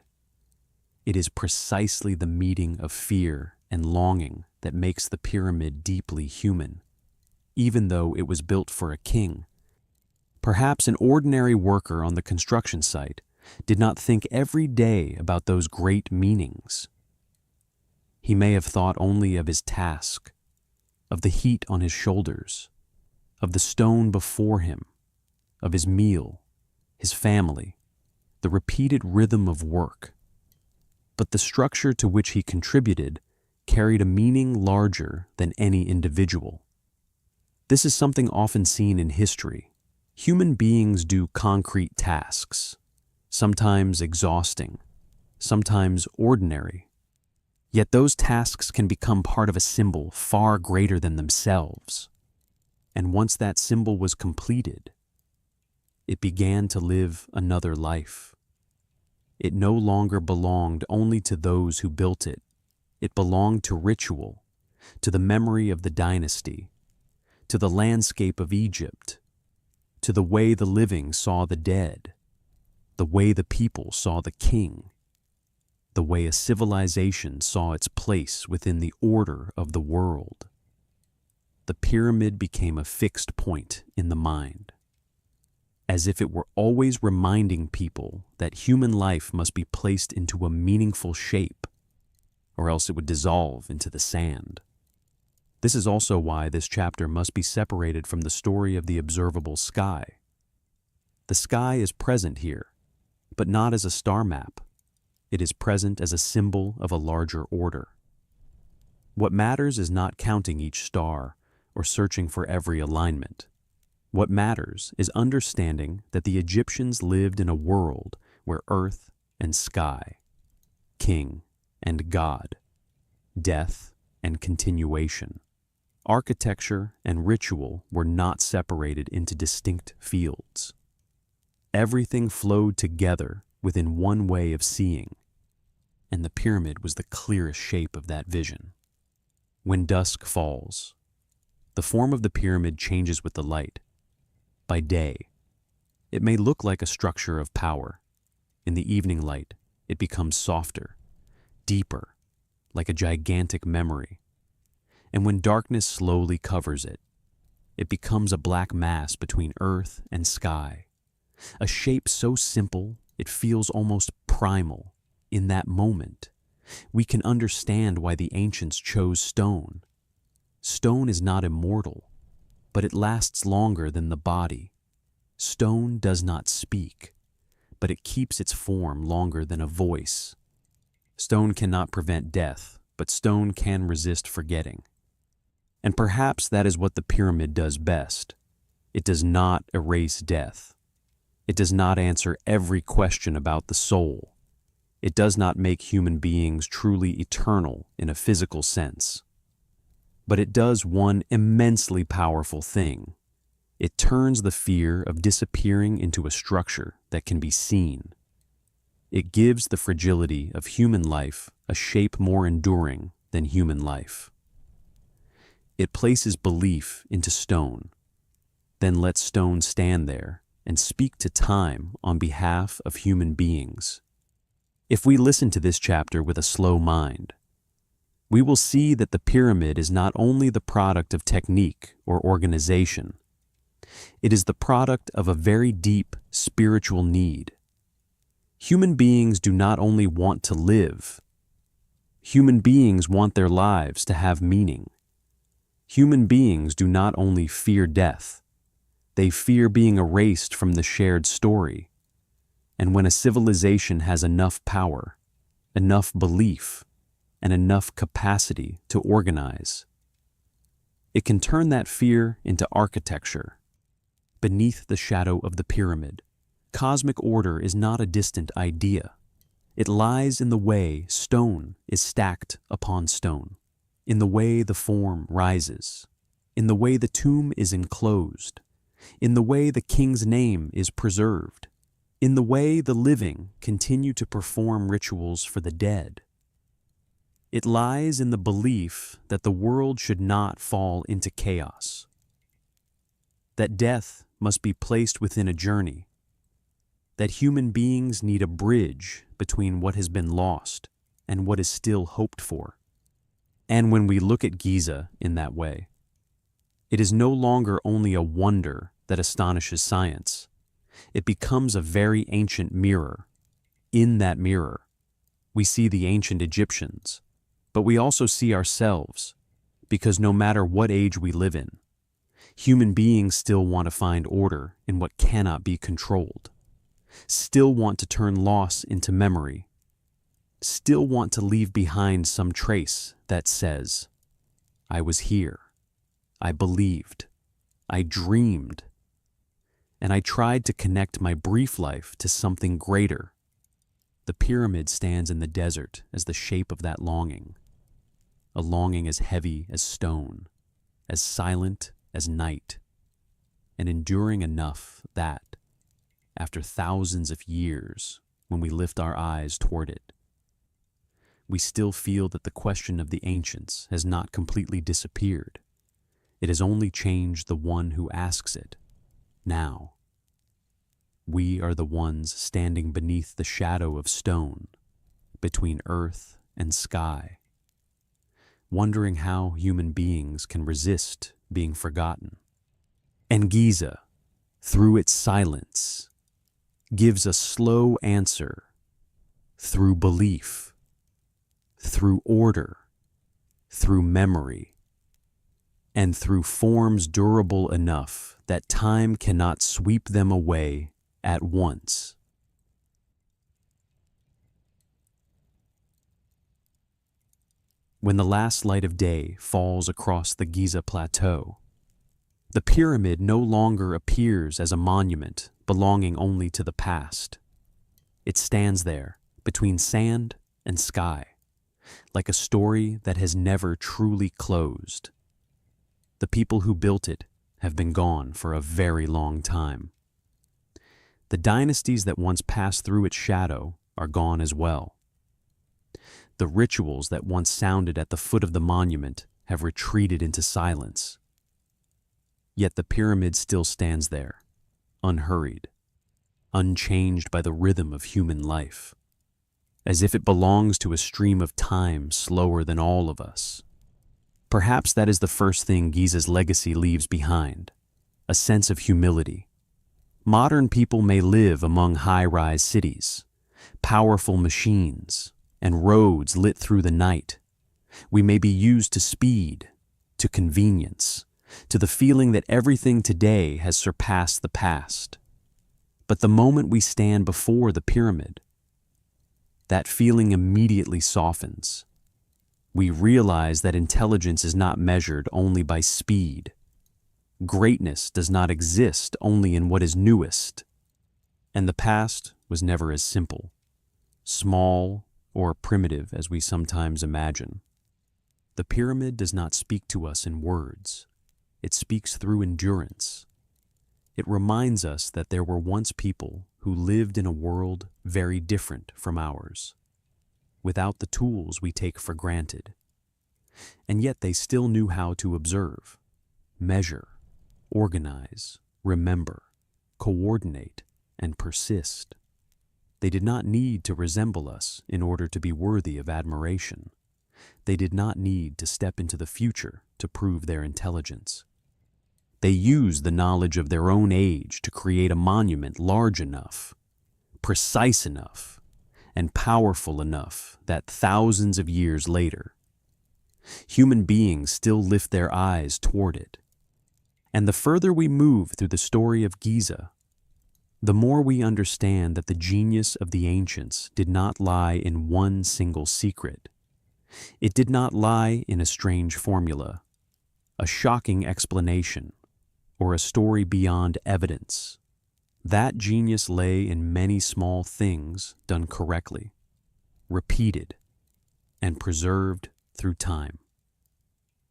It is precisely the meeting of fear and longing that makes the pyramid deeply human, even though it was built for a king. Perhaps an ordinary worker on the construction site did not think every day about those great meanings. He may have thought only of his task, of the heat on his shoulders, of the stone before him, of his meal, his family, the repeated rhythm of work. But the structure to which he contributed carried a meaning larger than any individual. This is something often seen in history. Human beings do concrete tasks, sometimes exhausting, sometimes ordinary. Yet those tasks can become part of a symbol far greater than themselves. And once that symbol was completed, it began to live another life. It no longer belonged only to those who built it. It belonged to ritual, to the memory of the dynasty, to the landscape of Egypt, to the way the living saw the dead, the way the people saw the king, the way a civilization saw its place within the order of the world. The pyramid became a fixed point in the mind, as if it were always reminding people that human life must be placed into a meaningful shape, or else it would dissolve into the sand. This is also why this chapter must be separated from the story of the observable sky. The sky is present here, but not as a star map. It is present as a symbol of a larger order. What matters is not counting each star or searching for every alignment. What matters is understanding that the Egyptians lived in a world where earth and sky, king and god, death and continuation, architecture and ritual were not separated into distinct fields. Everything flowed together within one way of seeing, and the pyramid was the clearest shape of that vision. When dusk falls, the form of the pyramid changes with the light. By day, it may look like a structure of power. In the evening light, it becomes softer, deeper, like a gigantic memory. And when darkness slowly covers it, it becomes a black mass between earth and sky, a shape so simple it feels almost primal. In that moment, we can understand why the ancients chose stone. Stone is not immortal, but it lasts longer than the body. Stone does not speak, but it keeps its form longer than a voice. Stone cannot prevent death, but stone can resist forgetting. And perhaps that is what the pyramid does best. It does not erase death. It does not answer every question about the soul. It does not make human beings truly eternal in a physical sense. But it does one immensely powerful thing. It turns the fear of disappearing into a structure that can be seen. It gives the fragility of human life a shape more enduring than human life. It places belief into stone, then lets stone stand there and speak to time on behalf of human beings. If we listen to this chapter with a slow mind, we will see that the pyramid is not only the product of technique or organization, it is the product of a very deep spiritual need. Human beings do not only want to live. Human beings want their lives to have meaning. Human beings do not only fear death, they fear being erased from the shared story. And when a civilization has enough power, enough belief, and enough capacity to organize, it can turn that fear into architecture. Beneath the shadow of the pyramid, cosmic order is not a distant idea. It lies in the way stone is stacked upon stone, in the way the form rises, in the way the tomb is enclosed, in the way the king's name is preserved, in the way the living continue to perform rituals for the dead. It lies in the belief that the world should not fall into chaos, that death must be placed within a journey, that human beings need a bridge between what has been lost and what is still hoped for. And when we look at Giza in that way, it is no longer only a wonder that astonishes science. It becomes a very ancient mirror. In that mirror, we see the ancient Egyptians, but we also see ourselves, because no matter what age we live in, human beings still want to find order in what cannot be controlled, still want to turn loss into memory, still want to leave behind some trace that says, I was here, I believed, I dreamed, and I tried to connect my brief life to something greater. The pyramid stands in the desert as the shape of that longing, a longing as heavy as stone, as silent as night, and enduring enough that, after thousands of years, when we lift our eyes toward it, we still feel that the question of the ancients has not completely disappeared. It has only changed the one who asks it. Now, we are the ones standing beneath the shadow of stone, between earth and sky, wondering how human beings can resist being forgotten. And Giza, through its silence, gives a slow answer through belief, through order, through memory, and through forms durable enough that time cannot sweep them away at once. When the last light of day falls across the Giza plateau, the pyramid no longer appears as a monument belonging only to the past. It stands there between sand and sky, like a story that has never truly closed. The people who built it have been gone for a very long time. The dynasties that once passed through its shadow are gone as well. The rituals that once sounded at the foot of the monument have retreated into silence. Yet the pyramid still stands there, unhurried, unchanged by the rhythm of human life, as if it belongs to a stream of time slower than all of us. Perhaps that is the first thing Giza's legacy leaves behind, a sense of humility. Modern people may live among high-rise cities, powerful machines, and roads lit through the night. We may be used to speed, to convenience, to the feeling that everything today has surpassed the past. But the moment we stand before the pyramid, that feeling immediately softens. We realize that intelligence is not measured only by speed. Greatness does not exist only in what is newest. And the past was never as simple, small, or primitive as we sometimes imagine. The pyramid does not speak to us in words. It speaks through endurance. It reminds us that there were once people who lived in a world very different from ours, without the tools we take for granted. And yet they still knew how to observe, measure, organize, remember, coordinate, and persist. They did not need to resemble us in order to be worthy of admiration. They did not need to step into the future to prove their intelligence. They used the knowledge of their own age to create a monument large enough, precise enough, and powerful enough that thousands of years later, human beings still lift their eyes toward it. And the further we move through the story of Giza, the more we understand that the genius of the ancients did not lie in one single secret. It did not lie in a strange formula, a shocking explanation, or a story beyond evidence. That genius lay in many small things done correctly, repeated, and preserved through time.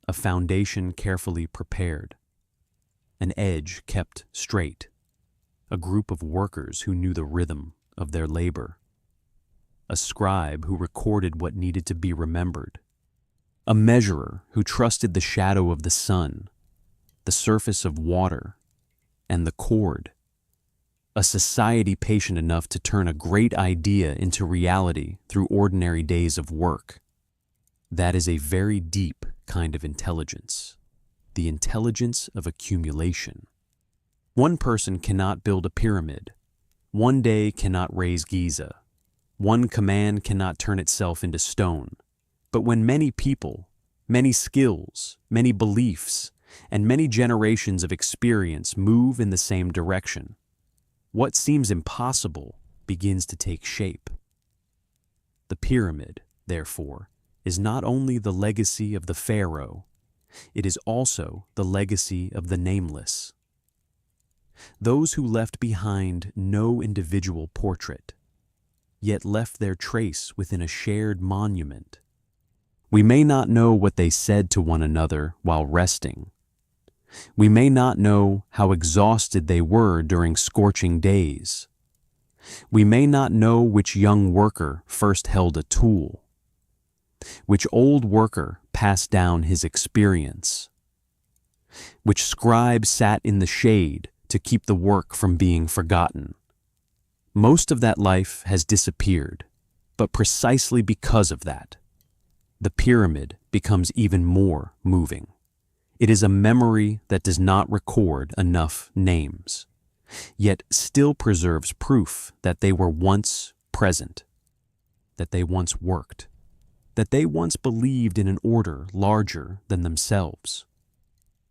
A foundation carefully prepared, an edge kept straight, a group of workers who knew the rhythm of their labor, a scribe who recorded what needed to be remembered, a measurer who trusted the shadow of the sun, the surface of water, and the cord, a society patient enough to turn a great idea into reality through ordinary days of work. That is a very deep kind of intelligence, the intelligence of accumulation. One person cannot build a pyramid. One day cannot raise Giza. One command cannot turn itself into stone. But when many people, many skills, many beliefs, and many generations of experience move in the same direction, what seems impossible begins to take shape. The pyramid, therefore, is not only the legacy of the pharaoh, it is also the legacy of the nameless. Those who left behind no individual portrait, yet left their trace within a shared monument. We may not know what they said to one another while resting. We may not know how exhausted they were during scorching days. We may not know which young worker first held a tool, which old worker passed down his experience, which scribe sat in the shade to keep the work from being forgotten. Most of that life has disappeared, but precisely because of that, the pyramid becomes even more moving. It is a memory that does not record enough names, yet still preserves proof that they were once present, that they once worked, that they once believed in an order larger than themselves.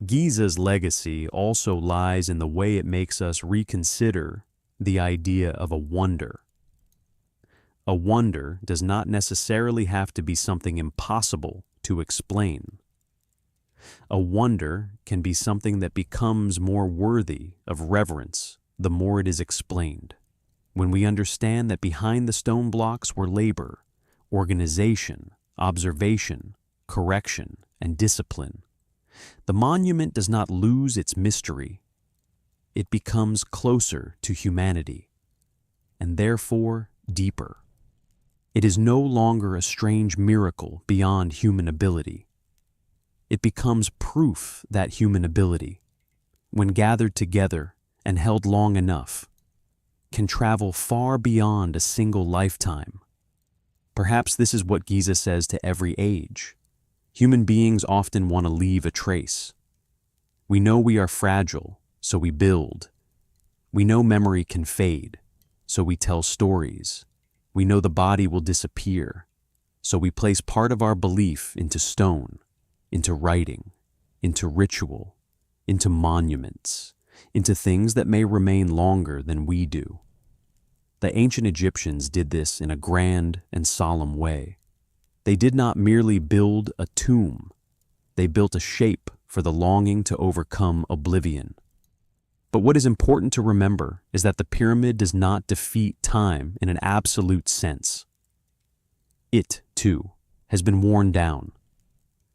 Giza's legacy also lies in the way it makes us reconsider the idea of a wonder. A wonder does not necessarily have to be something impossible to explain. A wonder can be something that becomes more worthy of reverence the more it is explained. When we understand that behind the stone blocks were labor, organization, observation, correction, and discipline, the monument does not lose its mystery. It becomes closer to humanity, and therefore deeper. It is no longer a strange miracle beyond human ability. It becomes proof that human ability, when gathered together and held long enough, can travel far beyond a single lifetime. Perhaps this is what Giza says to every age. Human beings often want to leave a trace. We know we are fragile, so we build. We know memory can fade, so we tell stories. We know the body will disappear, so we place part of our belief into stone, into writing, into ritual, into monuments, into things that may remain longer than we do. The ancient Egyptians did this in a grand and solemn way. They did not merely build a tomb, they built a shape for the longing to overcome oblivion. But what is important to remember is that the pyramid does not defeat time in an absolute sense. It, too, has been worn down.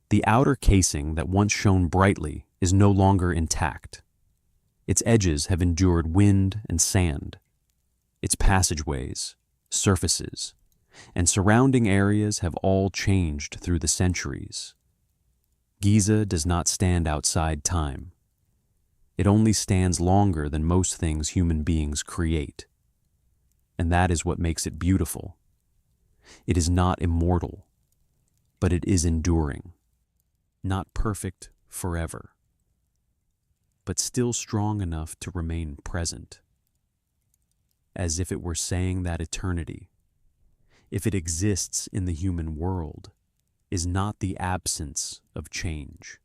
The outer casing that once shone brightly is no longer intact. Its edges have endured wind and sand. Its passageways, surfaces, and surrounding areas have all changed through the centuries. Giza does not stand outside time. It only stands longer than most things human beings create. And that is what makes it beautiful. It is not immortal, but it is enduring. Not perfect forever, but still strong enough to remain present. As if it were saying that eternity, if it exists in the human world, is not the absence of change,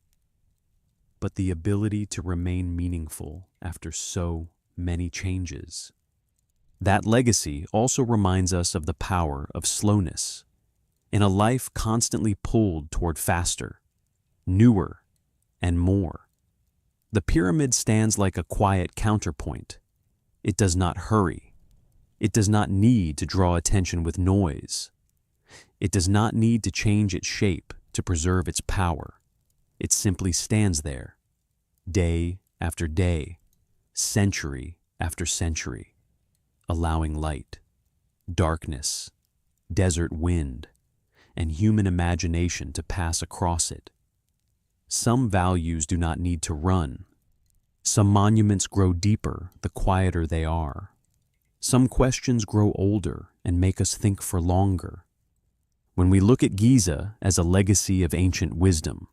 but the ability to remain meaningful after so many changes. That legacy also reminds us of the power of slowness in a life constantly pulled toward faster, newer, and more. The pyramid stands like a quiet counterpoint. It does not hurry. It does not need to draw attention with noise. It does not need to change its shape to preserve its power. It simply stands there, day after day, century after century, allowing light, darkness, desert wind, and human imagination to pass across it. Some values do not need to run. Some monuments grow deeper the quieter they are. Some questions grow older and make us think for longer. When we look at Giza as a legacy of ancient wisdom,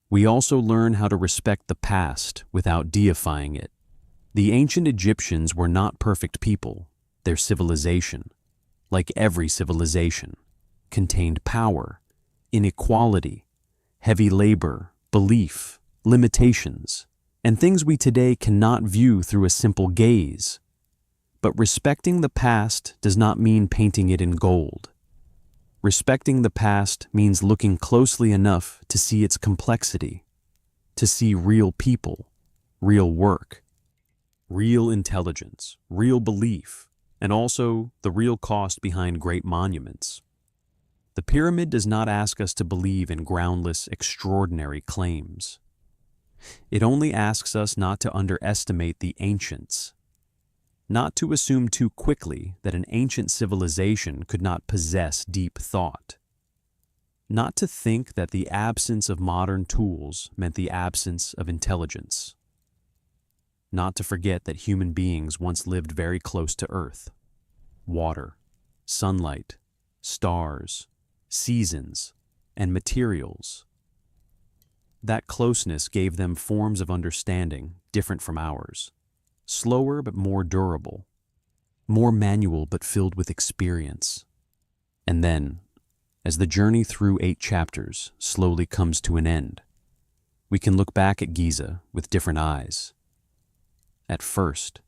we also learn how to respect the past without deifying it. The ancient Egyptians were not perfect people. Their civilization, like every civilization, contained power, inequality, heavy labor, belief, limitations, and things we today cannot view through a simple gaze. But respecting the past does not mean painting it in gold. Respecting the past means looking closely enough to see its complexity, to see real people, real work, real intelligence, real belief, and also the real cost behind great monuments. The pyramid does not ask us to believe in groundless, extraordinary claims. It only asks us not to underestimate the ancients, not to assume too quickly that an ancient civilization could not possess deep thought, not to think that the absence of modern tools meant the absence of intelligence, not to forget that human beings once lived very close to Earth, water, sunlight, stars, seasons, and materials. That closeness gave them forms of understanding different from ours. Slower but more durable, more manual but filled with experience. And then, as the journey through 8 chapters slowly comes to an end, we can look back at Giza with different eyes. At first,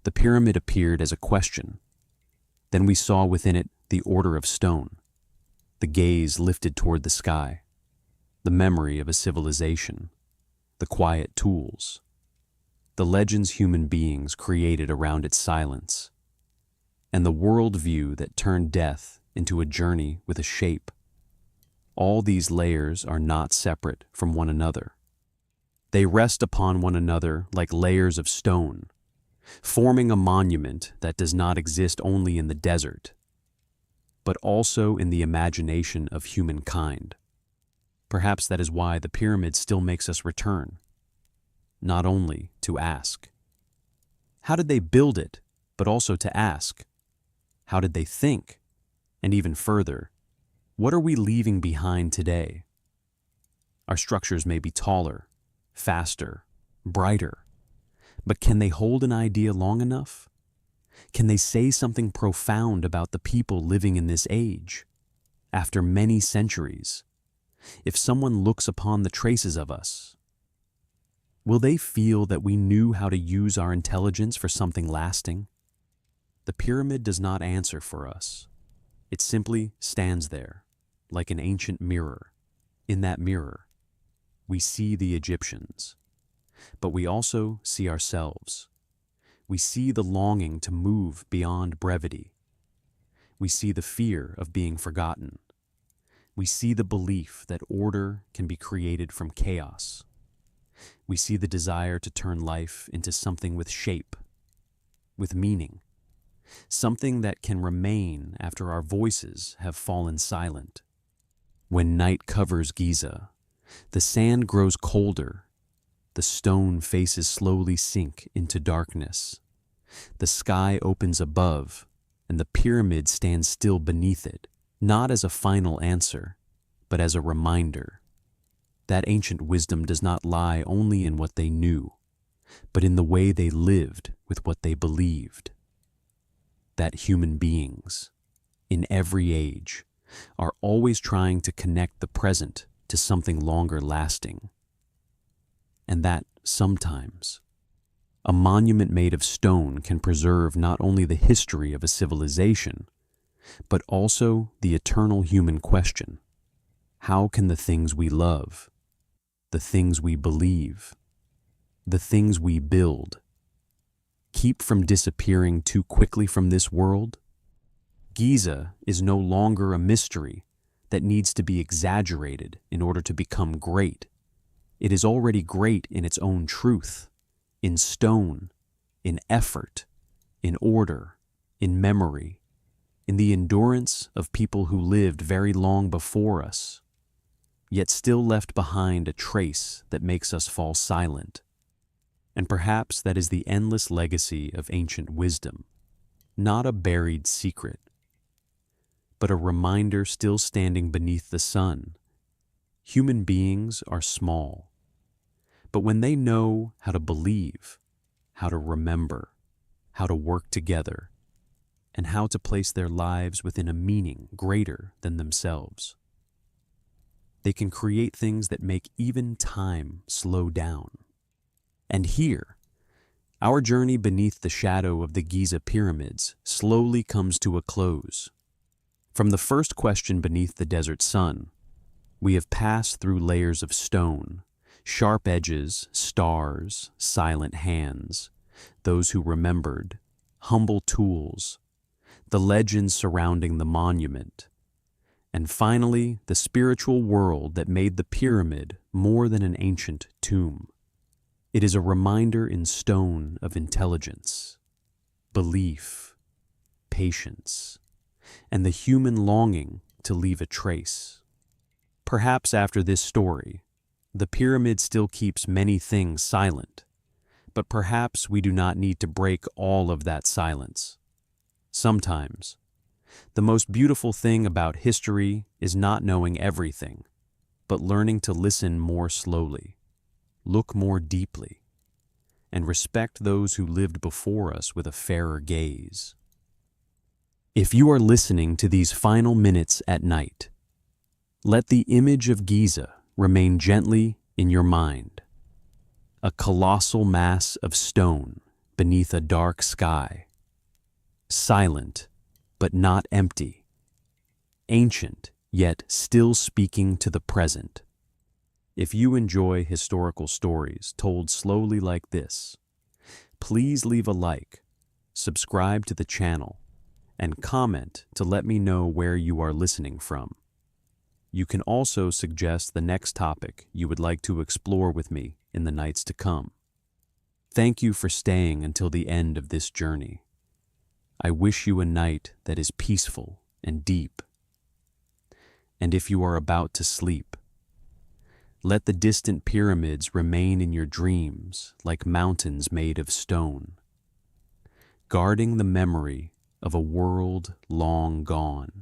the pyramid appeared as a question. Then we saw within it the order of stone, the gaze lifted toward the sky, the memory of a civilization, the quiet tools, the legends human beings created around its silence, and the worldview that turned death into a journey with a shape. All these layers are not separate from one another. They rest upon one another like layers of stone, forming a monument that does not exist only in the desert, but also in the imagination of humankind. Perhaps that is why the pyramid still makes us return. Not only to ask, how did they build it, but also to ask, how did they think? And even further, what are we leaving behind today? Our structures may be taller, faster, brighter, but can they hold an idea long enough? Can they say something profound about the people living in this age? After many centuries, if someone looks upon the traces of us, will they feel that we knew how to use our intelligence for something lasting? The pyramid does not answer for us. It simply stands there, like an ancient mirror. In that mirror, we see the Egyptians. but we also see ourselves. We see the longing to move beyond brevity. We see the fear of being forgotten. We see the belief that order can be created from chaos. We see the desire to turn life into something with shape, with meaning, something that can remain after our voices have fallen silent. When night covers Giza, the sand grows colder, the stone faces slowly sink into darkness. The sky opens above, and the pyramid stands still beneath it, not as a final answer, but as a reminder. That ancient wisdom does not lie only in what they knew, but in the way they lived with what they believed. That human beings, in every age, are always trying to connect the present to something longer lasting. And that, sometimes, a monument made of stone can preserve not only the history of a civilization, but also the eternal human question: how can the things we love, the things we believe, the things we build, keep from disappearing too quickly from this world? Giza is no longer a mystery that needs to be exaggerated in order to become great. It is already great in its own truth, in stone, in effort, in order, in memory, in the endurance of people who lived very long before us, yet still left behind a trace that makes us fall silent. And perhaps that is the endless legacy of ancient wisdom, not a buried secret, but a reminder still standing beneath the sun. Human beings are small, but when they know how to believe, how to remember, how to work together, and how to place their lives within a meaning greater than themselves, they can create things that make even time slow down. And here, our journey beneath the shadow of the Giza pyramids slowly comes to a close. From the first question beneath the desert sun, we have passed through layers of stone, sharp edges, stars, silent hands, those who remembered, humble tools, the legends surrounding the monument, and finally the spiritual world that made the pyramid more than an ancient tomb. It is a reminder in stone of intelligence, belief, patience, and the human longing to leave a trace. Perhaps after this story, the pyramid still keeps many things silent, but perhaps we do not need to break all of that silence. Sometimes, the most beautiful thing about history is not knowing everything, but learning to listen more slowly, look more deeply, and respect those who lived before us with a fairer gaze. If you are listening to these final minutes at night, let the image of Giza remain gently in your mind. A colossal mass of stone beneath a dark sky. Silent, but not empty. Ancient, yet still speaking to the present. If you enjoy historical stories told slowly like this, please leave a like, subscribe to the channel, and comment to let me know where you are listening from. You can also suggest the next topic you would like to explore with me in the nights to come. Thank you for staying until the end of this journey. I wish you a night that is peaceful and deep. And if you are about to sleep, let the distant pyramids remain in your dreams like mountains made of stone, guarding the memory of a world long gone.